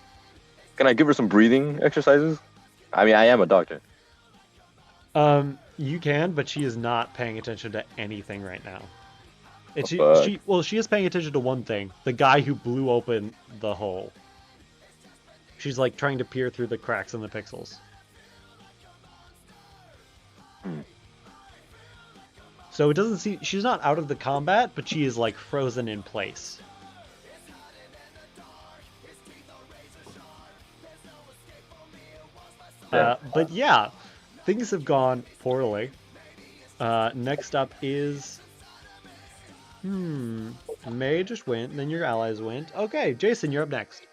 Can I give her some breathing exercises? I mean, I am a doctor. You can, but she is not paying attention to anything right now. And Fuck. she is paying attention to one thing: the guy who blew open the hole. She's like trying to peer through the cracks in the pixels. So it doesn't see. She's not out of the combat, but she is like frozen in place. But yeah, things have gone poorly. Next up is... May just went, then your allies went. Okay, Jason, you're up next.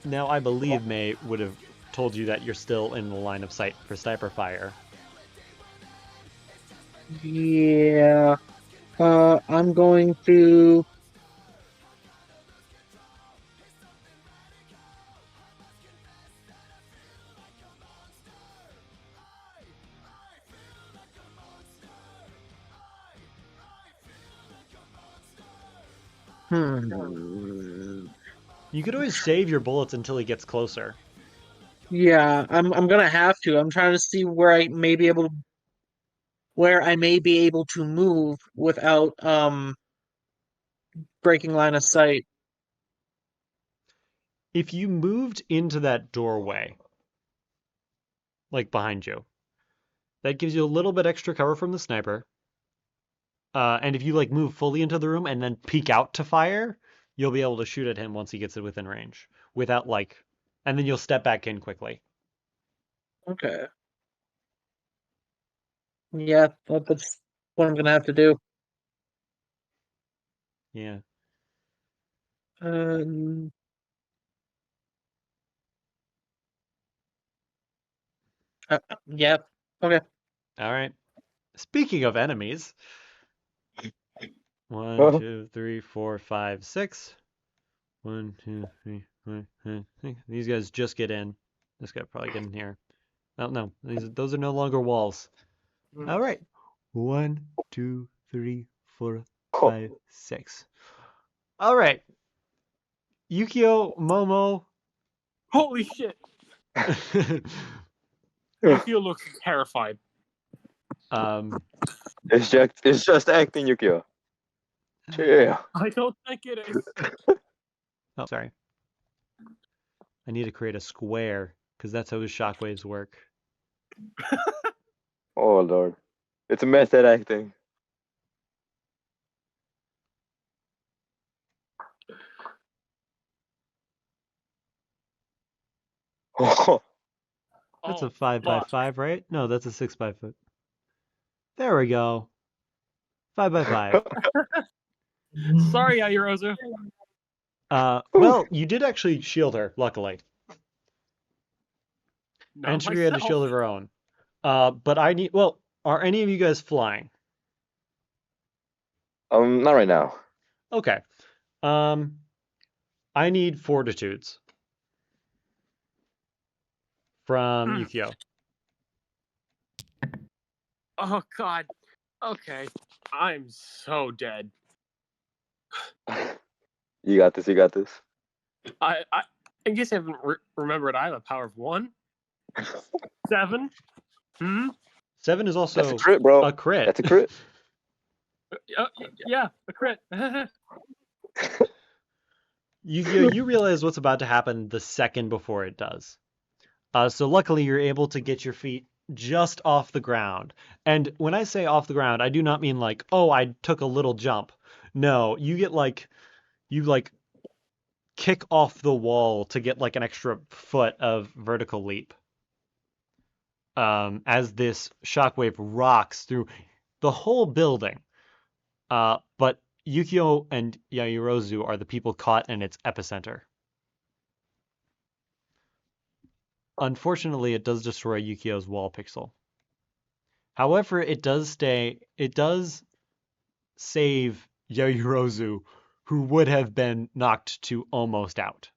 Now, I believe May would have told you that you're still in the line of sight for sniper fire. Yeah. I'm going to... You could always save your bullets until he gets closer. Yeah, I'm gonna have to. I'm trying to see where I may be able to move without breaking line of sight. If you moved into that doorway, like behind you, that gives you a little bit extra cover from the sniper. And if you like move fully into the room and then peek out to fire, you'll be able to shoot at him once he gets it within range without like, and then you'll step back in quickly. Okay. Yeah, that's what I'm gonna have to do. Yeah. Um, yeah. Okay. All right. Speaking of enemies, 1, Huh? 2, 3, 4, 5, 6. 1, 2, 3, 4, 5, 6. These guys just get in. This guy probably get in here. Oh no, those are no longer walls. All right. 1, 2, 3, 4, 5, 6. All right. Yukio, Momo. Holy shit! Yukio looks terrified. It's just acting, Yukio. Chill. I don't think it is. Oh, sorry. I need to create a square because that's how his shockwaves work. Oh lord, it's a method acting. Oh, That's Oh, a 5 by fuck. 5, right? No, that's a 6 by 5. There we go. 5 by 5. Sorry, Ayarozu. Well, you did actually shield her, luckily. Not And she had a myself. shield of her own. But I need. Well, are any of you guys flying? not right now. Okay. I need fortitudes from Yukio. Oh god. Okay. I'm so dead. You got this. You got this. I in case you haven't remembered, I have a power of 1. 7. 7 is also That's a crit, bro. a crit. That's a crit. Yeah, a crit. Yukio, you realize what's about to happen the second before it does. So luckily you're able to get your feet just off the ground. And when I say off the ground, I do not mean like, oh, I took a little jump. No, you get like, you like kick off the wall to get like an extra foot of vertical leap. As this shockwave rocks through the whole building. But Yukio and Yaoyorozu are the people caught in its epicenter. Unfortunately, it does destroy Yukio's wall pixel. However, it does save Yaoyorozu, who would have been knocked to almost out.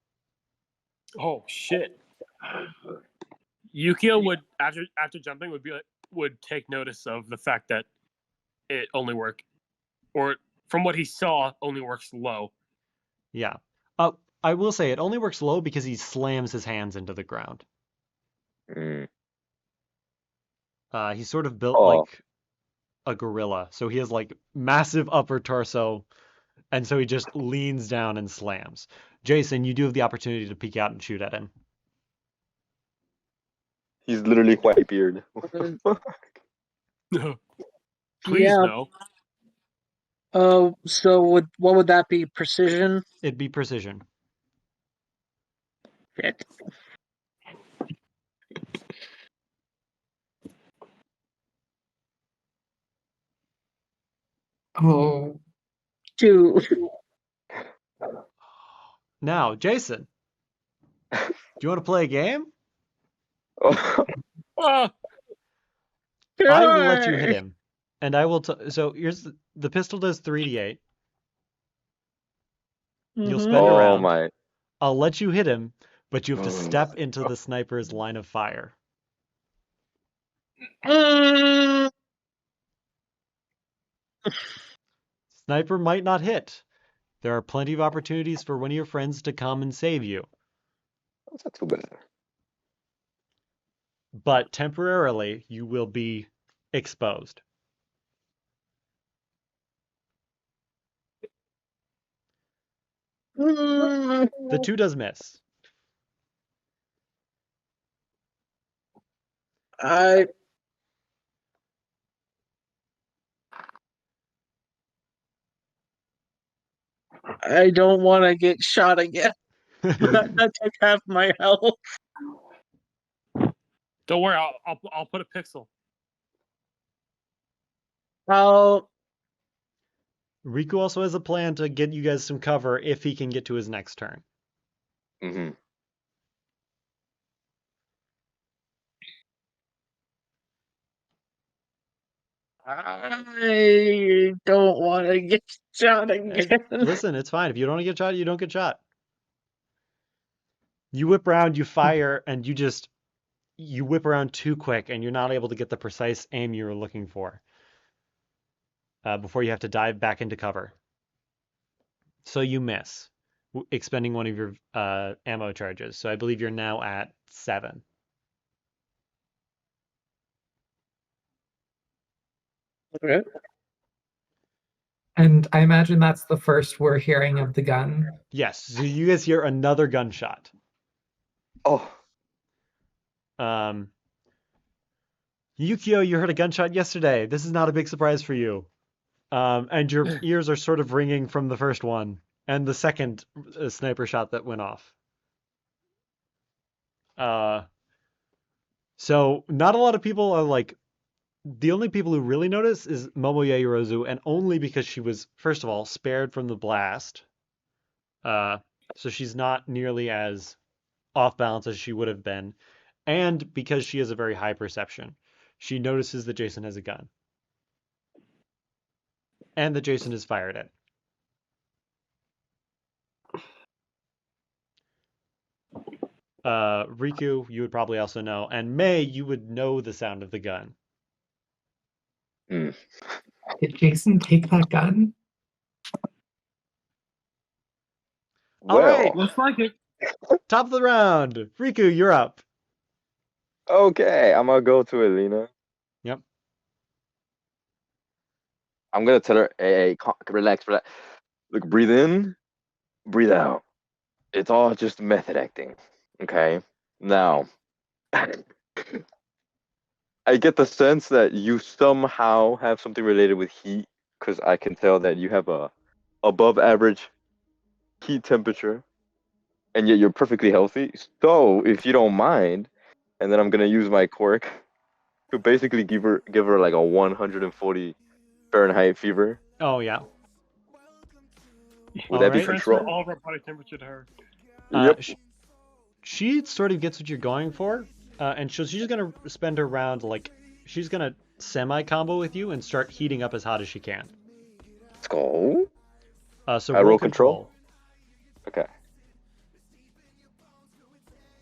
Oh shit. Yukio would after jumping would take notice of the fact that it only worked, or from what he saw, only works low. Yeah. I will say it only works low because he slams his hands into the ground. Mm. He's sort of built Oh, like a gorilla, so he has like massive upper torso, and so he just leans down and slams. Jason, you do have the opportunity to peek out and shoot at him. he's literally Whitebeard. Please Yeah. no. So what would that be? Precision? It'd be precision. Shit. Oh, Two. Now, Jason, do you want to play a game? Ah, I will let you hit Sure. him, and I will. So here's the pistol does 3d8. You'll spend a Mhm. Oh round. my. I'll let you hit him, but you have to step into the sniper's line of fire. Mm. Sniper might not hit. There are plenty of opportunities for one of your friends to come and save you, That's not too bad. but temporarily you will be exposed. Mm. The 2 does miss. I don't want to get shot again. That took half my health. don't worry, I'll put a pixel. I'll Riku also has a plan to get you guys some cover if he can get to his next turn. Mm-hmm. I don't want to get shot again. Listen, it's fine. If you don't get shot, you don't get shot. You whip around, you fire, and you whip around too quick, and you're not able to get the precise aim you were looking for before you have to dive back into cover. So you miss, expending one of your ammo charges. So I believe you're now at 7. Okay. and I imagine that's the first we're hearing of the gun. Yes, so you guys hear another gunshot. Oh, Yukio, you heard a gunshot yesterday. This is not a big surprise for you. And your ears are sort of ringing from the first one and the second sniper shot that went off. So not a lot of people are like, the only people who really notice is Momo Yaoyorozu, and only because she was, first of all, spared from the blast. So she's not nearly as off balance as she would have been, and because she has a very high perception. She notices that Jason has a gun. And that Jason has fired it. Riku, you would probably also know, and May, you would know the sound of the gun. Did Jason take that gun? All right, well. Looks like it. top of the round. Riku, you're up. Okay, I'm gonna go to Elena. Yep. I'm gonna tell her, hey, relax, relax. Look, breathe in, breathe out. It's all just method acting. Okay. Now, I get the sense that you somehow have something related with heat, because I can tell that you have a above average heat temperature, and yet you're perfectly healthy. So, if you don't mind, and then I'm gonna use my quirk to basically give her like a 140 Fahrenheit fever. Oh, yeah. Would All that be right. Transfer control? all of our body temperature to her. Yep. She sort of gets what you're going for, and she's just gonna spend her round like she's gonna semi-combo with you and start heating up as hot as she can. Let's go. So I roll roll control. Okay.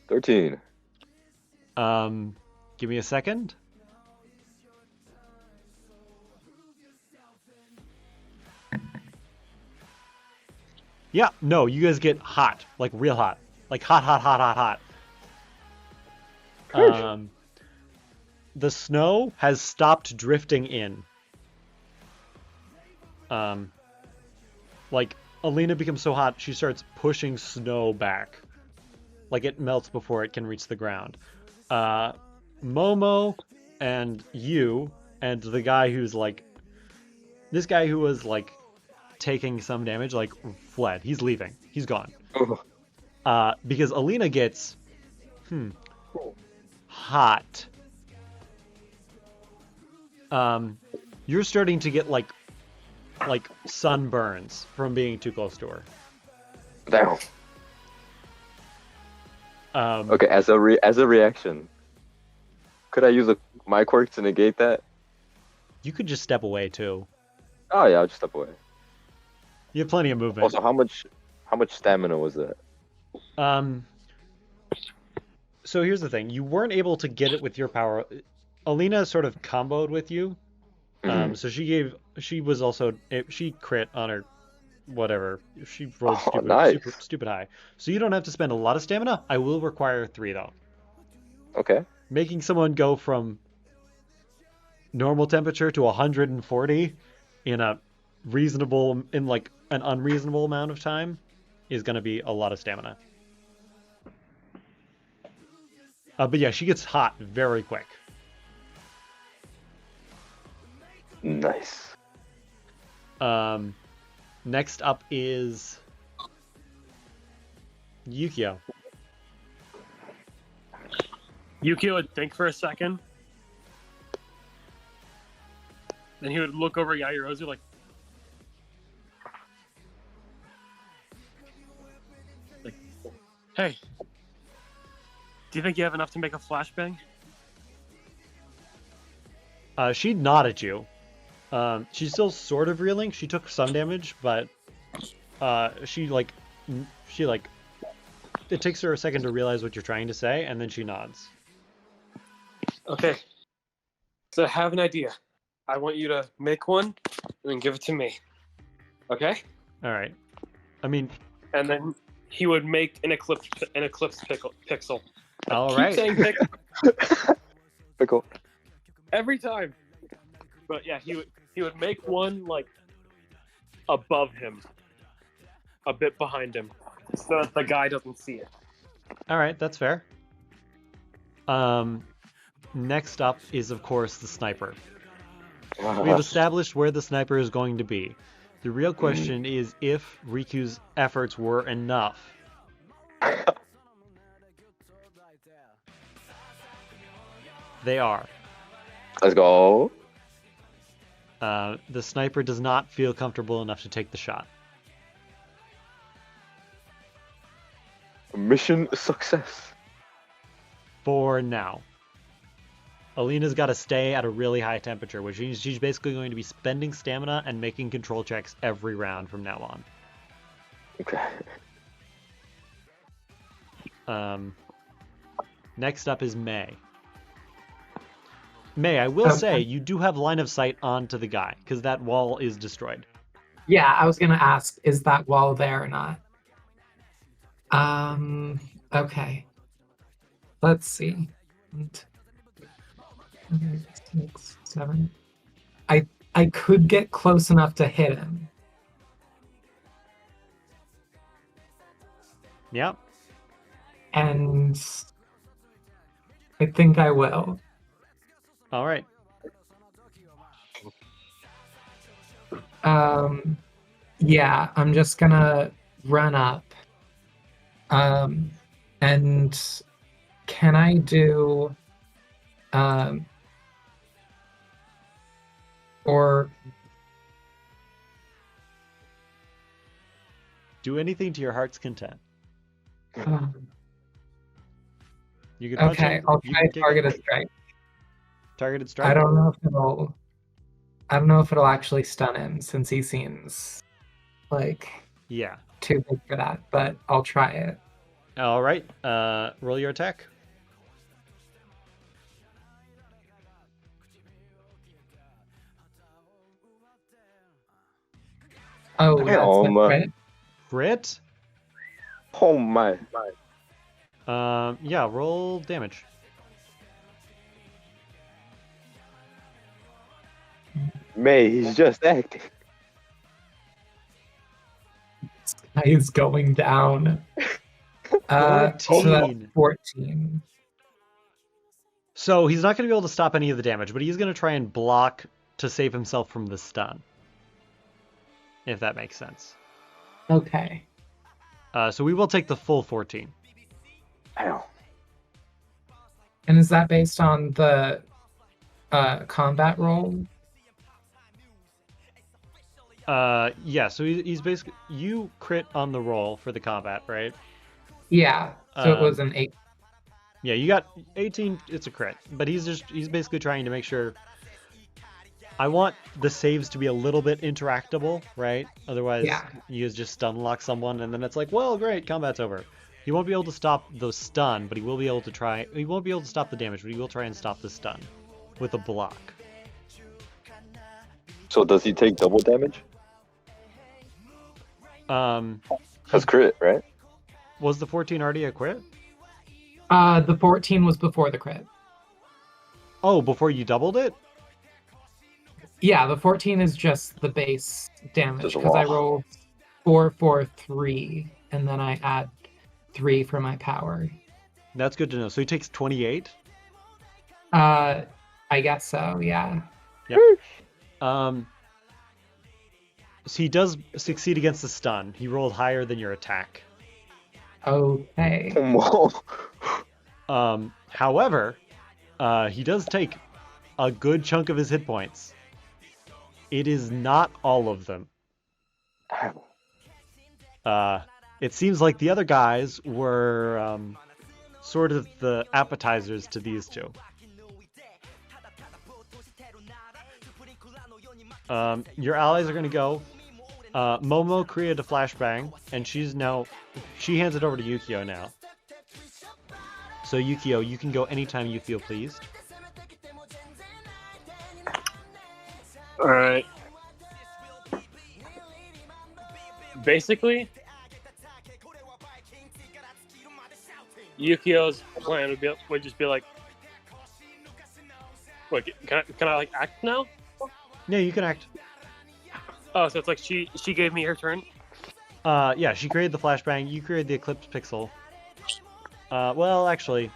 13. Give me a second. Yeah, no, you guys get hot, like real hot, like hot, hot, hot, hot, hot. The snow has stopped drifting in. Like Alina becomes so hot, she starts pushing snow back, like it melts before it can reach the ground. Momo and you and the guy who's like, this guy who was like taking some damage, like fled. He's leaving. He's gone. Because Alina gets hot. You're starting to get like sunburns from being too close to her. Damn. Okay, as a reaction, could I use my quirk to negate that? You could just step away too. Oh yeah, I'll just step away. You have plenty of movement. Also, how much stamina was that? So here's the thing: you weren't able to get it with your power. Alina sort of comboed with you. So she was also she crit on her, whatever. She rolled stupid high. So you don't have to spend a lot of stamina. I will require 3 though. Okay. Making someone go from normal temperature to 140 in an unreasonable amount of time is going to be a lot of stamina. But yeah, she gets hot very quick. Nice. Next up is Yukio. Yukio would think for a second. Then he would look over Yairozu like, hey, do you think you have enough to make a flashbang? She'd nod at you. She's still sort of reeling. She took some damage, but she it takes her a second to realize what you're trying to say, and then she nods. Okay. So I have an idea. I want you to make one and then give it to me. Okay? All right. I mean, and then he would make an eclipse pixel. All Keep right. saying pixel Pickle. every time. But yeah, he would make one like above him, a bit behind him, so that the guy doesn't see it. All right, that's fair. Next up is, of course, the sniper. We've established where the sniper is going to be. The real question is if Riku's efforts were enough. They are. Let's go. The sniper does not feel comfortable enough to take the shot. Mission success. For now. Alina's got to stay at a really high temperature, which means she's basically going to be spending stamina and making control checks every round from now on. Okay. Next up is May. May, I will say, you do have line of sight onto the guy, because that wall is destroyed. Yeah, I was gonna ask, is that wall there or not? Okay. Let's see. 6, 7. I could get close enough to hit him. Yep. And I think I will. All right. Yeah, I'm just gonna run up. And can I do or do anything to your heart's content. You can punch okay, him, I'll you try can kick him. targeted strike. Targeted strike? I don't know if it'll actually stun him since he seems like Yeah. too big for that, but I'll try it. All right. Roll your attack. Oh, that's the Damn. crit. Crit. Oh my. Yeah. Roll damage. May, he's just acting. This guy is going down. So that's 14. 14. So he's not going to be able to stop any of the damage, but he's going to try and block to save himself from the stun. If that makes sense. Okay. So we will take the full 14. Ow. And is that based on the combat roll? Yeah, so he's basically... You crit on the roll for the combat, right? Yeah. So it was an 8. Yeah, you got 18, it's a crit. But he's basically trying to make sure... I want the saves to be a little bit interactable, right? Otherwise, Yeah. you just stun lock someone, and then it's like, well, great, combat's over. He won't be able to stop the stun, but he will be able to try... He won't be able to stop the damage, but he will try and stop the stun with a block. So does he take double damage? That's crit, right? Was the 14 already a crit? The 14 was before the crit. Oh, before you doubled it? Yeah, the 14 is just the base damage Just because I raw. roll 4, 4, 3, and then I add 3 for my power. That's good to know. So he takes 28? I guess so, yeah. Yep. So he does succeed against the stun. He rolled higher than your attack. Okay. However, he does take a good chunk of his hit points. It is not all of them. It seems like the other guys were sort of the appetizers to these two. Your allies are going to go. Momo created a flashbang, and she hands it over to Yukio now. So Yukio, you can go anytime you feel pleased. Alright. Basically, Yukio's plan would just be like, wait, can I like act now? Yeah, you can act. Oh, so it's like she gave me her turn. Yeah, she created the flashbang. You created the eclipse pixel. Well, actually,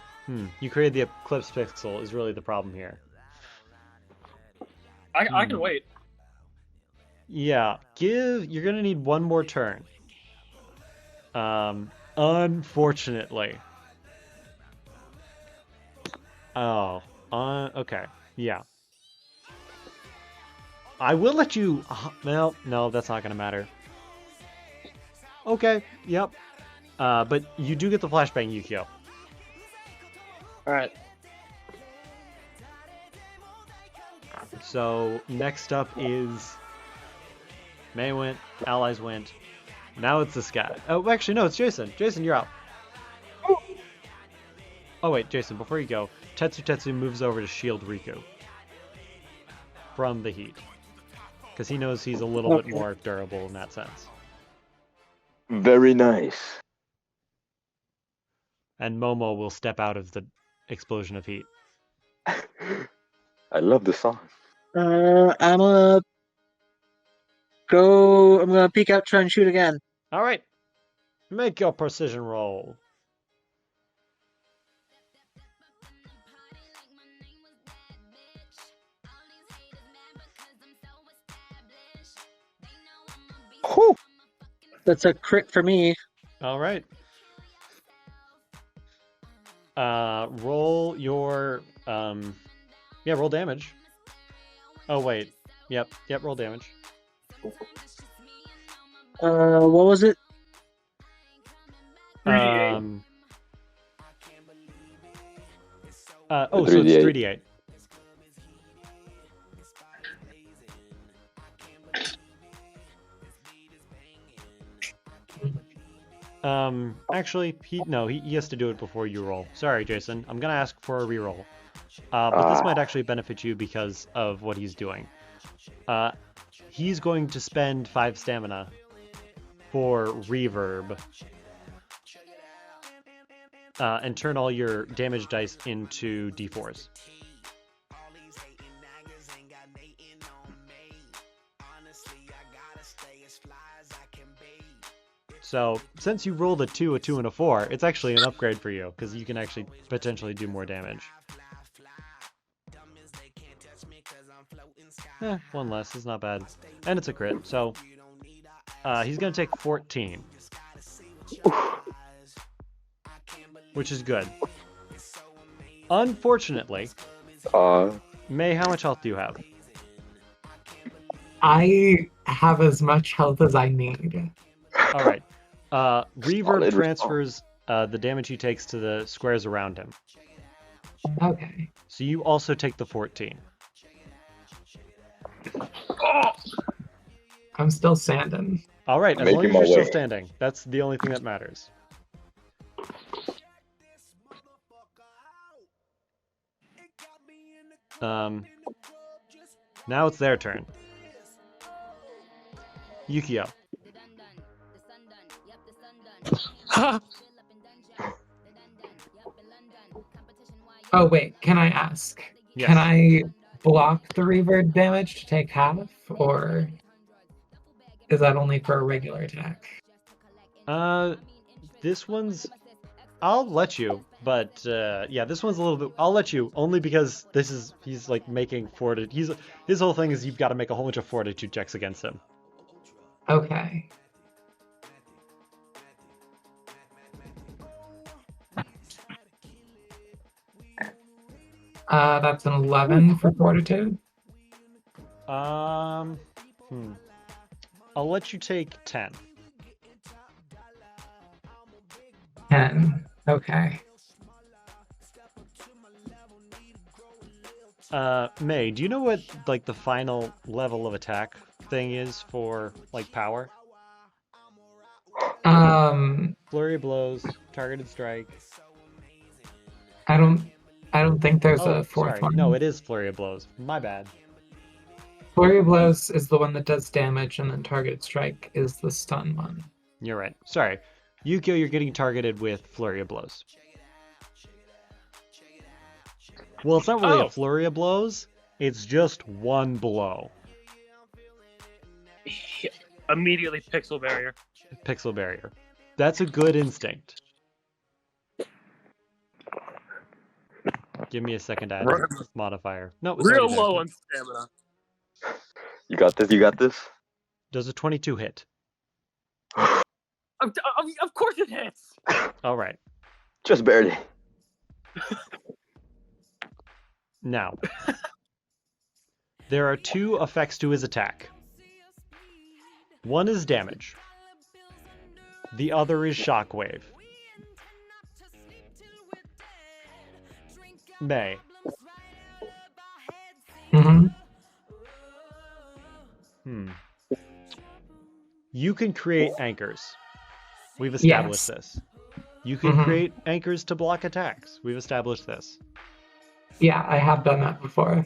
you created the eclipse pixel is really the problem here. I can wait. Yeah, you're gonna need one more turn. Unfortunately. Oh, okay, yeah. I will let you. Well, no, that's not gonna matter. Okay, yep. But you do get the flashbang, Yukio. All right. So next up is May went, allies went. Now it's this guy. Oh, actually, no, it's Jason. Jason, you're out. Oh wait, Jason, before you go, Tetsu moves over to shield Riku from the heat because he knows he's a little bit more durable in that sense. Very nice. And Momo will step out of the explosion of heat. I love the song. I'm gonna peek out, try and shoot again. All right, make your precision roll. Whew. That's a crit for me. All right. Roll your roll damage. Oh wait. Yep, roll damage. What was it? 3d8. So it's 3d8. Actually, he has to do it before you roll. Sorry, Jason. I'm gonna ask for a reroll. But this might actually benefit you because of what he's doing. He's going to spend 5 stamina for reverb. And turn all your damage dice into d4s. So, since you rolled a 2, and a 4, it's actually an upgrade for you, because you can actually potentially do more damage. One less is not bad. And it's a crit, so he's going to take 14. Which is good. Unfortunately, May, how much health do you have? I have as much health as I need. All right. Reverb transfers the damage he takes to the squares around him. Okay. So you also take the 14. I'm still standing. All right, as long as you're still standing. That's the only thing that matters. Now it's their turn. Yukio. Oh wait, can I ask? Yes. Can I block the reverb damage to take half, or is that only for a regular attack? This one's... I'll let you, but yeah, this one's a little bit... I'll let you, only because he's like making fortitude... His whole thing is you've got to make a whole bunch of fortitude checks against him. Okay. That's an 11 for fortitude. I'll let you take 10. 10. Okay. May, do you know what like the final level of attack thing is for like power? Flurry of blows, targeted strike. I don't think there's a fourth one. No, it is flurry of blows. My bad. Flurry of blows is the one that does damage, and then targeted strike is the stun one. You're right. Sorry. Yukio, you're getting targeted with flurry of blows. Well, it's not really a flurry of blows. It's just one blow. Immediately pixel barrier. Pixel barrier. That's a good instinct. Give me a second to add a modifier. No, it's real already there. low on stamina. You got this. You got this. Does a 22 hit? Of course it hits. All right. Just barely. Now, there are 2 effects to his attack. One is damage. The other is shockwave. May. You can create anchors. We've established this. You can create anchors to block attacks. We've established this. Yeah, I have done that before.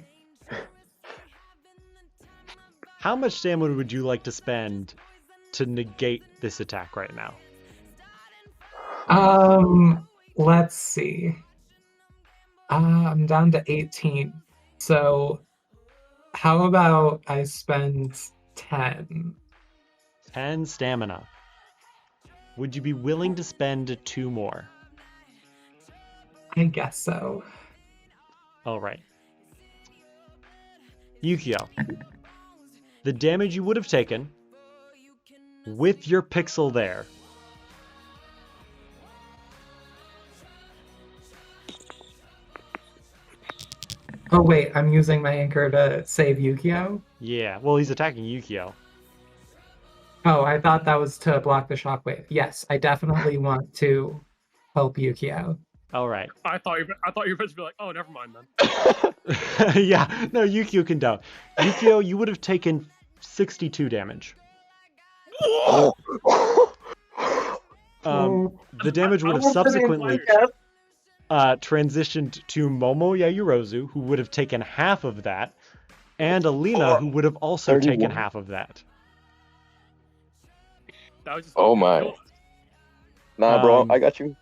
How much stamina would you like to spend to negate this attack right now? Let's see. I'm down to 18. So how about I spend 10? 10 stamina. Would you be willing to spend 2 more? I guess so. All right. Yukio. The damage you would have taken with your pixel there. Oh wait, I'm using my anchor to save Yukio? Yeah, well, he's attacking Yukio. Oh, I thought that was to block the shockwave. Yes, I definitely want to help Yukio. All right. I thought you were supposed to be like, oh, never mind then. Yeah, no, Yukio can down. Yukio, you would have taken 62 damage. The damage would have subsequently transitioned to Momo Yayurozu, who would have taken half of that, and Alina, who would have also 31. taken half of that. That was just Oh my. Nah, bro, I got you.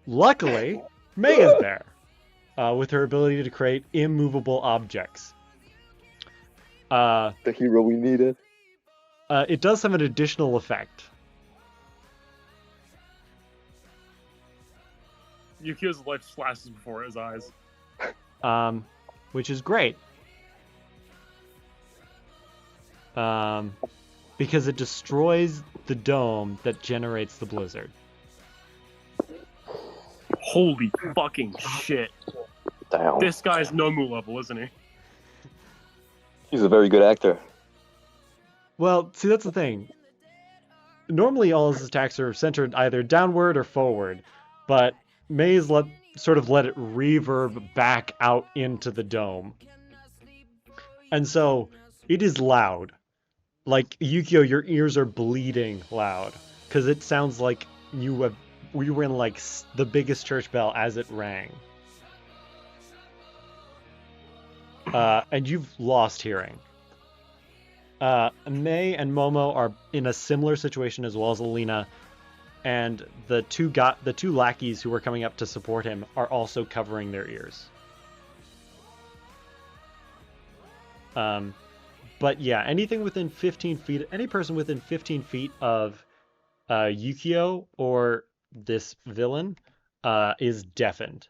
Luckily, May is there, with her ability to create immovable objects. The hero we needed. It does have an additional effect. Yukio's life flashes before his eyes. Which is great. Because it destroys the dome that generates the blizzard. Holy fucking shit. Damn. This guy's Nomu level, isn't he? He's a very good actor. Well, see, that's the thing. Normally, all his attacks are centered either downward or forward, but Maze sort of let it reverb back out into the dome. And so, it is loud. Like, Yukio, your ears are bleeding loud, because it sounds like you were in, like, the biggest church bell as it rang. And you've lost hearing. May and Momo are in a similar situation as well as Alina, and the two lackeys who are coming up to support him are also covering their ears. But yeah, anything within 15 feet, any person within 15 feet of Yukio or this villain is deafened.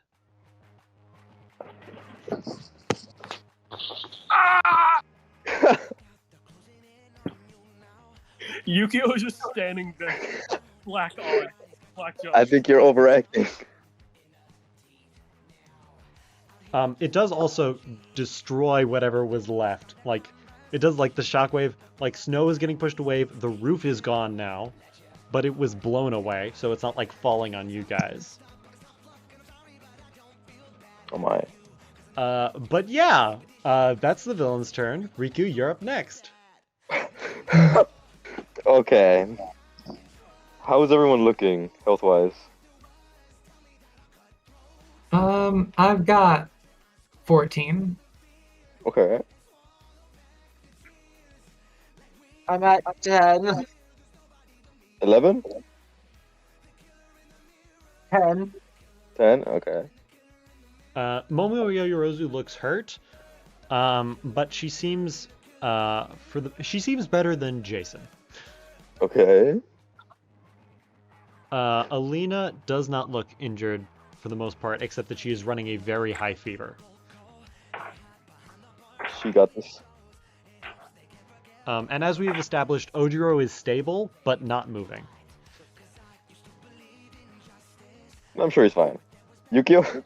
Yukio is just standing there, black jaw. I think you're overacting. It does also destroy whatever was left. Like, it does, like, the shockwave. Like, snow is getting pushed away. The roof is gone now, but it was blown away, so it's not, like, falling on you guys. Oh my. But yeah, that's the villain's turn. Riku, you're up next. Okay. How is everyone looking, health-wise? I've got 14. Okay. I'm at 10. 11? 10. 10? Okay. Momo Yayorozu looks hurt, but she seems she seems better than Jason. Okay. Alina does not look injured for the most part, except that she is running a very high fever. She got this. And as we have established, Ojiro is stable, but not moving. I'm sure he's fine. Yukio?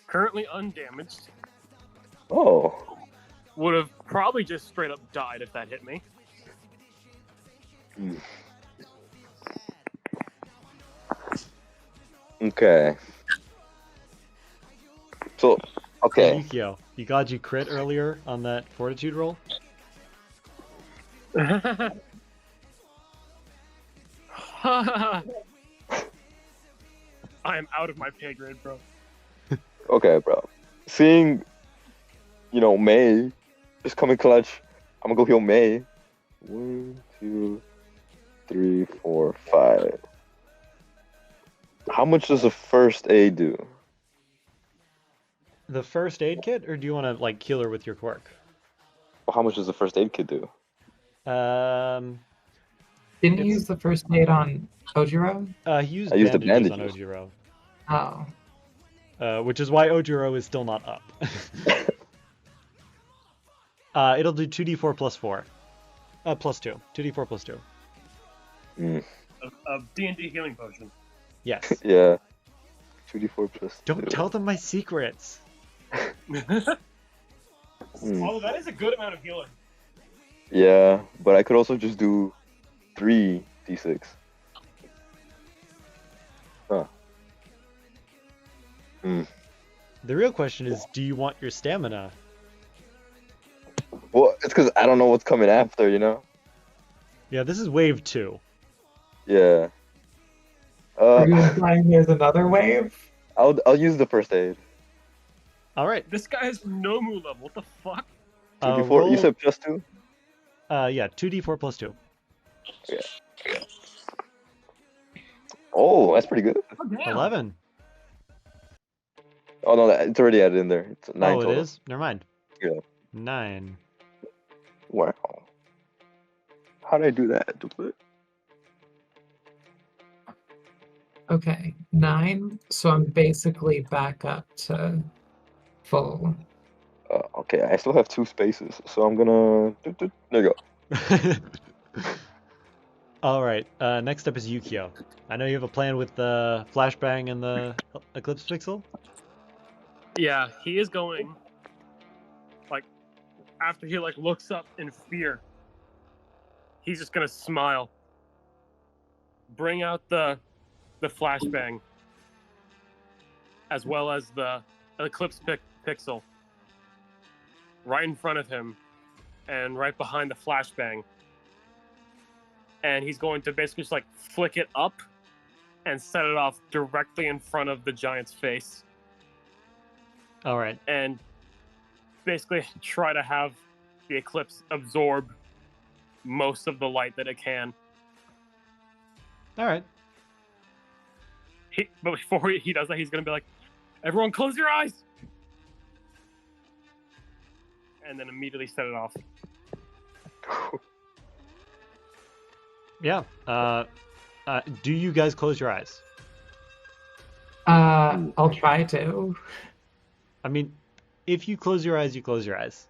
Currently undamaged. Oh. Would have probably just straight up died if that hit me. Okay. So, okay. Yukio, you got you crit earlier on that fortitude roll? I am out of my pay grade, bro. Okay, bro. Seeing, May just coming clutch, I'm gonna go heal May. 1, 2, 3, 4, 5. How much does a first aid do? The first aid kit, or do you want to, like, heal her with your quirk? How much does a first aid kit do? Didn't you use the first aid on Ojiro? He used I used the bandages on bandages. Ojiro. Oh. Which is why Ojiro is still not up. It'll do 2d4 plus 4. Plus 2. 2d4 plus 2. A D&D healing potion. Yes. Yeah. 2d4 plus 2. Don't tell them my secrets. Oh, that is a good amount of healing. Yeah, but I could also just do 3d6. Huh. The real question is, do you want your stamina? Well, it's because I don't know what's coming after, you know? Yeah, this is wave 2. Yeah. Are you implying there's another wave? I'll use the first aid. All right. This guy has no move level. What the fuck? 2d4. Roll. You said +2? Yeah, 2d4 plus 2. Oh, that's pretty good. Oh, damn. 11. Oh no, it's already added in there. It's 9 Oh, total. it is? Never mind. Yeah. 9. Wow. How did I do that? Okay, 9. So I'm basically back up to full. Okay, I still have 2 spaces, so I'm gonna. There you go. All right. Next up is Yukio. I know you have a plan with the flashbang and the eclipse pixel. Yeah, he is going. Like, after he like looks up in fear, he's just gonna smile. Bring out the flashbang, as well as the eclipse pixel, right in front of him, and right behind the flashbang. And he's going to basically just like flick it up and set it off directly in front of the giant's face. All right. And basically try to have the eclipse absorb most of the light that it can. All right. But before he does that, he's going to be like, everyone close your eyes! And then immediately set it off. Yeah. Do you guys close your eyes? I'll try to. I mean, if you close your eyes, you close your eyes.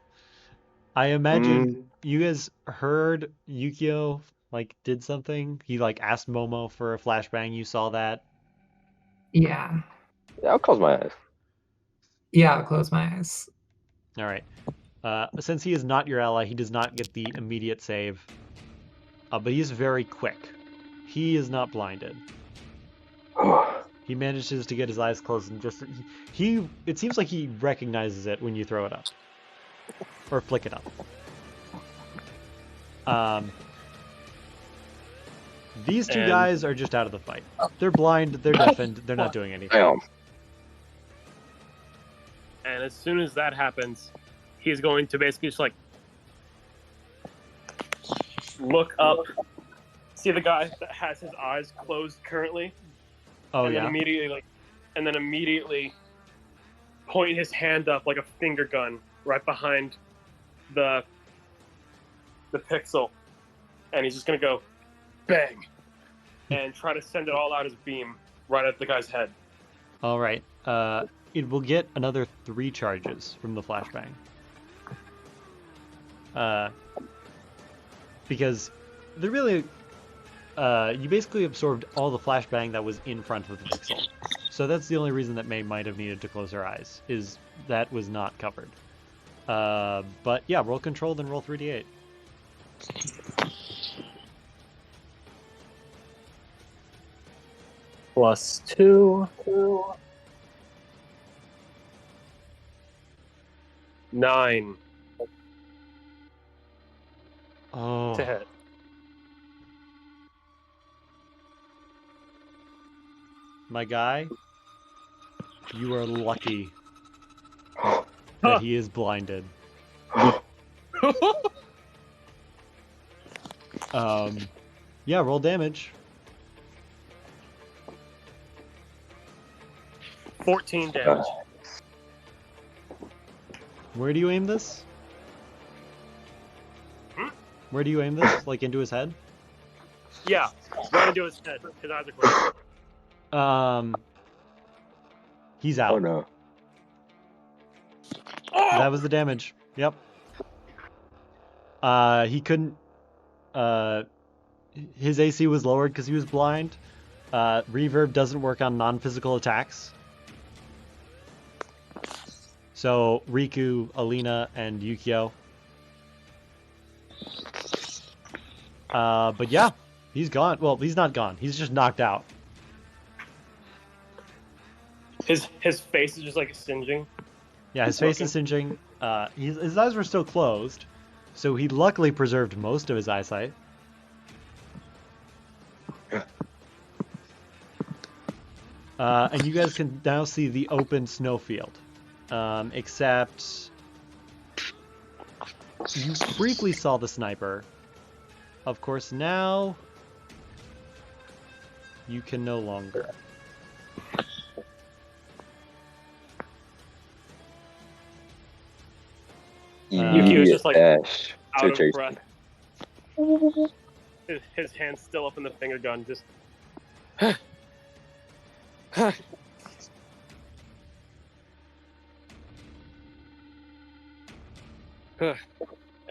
I imagine you guys heard Yukio like did something. He like asked Momo for a flashbang. You saw that. Yeah. Yeah, I'll close my eyes. Yeah, I'll close my eyes. All right. Since he is not your ally, he does not get the immediate save. But he is very quick. He is not blinded. He manages to get his eyes closed and just he. It seems like he recognizes it when you throw it up or flick it up. These two guys are just out of the fight. They're blind. They're deafened. They're not doing anything. Damn. And as soon as that happens, he's going to basically just like look up, see the guy that has his eyes closed currently, Oh and yeah. then immediately point his hand up like a finger gun right behind the pixel, and he's just gonna go bang and try to send it all out his beam right at the guy's head. All right. It will get another 3 charges from the flashbang. Because they're really, you basically absorbed all the flashbang that was in front of the pixel. So that's the only reason that May might have needed to close her eyes, is that was not covered. But yeah, roll control, then roll 3d8. +2. 9 Oh. to hit. My guy, you are lucky that he is blinded. Yeah, roll damage. 14 damage. Where do you aim this? Where do you aim this? Like into his head? Yeah, right into his head. His eyes are closed. He's out. Oh no. That was the damage. Yep. He couldn't. His AC was lowered because he was blind. Reverb doesn't work on non-physical attacks. So Riku, Alina, and Yukio. But yeah, he's gone. Well, he's not gone. He's just knocked out. His face is just like singeing. Yeah, his face is singeing. His eyes were still closed, So he luckily preserved most of his eyesight. And you guys can now see the open snowfield. Except you briefly saw the sniper. Of course, now you can no longer. Yukio's just like Dash to out of chase. breath. His hand's still up in the finger gun, just.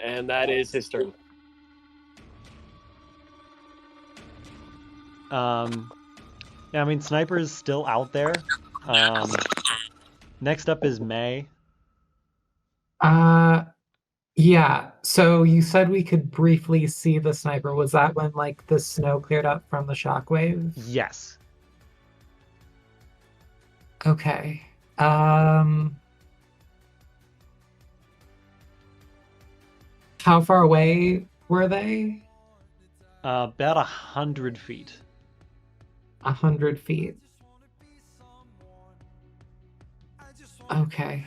And that is his turn. Yeah, I mean, Sniper is still out there. Next up is May. Yeah. So you said we could briefly see the sniper. Was that when like the snow cleared up from the shockwave? Yes. Okay. How far away were they? About 100 feet. 100 feet. Okay.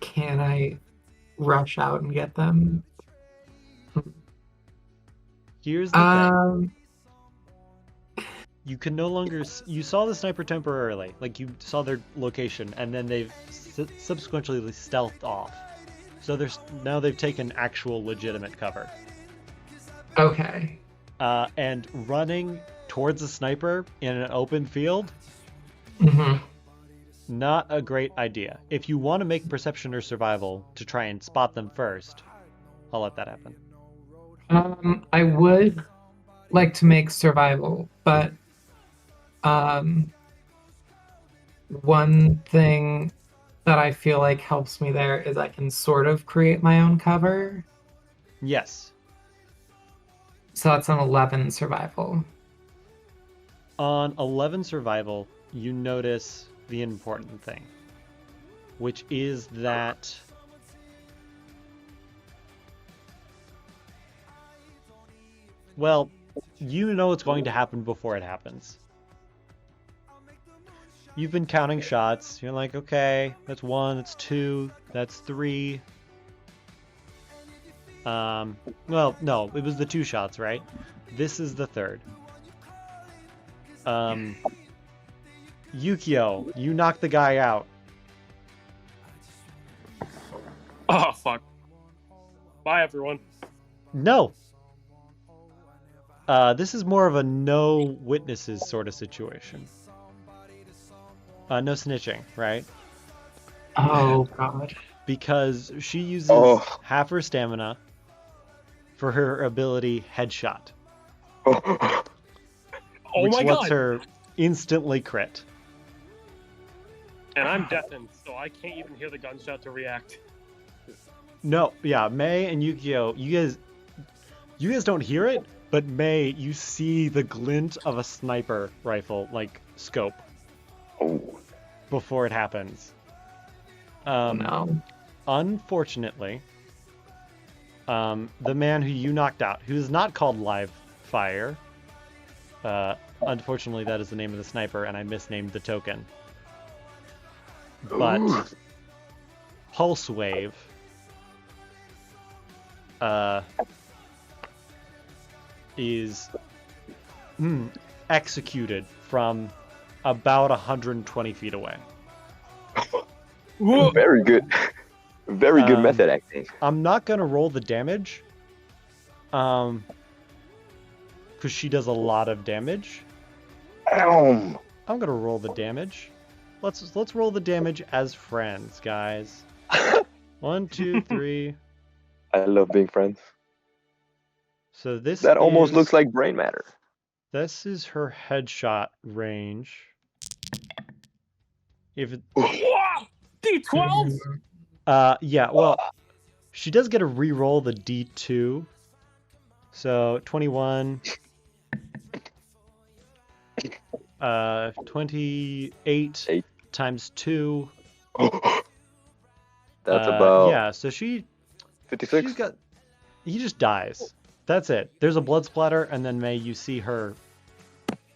Can I rush out and get them? Here's the thing. You can no longer... You saw the sniper temporarily. Like, you saw their location, and then they've subsequently stealthed off. So now they've taken actual legitimate cover. Okay. And running towards a sniper in an open field, not a great idea. If you want to make perception or survival to try and spot them first, I'll let that happen. I would like to make survival, but one thing that I feel like helps me there is I can sort of create my own cover. Yes. So that's an 11 survival. On 11 survival, you notice the important thing, which is that well, you know what's going to happen before it happens. You've been counting shots. You're like, okay, that's 1, that's 2, that's 3. Well, no, it was the 2 shots, right? This is the 3rd. Yukio, you knocked the guy out. Oh, fuck. Bye, everyone. No. This is more of a no witnesses sort of situation. No snitching, right? Oh, God. Because she uses half her stamina for her ability Headshot. Oh which my lets God. her instantly crit. And I'm deafened, so I can't even hear the gunshot to react. No, yeah, May and Yukio, you guys don't hear it, but May, you see the glint of a sniper rifle, like, scope. Before it happens. No. Unfortunately, the man who you knocked out, who is not called Live Fire, unfortunately that is the name of the sniper, and I misnamed the token. But Pulse Wave is executed from about 120 feet away. Very good. Very good method acting. I'm not going to roll the damage. Because she does a lot of damage. I'm going to roll the damage. Let's roll the damage as friends, guys. 1, 2, 3. I love being friends. So that almost looks like brain matter. This is her headshot range. If it, D12? yeah, well, she does get to re-roll the D2. So 21, 28 times 2. That's That's about Yeah, so she's 56. got. He just dies. That's it. There's a blood splatter, and then May, you see her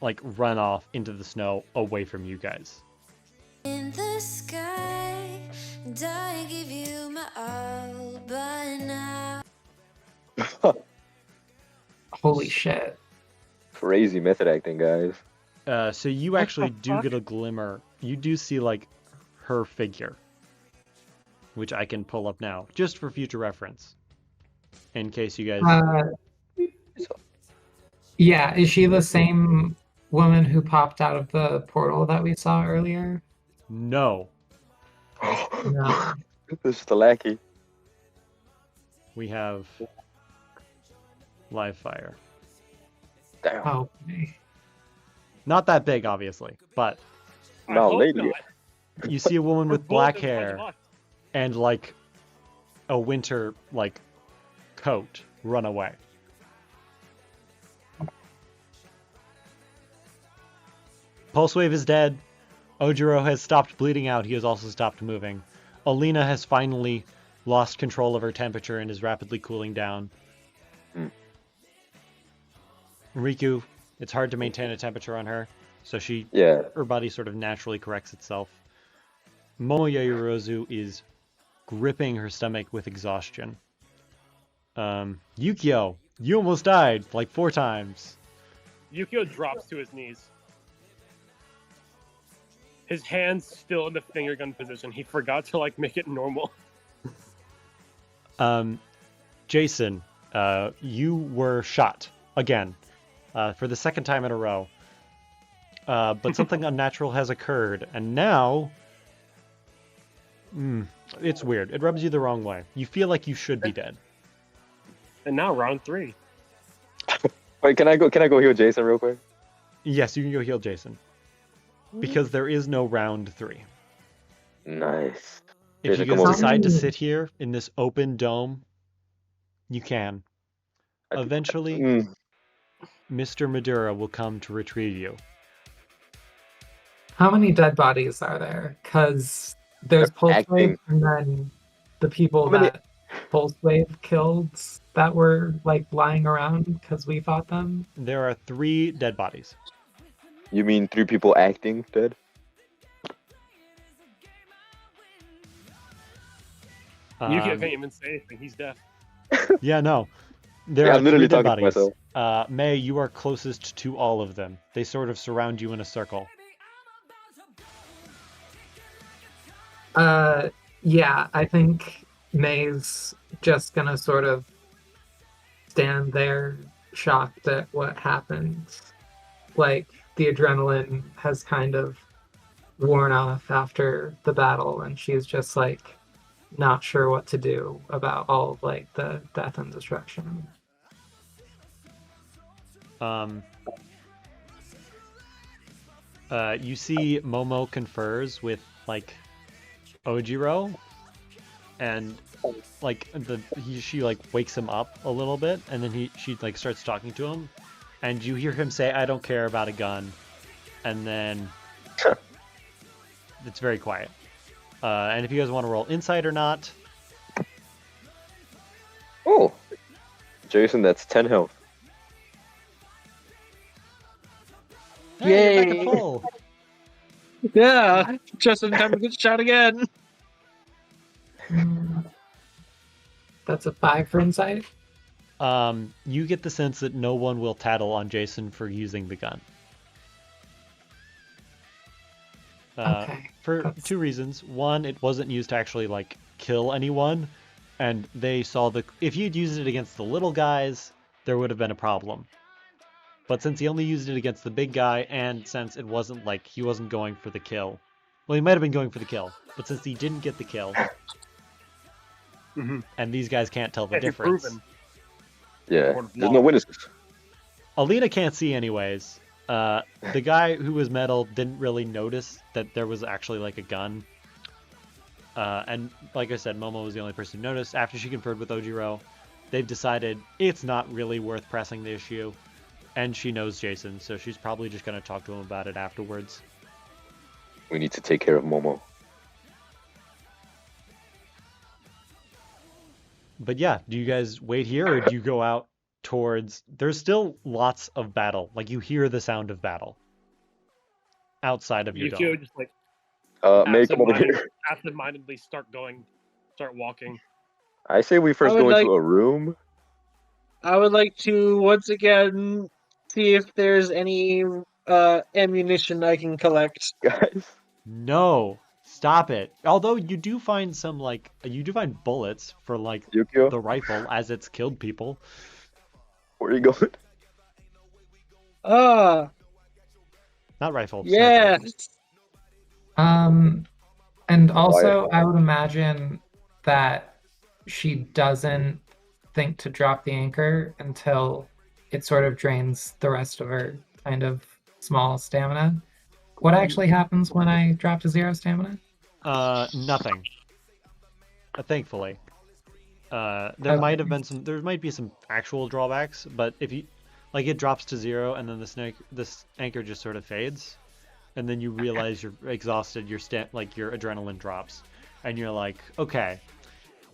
like run off into the snow away from you guys. In the sky, and I give you my all, but now. Holy shit. Crazy method acting, guys. So you actually do get a glimmer. You do see like her figure, which I can pull up now, just for future reference, in case you guys. Yeah, is she the same woman who popped out of the portal that we saw earlier? No, No. This is the lackey. we have live fire. Damn. Okay. Not that big, obviously, but I No, hope lady. not. you see a woman We're with both black in charge hair of us. and like a winter like coat run away. Pulse wave is dead. Ojiro has stopped bleeding out. He has also stopped moving. Alina has finally lost control of her temperature and is rapidly cooling down. Hmm. Riku, it's hard to maintain a temperature on her, so Yeah. her body sort of naturally corrects itself. Momo Yaoyorozu is gripping her stomach with exhaustion. Yukio, you almost died like 4 times. Yukio drops to his knees. His hand's still in the finger gun position. He forgot to like make it normal. Jason, you were shot again for the second time in a row. But something unnatural has occurred, and now it's weird. It rubs you the wrong way. You feel like you should be dead. And now round 3. Wait, can I go heal Jason real quick? Yes, you can go heal Jason. Because there is no round 3. Nice. If Jason, you come guys over. decide to sit here in this open dome, you can. Eventually, Mr. Madura will come to retrieve you. How many dead bodies are there? Because there's Pulse Wave and then the people How many- that Pulse Wave killed that were like lying around because we fought them. There are 3 dead bodies. You mean 3 people acting dead? Yukio can't even say anything. He's deaf. Yeah, no. There Yeah, are I'm literally 3 dead talking to bodies. May, you are closest to all of them. They sort of surround you in a circle. Yeah, I think May's just gonna sort of stand there shocked at what happened. Like the adrenaline has kind of worn off after the battle, and she's just like not sure what to do about all of like the death and destruction. You see Momo confers with like Ojiro, and like she like wakes him up a little bit, and then she like starts talking to him, and you hear him say, "I don't care about a gun," and then it's very quiet. And if you guys want to roll insight or not, Oh, Jason, that's 10 health. hey, you're back Yay. at full. Yeah, just in time to get shot again. That's a 5 for insight. You get the sense that no one will tattle on Jason for using the gun. Okay. For That's- 2 reasons. One, it wasn't used to actually like kill anyone, and they saw if you'd used it against the little guys, there would have been a problem. But since he only used it against the big guy, and since it wasn't like he wasn't going for the kill, well, he might have been going for the kill, but since he didn't get the kill, and these guys can't tell the Can't be difference. proven. Yeah, Or there's no witnesses. Alina can't see anyways. The guy who was metal didn't really notice that there was actually like a gun. And like I said, Momo was the only person who noticed. After she conferred with Ojiro, they've decided it's not really worth pressing the issue. And she knows Jason, so she's probably just going to talk to him about it afterwards. We need to take care of Momo. But yeah, do you guys wait here or do you go out towards? There's still lots of battle. Like you hear the sound of battle outside of your Yukio dome. just like Make them over here. absent-mindedly start walking. I say we first would go into like- a room. I would like to once again see if there's any ammunition I can collect. Guys, No, stop it. Although you do find bullets for like Yukio, the rifle as it's killed people. where are you going? Ah, Not rifle. yes. Sniper. And also, I would imagine that she doesn't think to drop the anchor until it sort of drains the rest of her kind of small stamina. What actually happens when I drop to 0 stamina? Nothing. Thankfully. There Okay. might be some actual drawbacks, but if you like it drops to 0 and then this anchor just sort of fades, and then you realize you're exhausted, your adrenaline drops, and you're like, okay,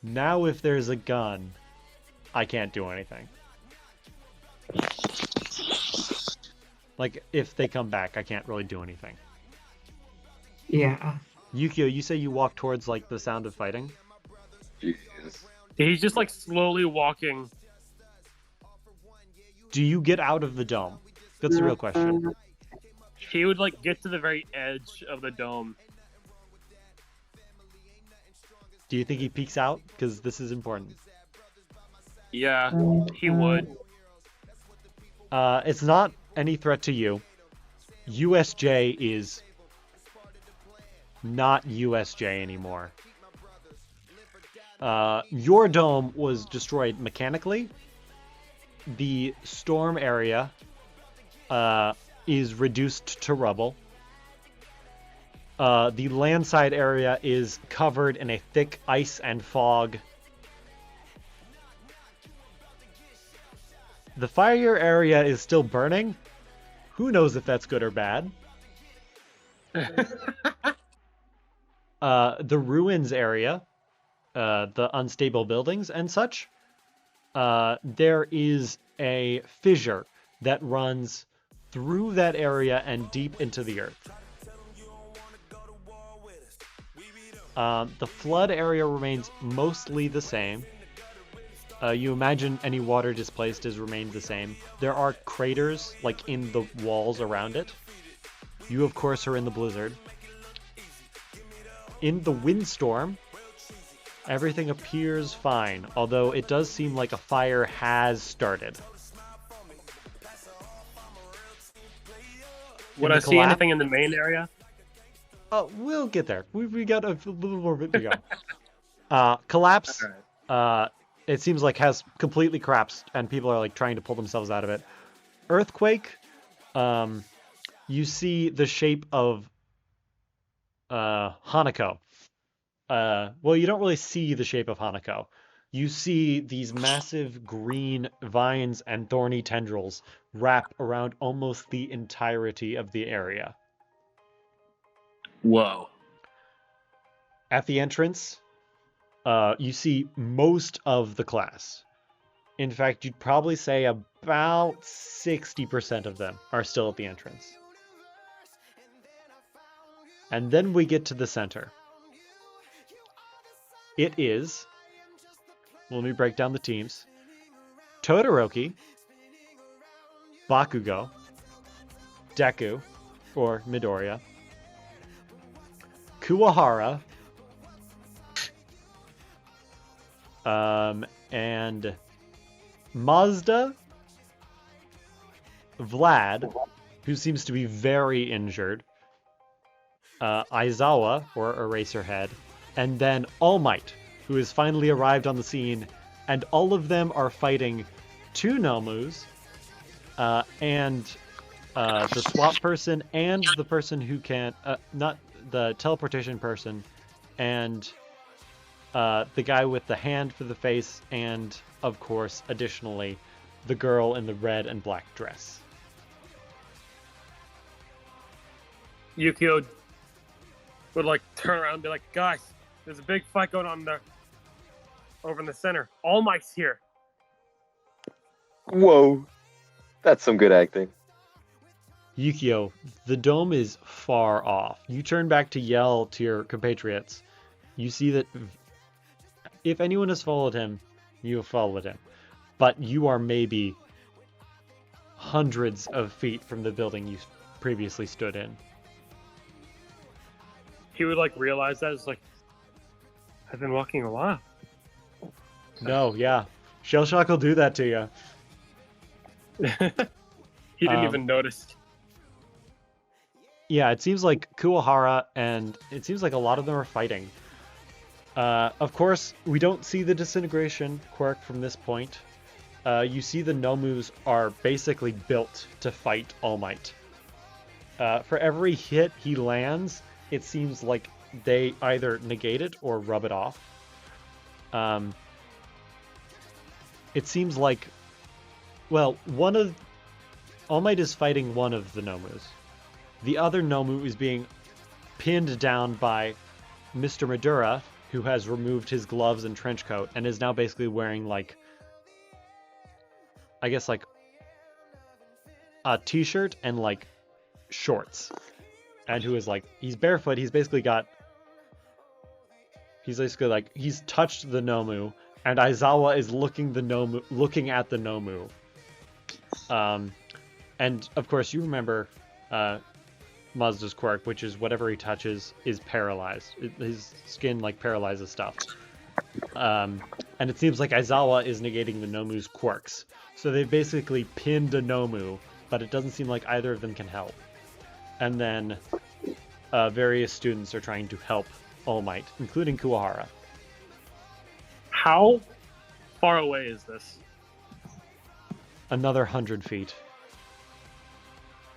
now if there's a gun, I can't do anything. Like if they come back, I can't really do anything. Yeah. Yukio, you say you walk towards like the sound of fighting? Jesus. He's just like slowly walking. Do you get out of the dome? That's the real question. He would like get to the very edge of the dome. Do you think he peeks out? Because this is important. Yeah, he would. It's not any threat to you. USJ is not USJ anymore. Your dome was destroyed mechanically. The storm area is reduced to rubble. The landside area is covered in a thick ice and fog. The fire area is still burning. Who knows if that's good or bad? The ruins area, the unstable buildings and such, there is a fissure that runs through that area and deep into the earth. The flood area remains mostly the same. You imagine any water displaced has remained the same. There are craters, like, in the walls around it. You, of course, are in the blizzard. In the windstorm, everything appears fine, although it does seem like a fire has started. Would I see anything in the main area? Oh, we'll get there. We got a little more bit to go. Collapse. It seems like has completely collapsed, and people are like trying to pull themselves out of it. Earthquake. You see the shape of Hanako. Well, you don't really see the shape of Hanako. You see these massive green vines and thorny tendrils wrap around almost the entirety of the area. Whoa. At the entrance, you see most of the class. In fact, you'd probably say about 60% of them are still at the entrance. And then we get to the center. It is, let me break down the teams, Todoroki, Bakugo, Deku, or Midoriya, Kuwahara, and Mazda, Vlad, who seems to be very injured, Aizawa, or Eraserhead, and then All Might, who has finally arrived on the scene, and all of them are fighting two Nomus, and the swap person, and the person who can, not the teleportation person, and the guy with the hand for the face, and, of course, additionally, the girl in the red and black dress. Yukio would like turn around and be like, guys, there's a big fight going on there. over in the center. All Mike's here. Whoa, that's some good acting. Yukio, the dome is far off. You turn back to yell to your compatriots. You see that if anyone has followed him, you have followed him. But you are maybe hundreds of feet from the building you previously stood in. He would like realize that it's like, I've been walking a while. No, yeah. Shell shock will do that to you. He didn't even notice. Yeah, it seems like Kuwahara and it seems like a lot of them are fighting. Of course, we don't see the disintegration quirk from this point. You see the Nomus are basically built to fight All Might. For every hit he lands, it seems like they either negate it or rub it off. It seems like, well, All Might is fighting one of the Nomus. The other Nomu is being pinned down by Mr. Madura, who has removed his gloves and trench coat and is now basically wearing like, I guess like a t-shirt and like shorts. And who is like, he's barefoot, he's basically like, he's touched the Nomu, and Aizawa is looking at the Nomu. And of course you remember Mazda's quirk, which is whatever he touches is paralyzed. His skin like paralyzes stuff. And it seems like Aizawa is negating the Nomu's quirks. So they've basically pinned a Nomu, but it doesn't seem like either of them can help. And then various students are trying to help All Might, including Kuwahara. How far away is this? Another 100 feet.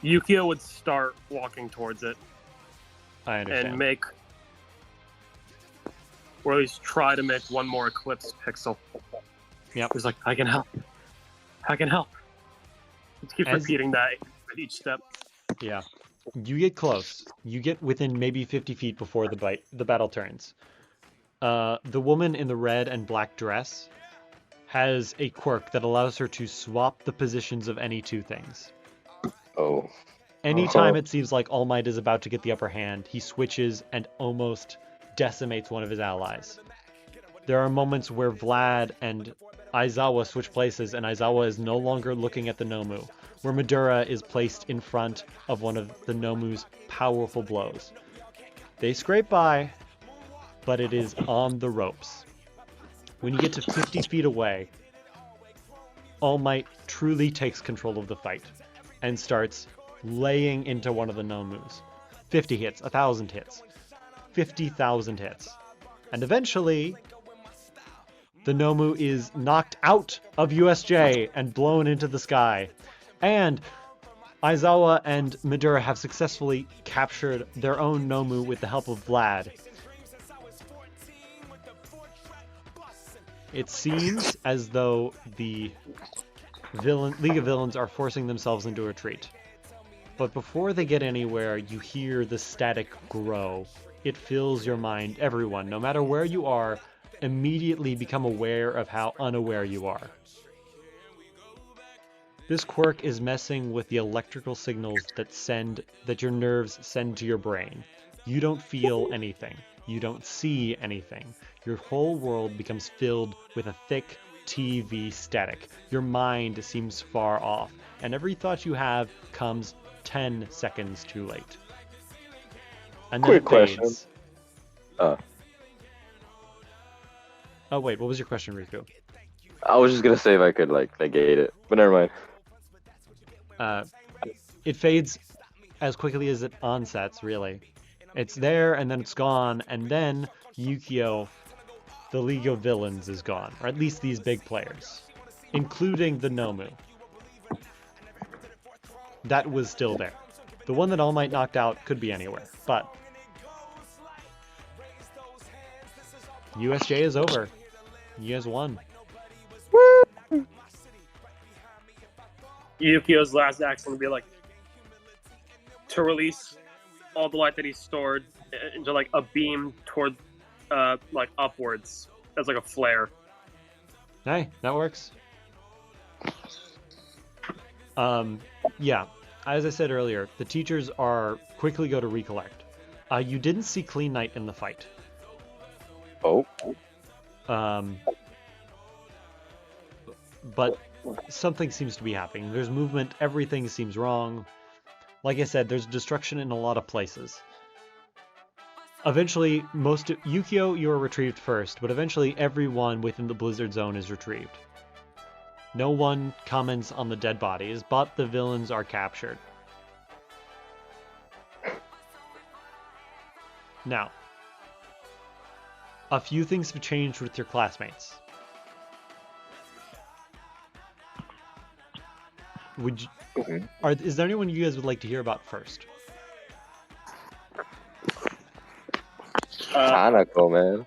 Yukio would start walking towards it I understand. and make, or at least try to make one more eclipse pixel. Yep. He's like, I can help. I can help. Let's keep As- repeating that at each step. Yeah. You get close. You get within maybe 50 feet before the battle turns. The woman in the red and black dress has a quirk that allows her to swap the positions of any two things. Oh. Anytime it seems like All Might is about to get the upper hand, he switches and almost decimates one of his allies. There are moments where Vlad and Aizawa switch places, and Aizawa is no longer looking at the Nomu, where Madura is placed in front of one of the Nomu's powerful blows. They scrape by, but it is on the ropes. When you get to 50 feet away, All Might truly takes control of the fight and starts laying into one of the Nomus. 50 hits, 1,000 hits, 50,000 hits. And eventually, the Nomu is knocked out of USJ and blown into the sky. And Aizawa and Madura have successfully captured their own Nomu with the help of Vlad. It seems as though the League of Villains are forcing themselves into retreat. But before they get anywhere, you hear the static grow. It fills your mind. Everyone, no matter where you are, immediately become aware of how unaware you are. This quirk is messing with the electrical signals that your nerves send to your brain. You don't feel anything. You don't see anything. Your whole world becomes filled with a thick TV static. Your mind seems far off, and every thought you have comes 10 seconds too late. And then Quick it question. fades. Oh wait, what was your question, Riku? I was just gonna say if I could like negate it, but never mind. It fades as quickly as it onsets, really. It's there, and then it's gone, and then Yukio, the League of Villains, is gone. Or at least these big players. Including the Nomu. That was still there. The one that All Might knocked out could be anywhere, but USJ is over. You guys won. Yukio's last action would be like to release all the light that he stored into like a beam toward like upwards as like a flare Hey, that works. Yeah, as I said earlier, the teachers are quickly go to recollect. You didn't see Clean Knight in the fight. Oh, But something seems to be happening. There's movement, everything seems wrong. Like I said, there's destruction in a lot of places. Eventually, Yukio, you are retrieved first, but eventually everyone within the Blizzard Zone is retrieved. No one comments on the dead bodies, but the villains are captured. Now, a few things have changed with your classmates. Is there anyone you guys would like to hear about first? Hanako, man.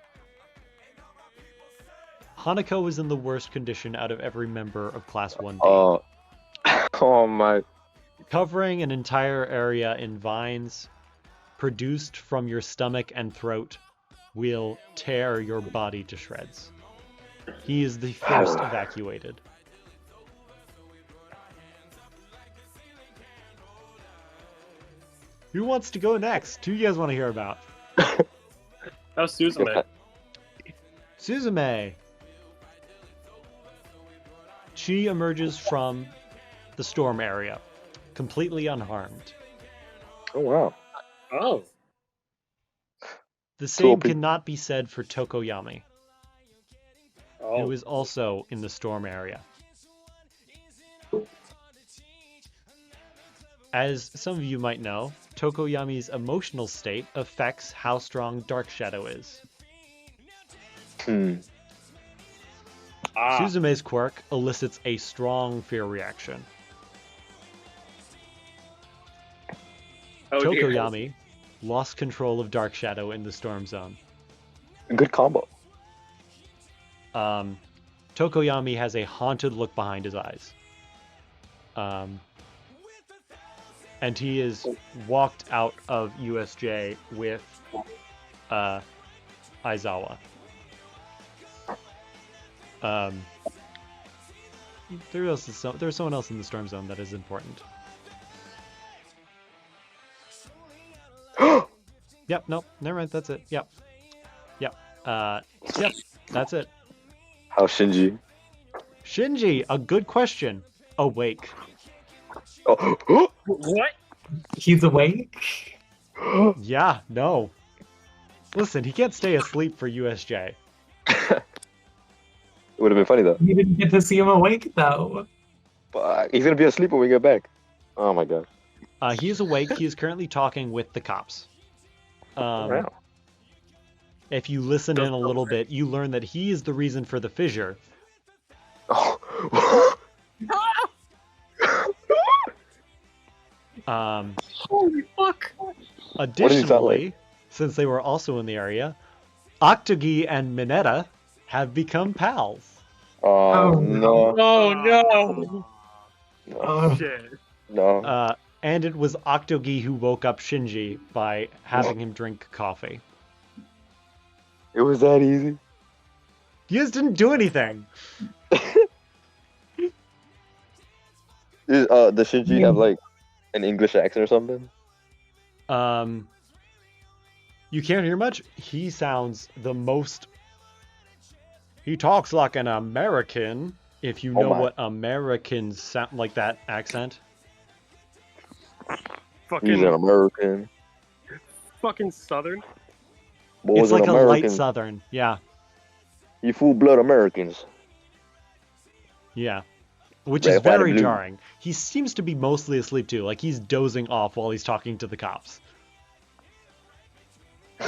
Hanako was in the worst condition out of every member of Class 1D. Oh my. Covering an entire area in vines produced from your stomach and throat will tear your body to shreds. He is the first evacuated. Who wants to go next? Who do you guys want to hear about? That was Suzume. Suzume. She emerges from the storm area, completely unharmed. Oh wow. Oh. The same cannot be said for Tokoyami, Oh. who is also in the storm area. As some of you might know, Tokoyami's emotional state affects how strong Dark Shadow is. Suzume's quirk elicits a strong fear reaction. Oh, Tokoyami lost control of Dark Shadow in the Storm Zone. Good combo. Tokoyami has a haunted look behind his eyes. And he is walked out of USJ with Aizawa. There's someone else in the Storm Zone that is important. Yep, nope, never mind, that's it. Yep. Yep, that's it. How's Shinji? Shinji, a good question. Awake. Oh. What? He's awake? Yeah, no. Listen, he can't stay asleep for USJ. It would have been funny though. You didn't get to see him awake though. But he's gonna be asleep when we get back. Oh my god. He is awake. He is currently talking with the cops. Wow. If you listen in a little bit, you learn that he is the reason for the fissure. Oh. Holy fuck! Additionally, since they were also in the area, Octogi and Mineta have become pals. Oh no. Oh no! Oh, Shit. No. And it was Octogi who woke up Shinji by having him drink coffee. It was that easy. You guys didn't do anything. Does Shinji have like an English accent or something? You can't hear much. He sounds the most. He talks like an American. If you know what Americans sound like, that accent. He's an American. Fucking Southern. It's like a light Southern. Yeah. You full-blood Americans. Yeah. Which Red, is white, and very blue. jarring. He seems to be mostly asleep too. Like he's dozing off while he's talking to the cops. You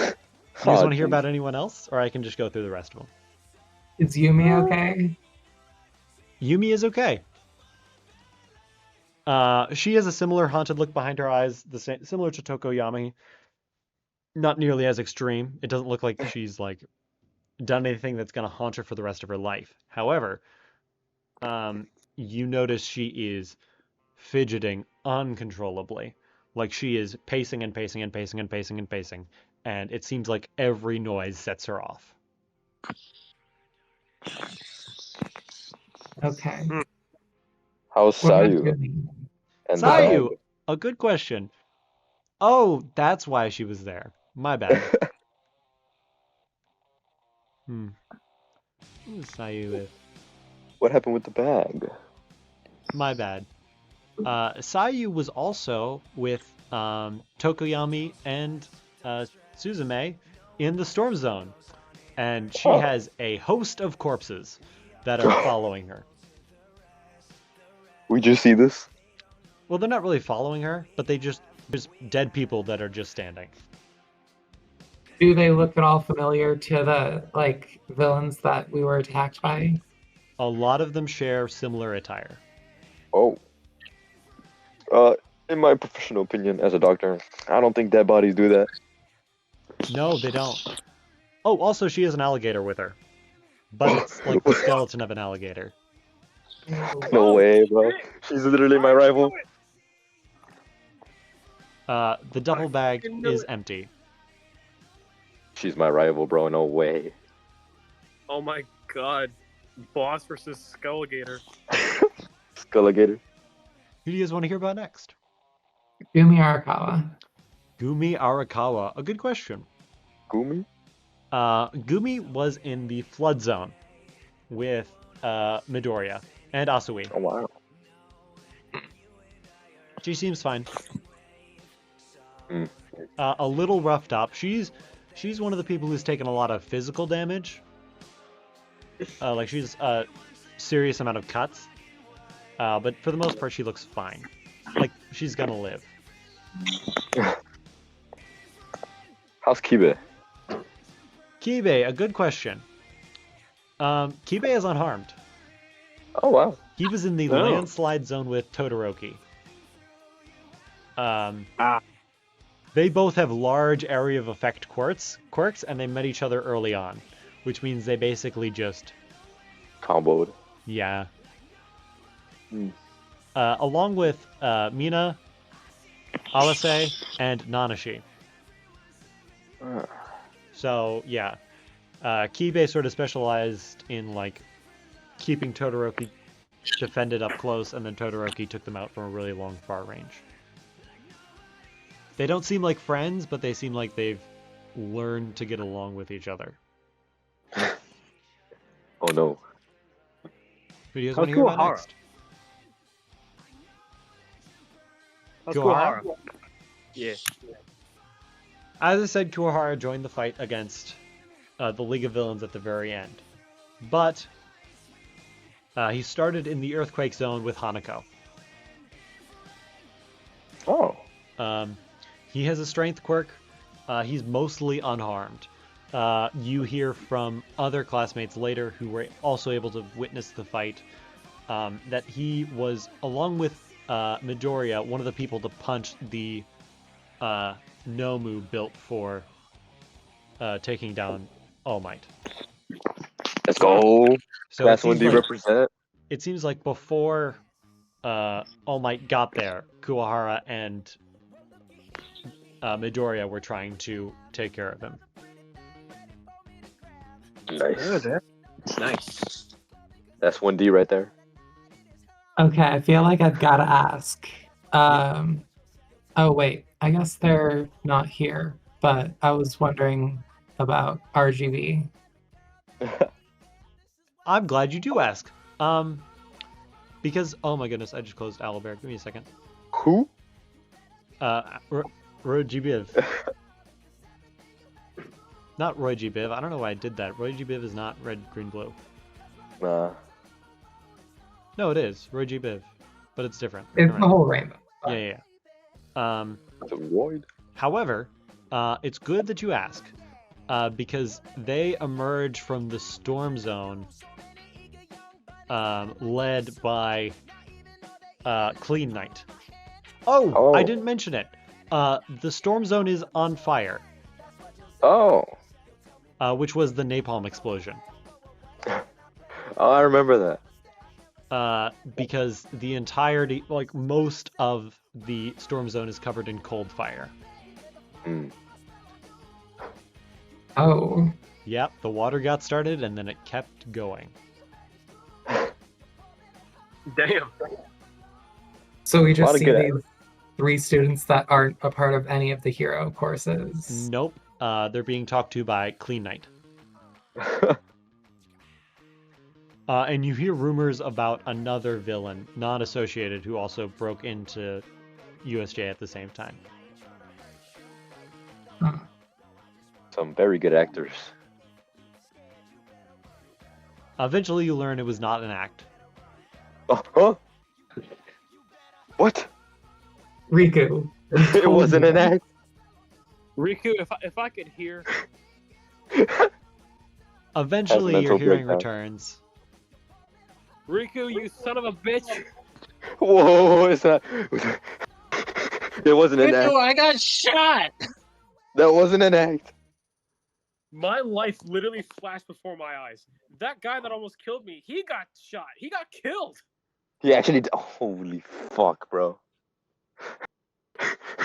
guys want to hear about anyone else? Or I can just go through the rest of them. is Yumi okay? Yumi is okay. She has a similar haunted look behind her eyes, similar to Tokoyami. Not nearly as extreme. It doesn't look like she's like done anything that's gonna haunt her for the rest of her life. However, you notice she is fidgeting uncontrollably. Like she is pacing and pacing and pacing and pacing and pacing. And it seems like every noise sets her off. Okay. How's What about Sayu Gumi? and the Sayu, bag? a good question. Oh, that's why she was there. My bad. Who was Sayu with? What happened with the bag? My bad. Sayu was also with Tokoyami and Suzume in the Storm Zone, and she Oh. has a host of corpses that are following her. We just see this? Well, they're not really following her, but there's dead people that are just standing. Do they look at all familiar to the like villains that we were attacked by? A lot of them share similar attire. Oh. In my professional opinion as a doctor, I don't think dead bodies do that. No, they don't. Oh, also she has an alligator with her, but it's like the skeleton of an alligator. No Oh, way, bro. shit. She's literally my I rival. knew it. The duffel bag fucking knew is it. empty. She's my rival, bro. No way. Oh my god. Boss versus Skullgator. Skulligator. Who do you guys want to hear about next? Gumi Arakawa. Gumi Arakawa. A good question. Gumi? Gumi was in the flood zone with Midoriya and Asui. Oh, wow. She seems fine. Hmm. A little roughed up. She's one of the people who's taken a lot of physical damage. Like she's a serious amount of cuts. But for the most part, she looks fine. Like she's gonna live. How's Kibe? Kibe, a good question. Kibe is unharmed. Oh, wow. He was in the Oh. landslide zone with Todoroki. They both have large area of effect quirks, and they met each other early on, which means they basically just, Comboed. yeah. Hmm. Along with Mina, Awase, and Nanashi. Ah. So, yeah. Kibe sort of specialized in, like, keeping Todoroki defended up close, and then Todoroki took them out from a really long, far range. They don't seem like friends, but they seem like they've learned to get along with each other. Oh, no. Who do you guys How's want to hear about Kuwahara? next? How's Kuwahara? Kuwahara? Yeah. As I said, Kuwahara joined the fight against the League of Villains at the very end. But he started in the Earthquake Zone with Hanako. Oh. He has a strength quirk. He's mostly unharmed. You hear from other classmates later who were also able to witness the fight that he was, along with Midoriya, one of the people to punch the Nomu built for taking down All Might. Let's go. So Class 1D represent. it seems like before All Might got there, Kuwahara and Midoriya were trying to take care of him. Nice. Nice. That's 1D right there. Okay, I feel like I've got to ask. Oh, wait. I guess they're not here, but I was wondering about RGB. I'm glad you do ask. Because, oh my goodness, I just closed Owlbear. Give me a second. Who? Roy G. Biv. Not Roy G. Biv. I don't know why I did that. Roy G. Biv is not red, green, blue. Nah. No, it is. Roy G. Biv. But it's different. It's Never the mind. whole rainbow. Yeah. It's a void. However, it's good that you ask. Because they emerge from the storm zone led by Clean Knight. Oh, I didn't mention it. The storm zone is on fire, Oh. which was the napalm explosion. Oh, I remember that. Because the entirety, like most of the storm zone is covered in cold fire. Hmm. Oh, Yep, the water got started and then it kept going. Damn. So we A lot just of see good these 3 students that aren't a part of any of the hero courses. Nope. They're being talked to by Clean Knight. And you hear rumors about another villain, not associated, who also broke into USJ at the same time. Some very good actors. Eventually, you learn it was not an act. Huh? What? Riku. It wasn't an act. Riku, if I could hear. Eventually, your mental hearing breakdown. returns. Riku, you son of a bitch! Whoa, it's not. It wasn't an act. Riku, I got shot! That wasn't an act. My life literally flashed before my eyes. That guy that almost killed me, he got shot. He got killed. He actually. Holy fuck, bro.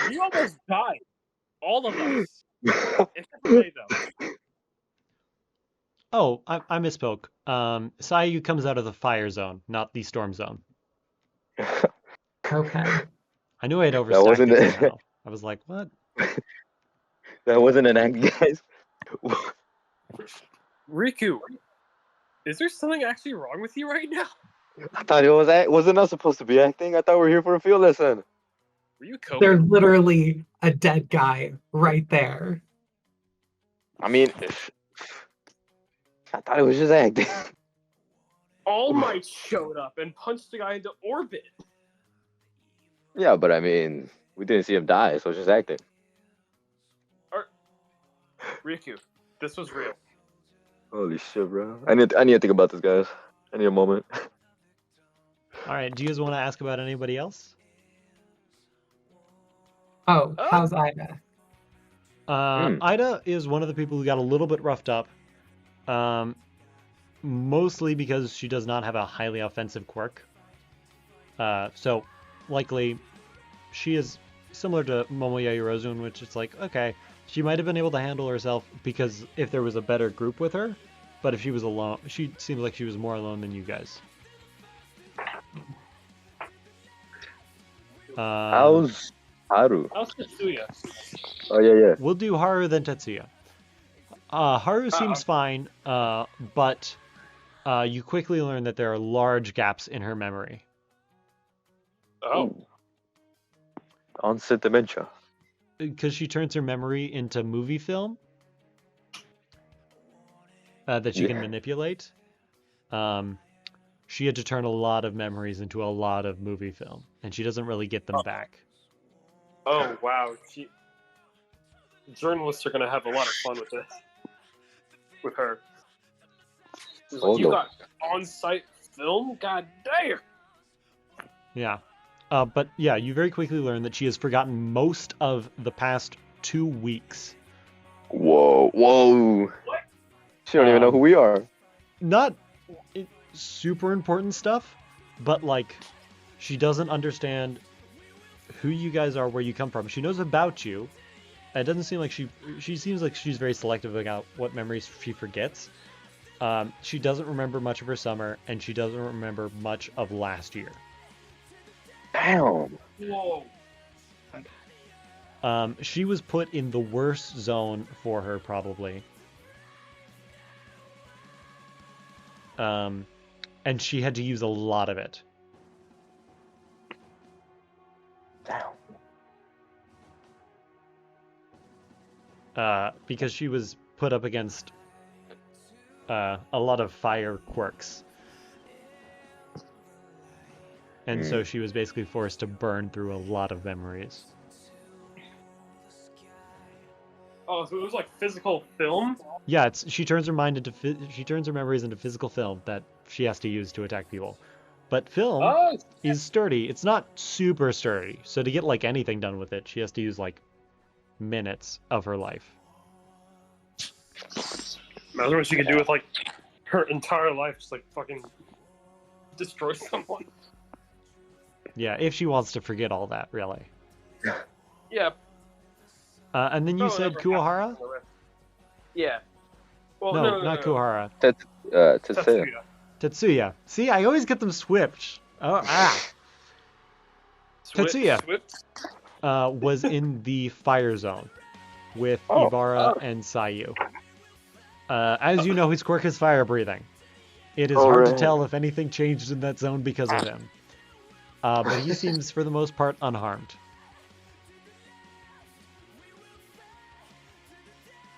We almost died. All of us. It's okay, though. Oh, I misspoke. Sayu comes out of the fire zone, not the storm zone. Okay. I knew I had overstacked wasn't it it. somehow. I was like, what? That wasn't an act, guys. Riku, is there something actually wrong with you right now? I thought it was act. Wasn't I supposed to be acting? I thought we were here for a field lesson. Were you coping? There's literally a dead guy right there. I mean, I thought it was just acting. All Might showed up and punched the guy into orbit. Yeah, but I mean, we didn't see him die, so it's just acting. Riku, this was real. Holy shit, bro. I need to think about this, guys. I need a moment. All right, do you guys want to ask about anybody else? Oh, how's Ida? Ida is one of the people who got a little bit roughed up. Mostly because she does not have a highly offensive quirk. So, likely, she is similar to Momoya Yorozu, in which it's like, okay, she might have been able to handle herself because if there was a better group with her, but if she was alone, she seems like she was more alone than you guys. How's Haru? How's Tetsuya? Oh, yeah. We'll do Haru then Tetsuya. Haru seems fine, but you quickly learn that there are large gaps in her memory. Oh. Onset dementia. Because she turns her memory into movie film that she can manipulate. She had to turn a lot of memories into a lot of movie film, and she doesn't really get them back. Oh, wow. Journalists are going to have a lot of fun with this. With her. She's like, you got on-site film? God damn! Yeah. But yeah, you very quickly learn that she has forgotten most of the past 2 weeks. Whoa. What? She don't even know who we are. Not super important stuff, but like, she doesn't understand who you guys are, where you come from. She knows about you. It doesn't seem like she seems like she's very selective about what memories she forgets. She doesn't remember much of her summer, and she doesn't remember much of last year. Damn. Whoa. She was put in the worst zone for her, probably. And she had to use a lot of it. Damn. Because she was put up against a lot of fire quirks. And so she was basically forced to burn through a lot of memories. Oh, so it was like physical film? Yeah, she turns her mind into she turns her memories into physical film that she has to use to attack people. But film is sturdy. It's not super sturdy. So to get like anything done with it, she has to use like minutes of her life. Imagine what she could do with like her entire life, just like fucking destroy someone. Yeah, if she wants to forget all that, really. Yeah. And then you said Kuwahara? Yeah. Well, no, not Kuwahara. Tetsuya. Tetsuya. See, I always get them switched. Tetsuya. Swift. Was in the fire zone with Oh. Ibarra and Sayu. As you know, his quirk is fire breathing. It is Oh, hard to right. tell if anything changed in that zone because of him. But he seems, for the most part, unharmed.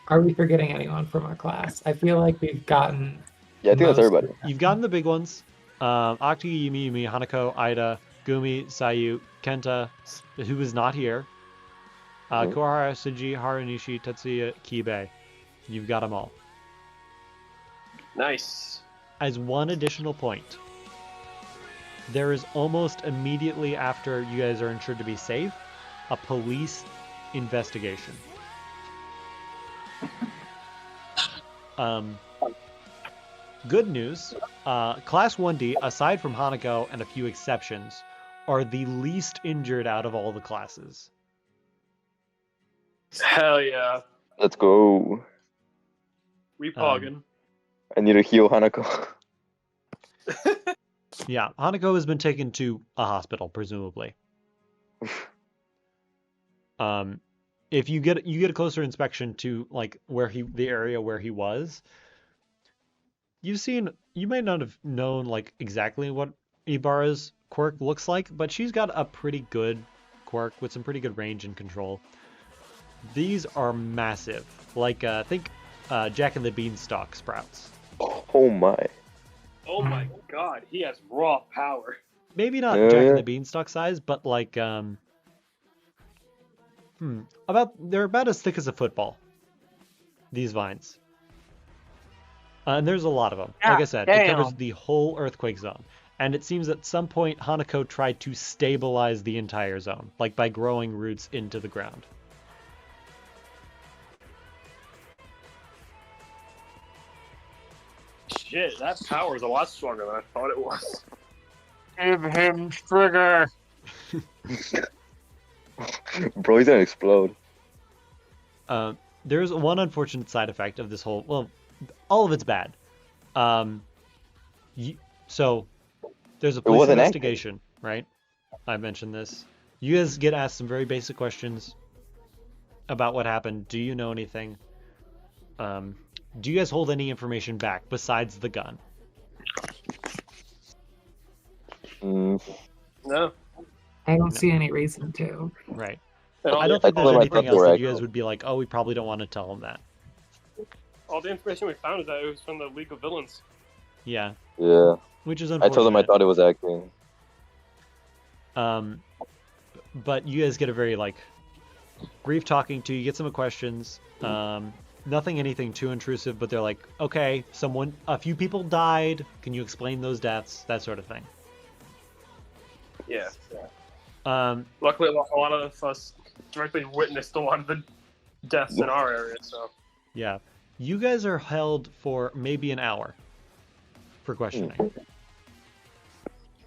Are we forgetting anyone from our class? I feel like we've gotten Yeah, I think that's most- everybody. You've gotten the big ones. Akti, Yumi, Hanako, Aida, Gumi, Sayu, Kenta, who is not here. Mhm. Kuwahara, Suji, Haranishi, Tetsuya, Kibe. You've got them all. Nice. As one additional point, there is almost immediately after you guys are ensured to be safe, a police investigation. Good news, Class 1D, aside from Hanako and a few exceptions, are the least injured out of all the classes. Hell yeah. Let's go. Repogging. I need to heal Hanako. Yeah, Hanako has been taken to a hospital, presumably. If you get a closer inspection to like the area where he was, you may not have known like exactly what Ibarra's quirk looks like, but she's got a pretty good quirk with some pretty good range and control. These are massive, like think Jack and the Beanstalk sprouts. Oh my. Oh my god, he has raw power. Maybe not Yeah, Jack yeah. and the Beanstalk size, but like they're about as thick as a football. These vines. And there's a lot of them. Like I said, it covers Damn. the whole earthquake zone. And it seems at some point Hanako tried to stabilize the entire zone, like by growing roots into the ground. Shit, that power is a lot stronger than I thought it was. Give him trigger. Bro, he's gonna explode. There's one unfortunate side effect of this whole. Well, all of it's bad. So there's a police wasn't investigation, right? I mentioned this. You guys get asked some very basic questions about what happened. Do you know anything? Do you guys hold any information back besides the gun? Mm. No. I don't see any reason to. Right. And all I don't the- think there's told him I anything thought they else were that you guys actual. would be like, oh, we probably don't want to tell them that. all the information we found is that it was from the League of Villains. Yeah, Yeah. which is I unfortunate. told him I thought it was acting. But you guys get a very like brief talking to. You get some questions. Nothing anything too intrusive, but they're like, okay, a few people died. Can you explain those deaths? That sort of thing. Yeah. Um, Luckily, a lot of us directly witnessed a lot of the deaths in our area, so. yeah, you guys are held for maybe an hour for questioning.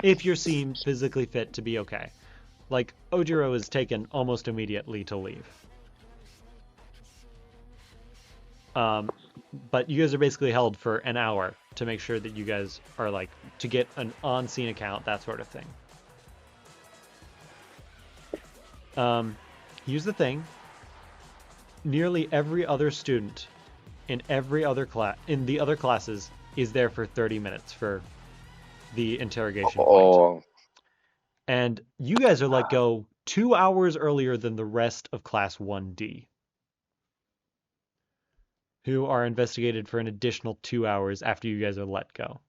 If you're seen physically fit to be okay. Like, Ojiro is taken almost immediately to leave. But you guys are basically held for an hour to make sure that you guys are like, to get an on-scene account, that sort of thing. Here's the thing. Nearly every other student in every other in the other classes is there for 30 minutes for the interrogation point. Oh. And you guys are let go 2 hours earlier than the rest of Class 1D, who are investigated for an additional 2 hours after you guys are let go.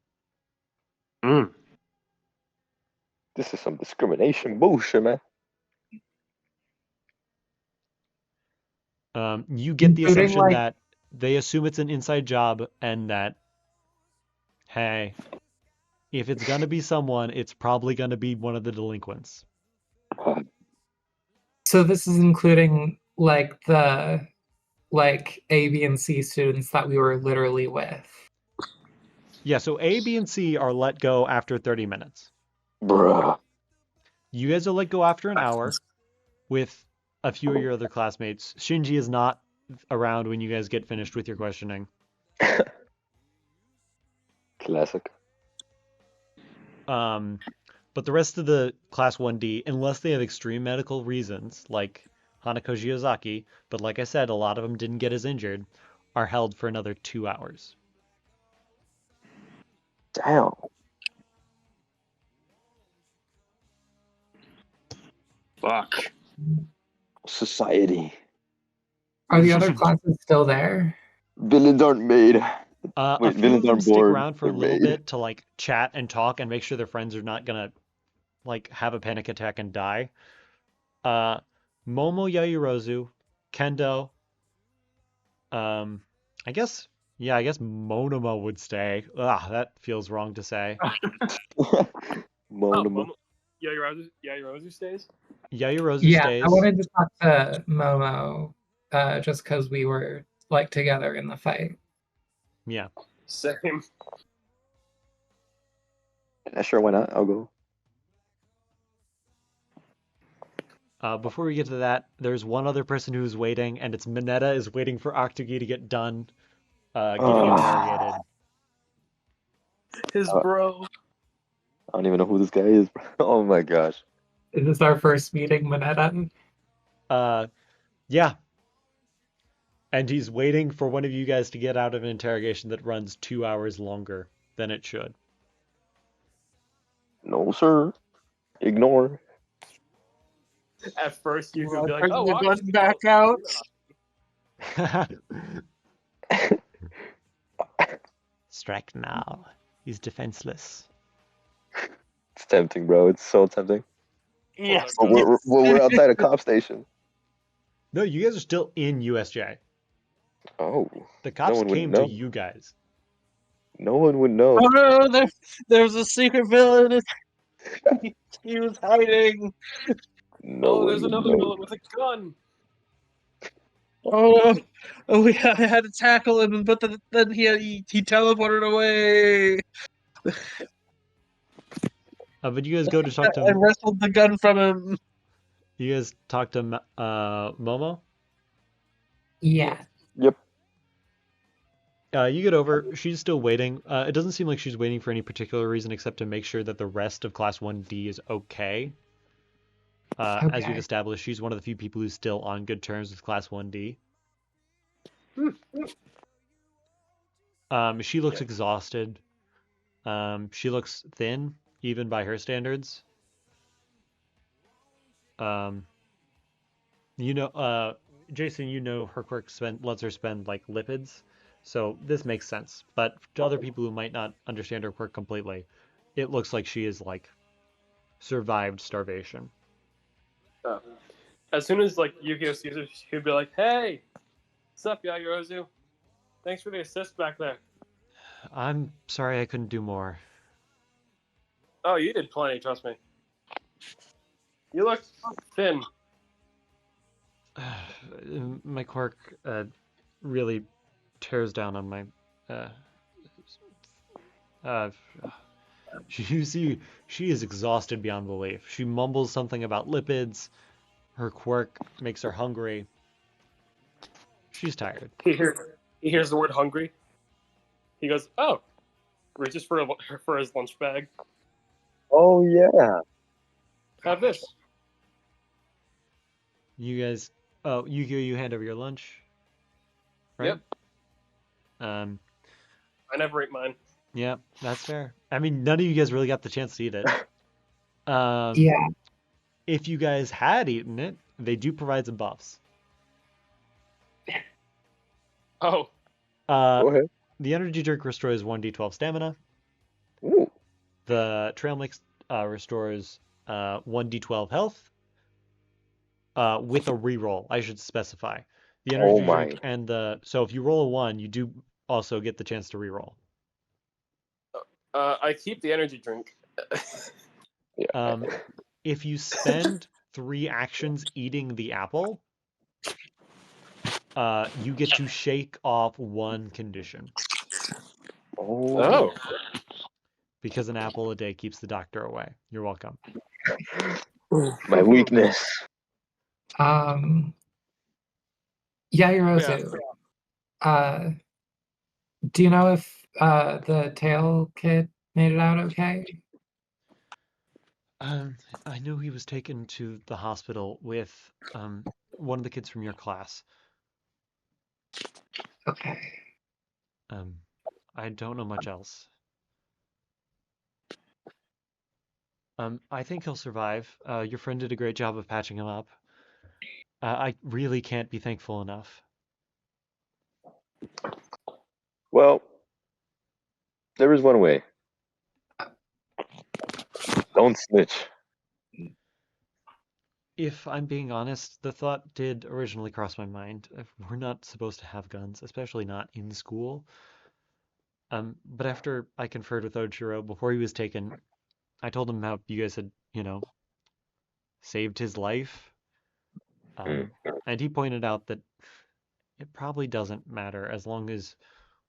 This is some discrimination bullshit, man. You get the Including, assumption like- that they assume it's an inside job and that, hey, if it's going to be someone, it's probably going to be one of the delinquents. So this is including like the A, B, and C students that we were literally with. Yeah, so A, B, and C are let go after 30 minutes. Bruh. You guys are let go after an hour with a few of your other classmates. Shinji is not around when you guys get finished with your questioning. Classic. But the rest of the Class 1D, unless they have extreme medical reasons, like Hanako Shiozaki, but like I said, a lot of them didn't get as injured, are held for another 2 hours. Damn. Fuck. Society. Are the other classes still there? Villains aren't made. A Wait, few villains of them aren't stick bored. around for a They're little made. bit to like chat and talk and make sure their friends are not gonna like have a panic attack and die. Momo Yayorozu, Kendo, I guess Monoma would stay. That feels wrong to say. Oh, Monoma. Yayorozu stays? Yayorozu Yeah, stays. I wanted to talk to Momo, just because we were like together in the fight. Yeah. Same. Yeah, sure, why not? I'll go. Before we get to that, there's one other person who's waiting, and it's Mineta is waiting for Octogi to get done getting interrogated. His bro. I don't even know who this guy is. Oh my gosh. Is this our first meeting, Mineta? Yeah. And he's waiting for one of you guys to get out of an interrogation that runs 2 hours longer than it should. No, sir. Ignore. At first, you could be like, Bring "Oh, the gun Octogi, back oh, out. Strike now. He's defenseless. It's tempting, bro. It's so tempting. Yes. But we're outside a cop station. No, you guys are still in USJ. Oh. The cops one would came know. to you guys. No one would know. Oh no, there's a secret villain. He was hiding. No Oh, one there's would another know. villain with a gun." Oh, no. I had to tackle him, but then he teleported away. But you guys go to talk I to wrestled the gun from him. Momo. Yeah. Yep. You get over. She's still waiting. It doesn't seem like she's waiting for any particular reason except to make sure that the rest of Class 1D is okay. As we've Okay. established, she's one of the few people who's still on good terms with Class 1D. She looks exhausted. She looks thin, even by her standards. Jason, her quirk lets her spend like lipids, so this makes sense. But to other people who might not understand her quirk completely, it looks like she is like survived starvation. As soon as like Yukio sees her, he'd be like, "Hey, what's up, Yayorozu? Thanks for the assist back there." I'm sorry I couldn't do more. Oh, you did plenty, trust me. You look thin. My quirk really tears down on my you see, she is exhausted beyond belief. She mumbles something about lipids. Her quirk makes her hungry. She's tired. He hears the word "hungry." He goes, "Oh," reaches for his lunch bag. Oh yeah. Have this. You guys, Yukio, you hand over your lunch, right? Yep. Um, I never ate mine. yeah, that's fair. I mean, none of you guys really got the chance to eat it. Yeah. If you guys had eaten it, they do provide some buffs. Oh, Go ahead. The energy drink restores 1d12 stamina. Ooh. The trail mix restores 1d12 health with a reroll, I should specify. The energy my. drink and so if you roll a 1, you do also get the chance to reroll. I keep the energy drink. Yeah. If you spend 3 actions eating the apple, you get to shake off 1 condition. Oh. Because an apple a day keeps the doctor away. You're welcome. My weakness. Yayorozu. Do you know if the tail kid made it out okay? I know he was taken to the hospital with one of the kids from your class. Okay. I don't know much else. I think he'll survive. Your friend did a great job of patching him up. I really can't be thankful enough. Well, there is one way. Don't snitch. If I'm being honest, the thought did originally cross my mind. We're not supposed to have guns, especially not in school. But after I conferred with Ojiro before he was taken, I told him how you guys had, saved his life. Mm. And he pointed out that it probably doesn't matter as long as,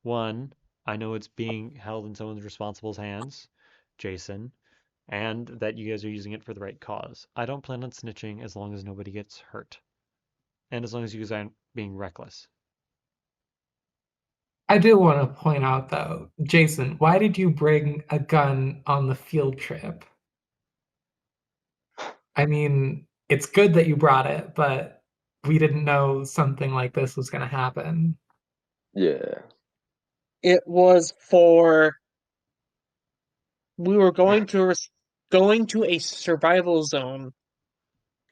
one, I know it's being held in someone's responsible hands, Jason, and that you guys are using it for the right cause. I don't plan on snitching as long as nobody gets hurt. And as long as you guys aren't being reckless. I do want to point out though, Jason, why did you bring a gun on the field trip? I mean, it's good that you brought it, but we didn't know something like this was going to happen. Yeah. It was for we were going to a survival zone,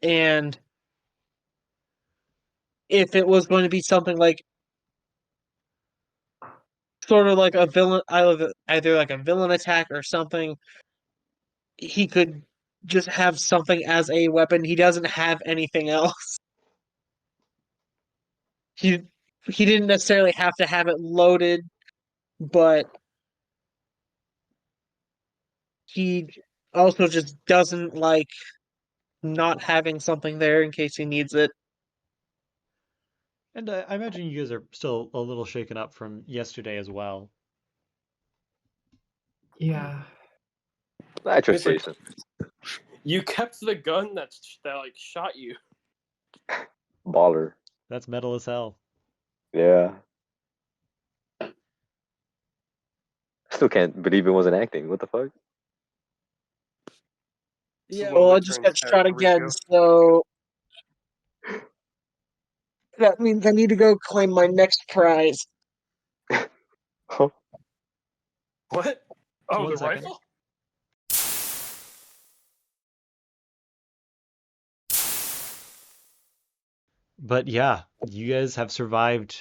and if it was going to be something like sort of like a villain, either like a villain attack or something, he could just have something as a weapon. He doesn't have anything else. He he didn't necessarily have to have it loaded, but he also just doesn't like not having something there in case he needs it. And I imagine you guys are still a little shaken up from yesterday as well. Yeah. I trust It's like- Jason. You kept the gun that like shot you. Baller. That's metal as hell. Yeah. I still can't believe it wasn't acting. What the fuck? Yeah, Well, I just got shot again, so that means I need to go claim my next prize. Huh? What? Oh, One the second. rifle? But yeah, you guys have survived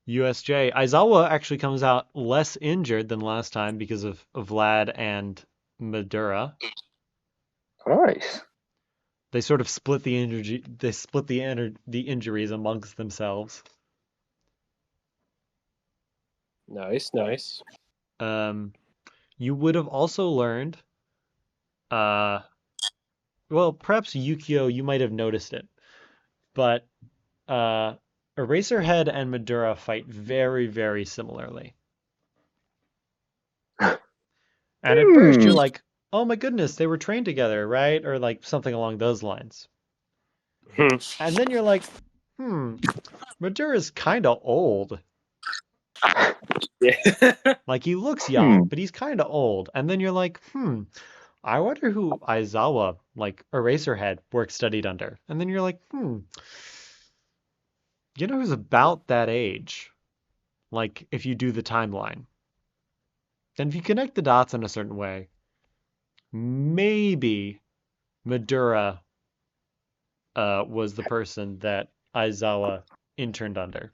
USJ. Aizawa actually comes out less injured than last time because of Vlad and Madura. Nice. They sort of split the the injuries amongst themselves. Nice, nice. You would have also learned, well, perhaps Yukio, you might have noticed it, but Eraserhead and Madura fight very, very similarly. And at first you're like, oh my goodness, they were trained together, right? Or like something along those lines. And then you're like, Madura's kind of old. Yeah. Like he looks young, but he's kind of old. And then you're like, I wonder who Aizawa, like Eraserhead, studied under. And then you're like, you know who's about that age? Like if you do the timeline. Then if you connect the dots in a certain way, maybe Madura was the person that Aizawa interned under.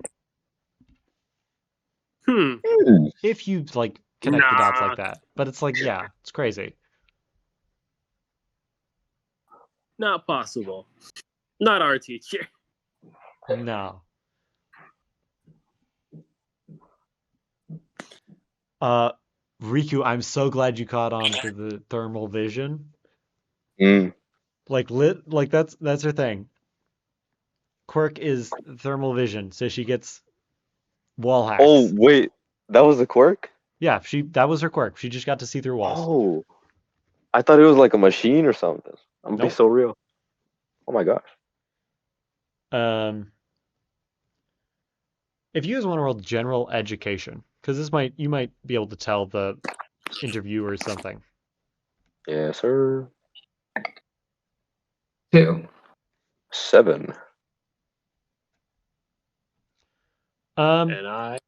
If you like connect the dots like that. But it's like, yeah, it's crazy. Not possible. Not our teacher. No. Riku, I'm so glad you caught on to the thermal vision. Like that's her thing. Quirk is thermal vision, so she gets wall hacks. Oh wait, that was a quirk? Yeah, that was her quirk. She just got to see through walls. Oh, I thought it was like a machine or something. I'm gonna be Nope. so real. Oh my gosh. If you guys want to roll general education, because you might be able to tell the interviewer something. Yes, sir. 2. 7. And I.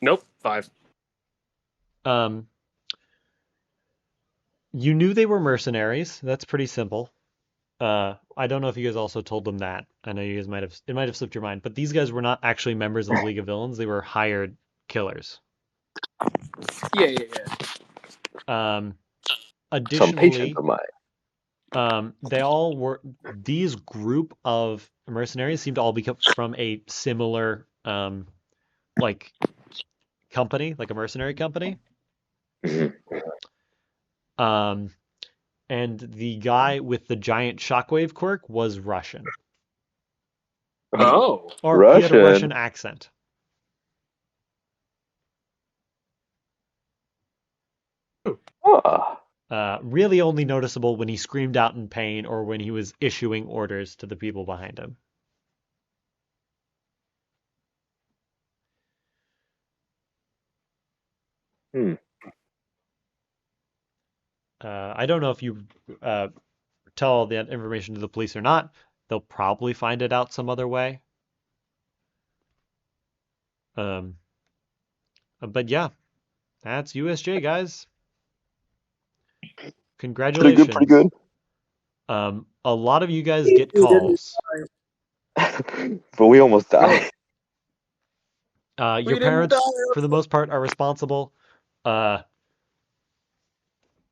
Nope, 5. You knew they were mercenaries. That's pretty simple. I don't know if you guys also told them that. I know you guys it might have slipped your mind, but these guys were not actually members of the League of Villains. They were hired killers. Yeah. Some patient Additionally, of mine. they all were these group of mercenaries seem to all be from a similar like company, like a mercenary company. And the guy with the giant shockwave quirk was Russian. Oh. Or he had a Russian Russian. accent. Really only noticeable when he screamed out in pain or when he was issuing orders to the people behind him. I don't know if you tell all that information to the police or not. They'll probably find it out some other way. But yeah, that's USJ, guys. Congratulations. Pretty good. A lot of you guys get calls. But we almost died. Your parents, for the most part, are responsible.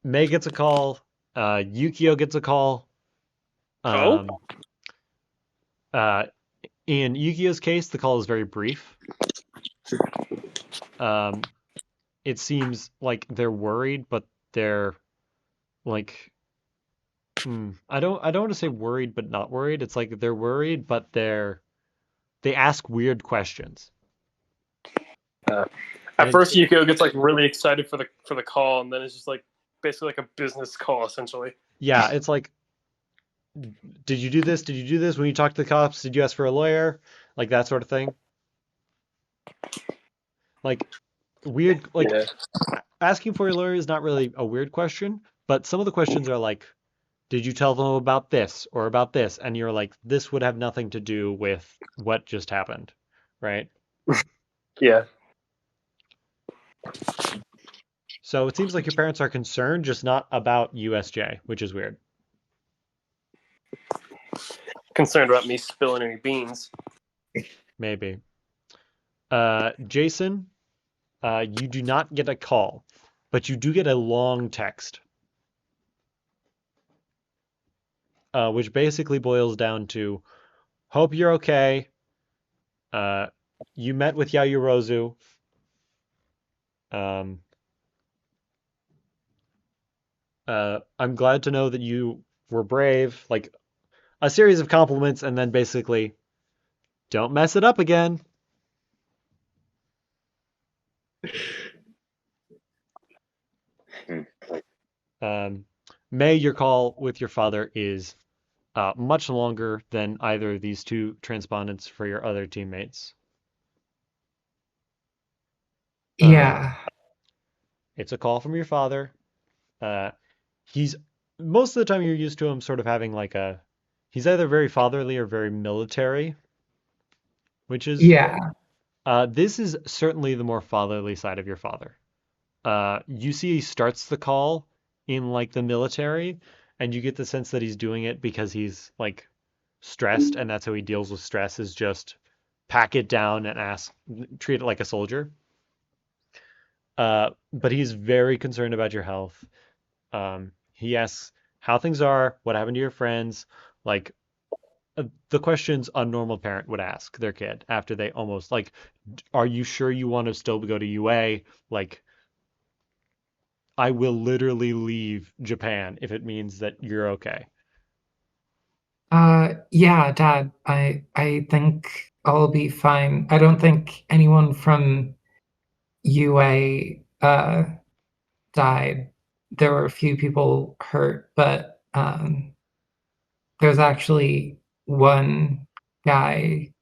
May gets a call. Yukio gets a call. In Yukio's case, the call is very brief. It seems like they're worried, but they're like, I don't want to say worried but not worried. It's like they're worried, but they ask weird questions. At first, Yukio gets like really excited for the call, and then it's just like basically like a business call essentially. Yeah, it's like, did you do this? Did you do this? When you talked to the cops, did you ask for a lawyer? Like that sort of thing. Like weird, like asking for a lawyer is not really a weird question, but some of the questions are like, did you tell them about this or about this? And you're like, this would have nothing to do with what just happened, right? Yeah. So it seems like your parents are concerned, just not about USJ, which is weird. Concerned about me spilling any beans. Maybe. Jason, you do not get a call, but you do get a long text. Which basically boils down to, hope you're okay. You met with Yayorozu. I'm glad to know that you were brave. Like a series of compliments, and then basically, don't mess it up again. May, your call with your father is much longer than either of these two transpondents for your other teammates. Yeah. It's a call from your father. He's most of the time you're used to him sort of having like he's either very fatherly or very military, which is this is certainly the more fatherly side of your father. You see he starts the call in like the military, and you get the sense that he's doing it because he's like stressed, and that's how he deals with stress, is just pack it down and treat it like a soldier. But he's very concerned about your health. He asks how things are, what happened to your friends, like the questions a normal parent would ask their kid after they almost like, are you sure you want to still go to UA? Like, I will literally leave Japan if it means that you're okay. Yeah, Dad, I think I'll be fine. I don't think anyone from UA died. There were a few people hurt, but there's actually one guy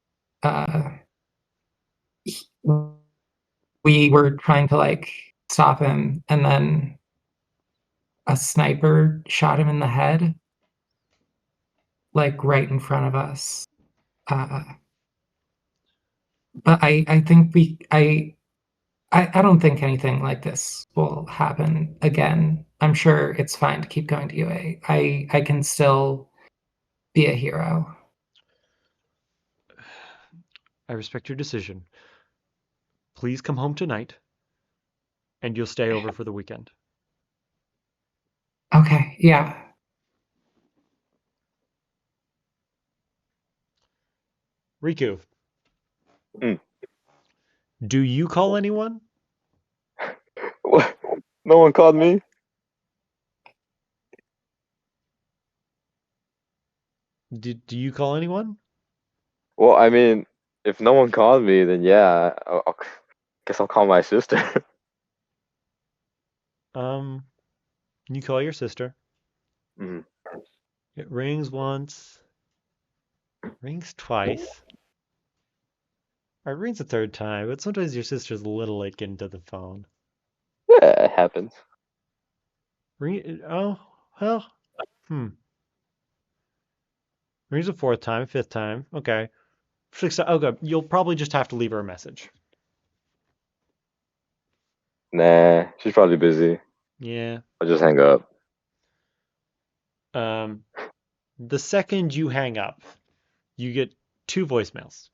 we were trying to like stop him, and then a sniper shot him in the head. like right in front of us. Uh, but I think I don't think anything like this will happen again. I'm sure it's fine to keep going to UA. I can still be a hero. I respect your decision. Please come home tonight, and you'll stay over for the weekend. Okay, yeah. Riku, Hmm. do you call anyone? What? No one called me. Do you call anyone? Well, I mean, if no one called me, then yeah, guess I'll call my sister. You call your sister. Mhm. It rings once, rings twice, or it rings a third time, but sometimes your sister's a little late getting to the phone. Yeah, it happens. Oh, well, Rings a fourth time, fifth time. Okay. Okay, you'll probably just have to leave her a message. Nah, she's probably busy. Yeah. I'll just hang up. The second you hang up, you get 2 voicemails.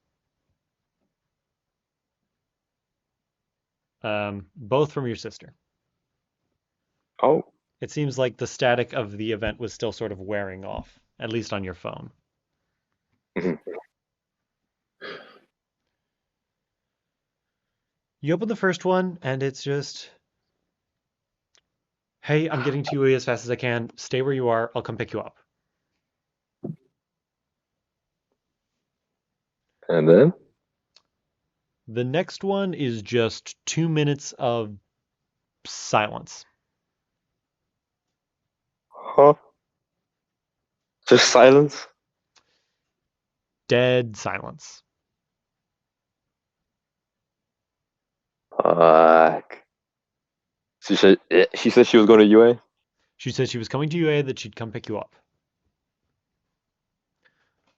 Both from your sister. Oh, It seems like the static of the event was still sort of wearing off, at least on your phone. mhm. You open the first one, and it's just, hey, I'm getting to you as fast as I can. Stay where you are. I'll come pick you up. And then? The next one is just 2 minutes of silence. Huh? Just silence? Dead silence. Fuck. She said she was going to UA? She said she was coming to UA, that she'd come pick you up.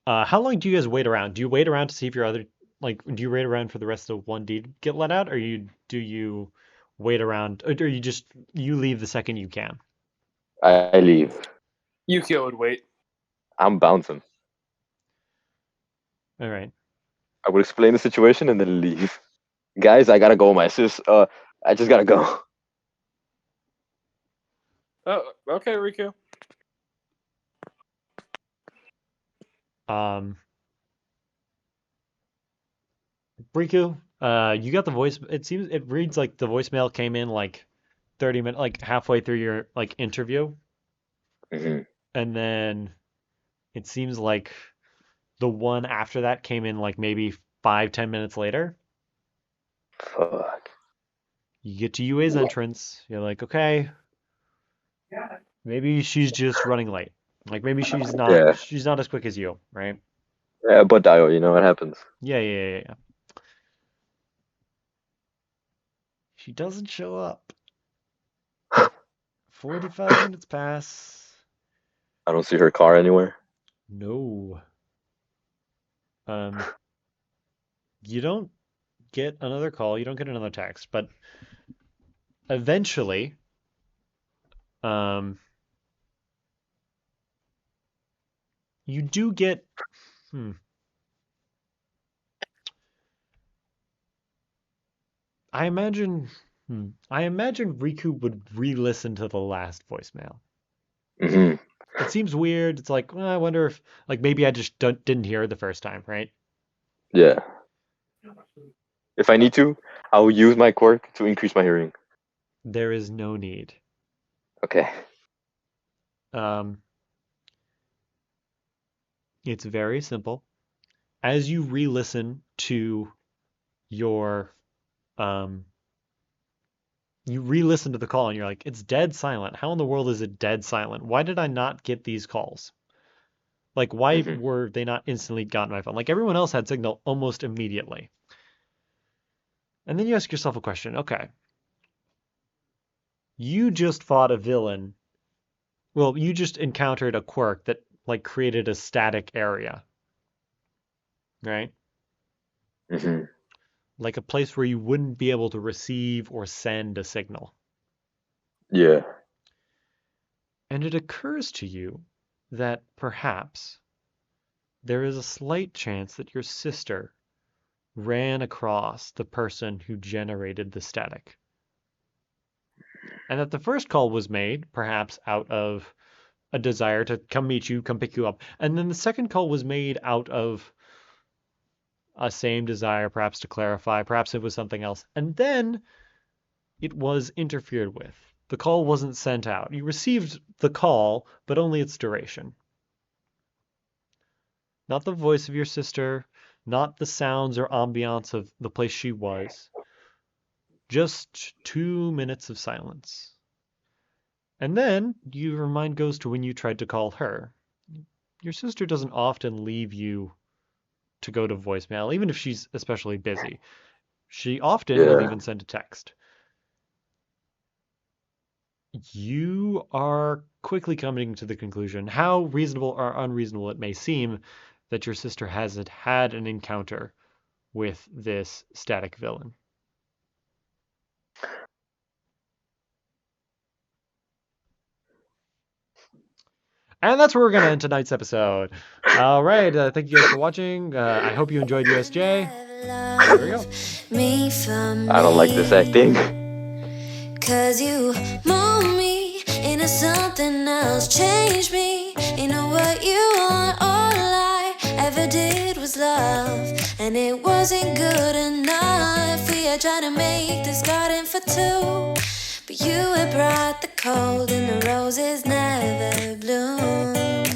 How long do you guys wait around? Do you wait around to see if your other, do you wait around for the rest of 1D to get let out, or do you wait around, or you leave the second you can? I leave. Yukio would wait. I'm bouncing. All right. I would explain the situation and then leave. Guys, I gotta go. My sis, I just gotta go. Oh, okay, Riku. Riku, you got the voice. It reads like the voicemail came in like 30 minutes, like halfway through your interview, Mhm. and then it seems like the one after that came in like maybe 5-10 minutes later. Fuck. You get to UA's entrance. You're like, okay, maybe she's just running late. Like maybe she's not Yeah. as quick as you, right? Yeah, but Dio, you know what happens. Yeah. She doesn't show up. 45 minutes pass. I don't see her car anywhere. No. You don't get another call, you don't get another text, but eventually, you do get, I imagine Riku would re-listen to the last voicemail. Hmm. It seems weird. It's like, well, I wonder if, maybe I just didn't hear it the first time, right? Yeah. If I need to, I will use my quirk to increase my hearing. There is no need. Okay. It's very simple. As you re-listen to your, you re-listen to the call and you're like, it's dead silent. How in the world is it dead silent? Why did I not get these calls? Like, why Mhm. were they not instantly got on my phone? Like, everyone else had signal almost immediately. And then you ask yourself a question. Okay. You just fought a villain. Well, you just encountered a quirk that like created a static area, right? Hmm. Like a place where you wouldn't be able to receive or send a signal. Yeah. And it occurs to you that perhaps there is a slight chance that your sister ran across the person who generated the static. And that the first call was made, perhaps out of a desire to come meet you, come pick you up. And then the second call was made out of a same desire, perhaps to clarify, perhaps it was something else. And then it was interfered with. The call wasn't sent out. You received the call, but only its duration. Not the voice of your sister, not the sounds or ambiance of the place she was. Just 2 minutes of silence. And then your mind goes to when you tried to call her. Your sister doesn't often leave you to go to voicemail, even if she's especially busy. She often will Yeah. even send a text. You are quickly coming to the conclusion, how reasonable or unreasonable it may seem, that your sister hasn't had an encounter with this static villain. And that's where we're going to end tonight's episode. All right. Thank you guys for watching. I hope you enjoyed USJ. There we go. I don't like this acting. Cause you mold me into something else, change me into what you want. All I ever did was love, and it wasn't good enough. We are trying to make this garden for two, but you had brought the cold and the roses never bloom.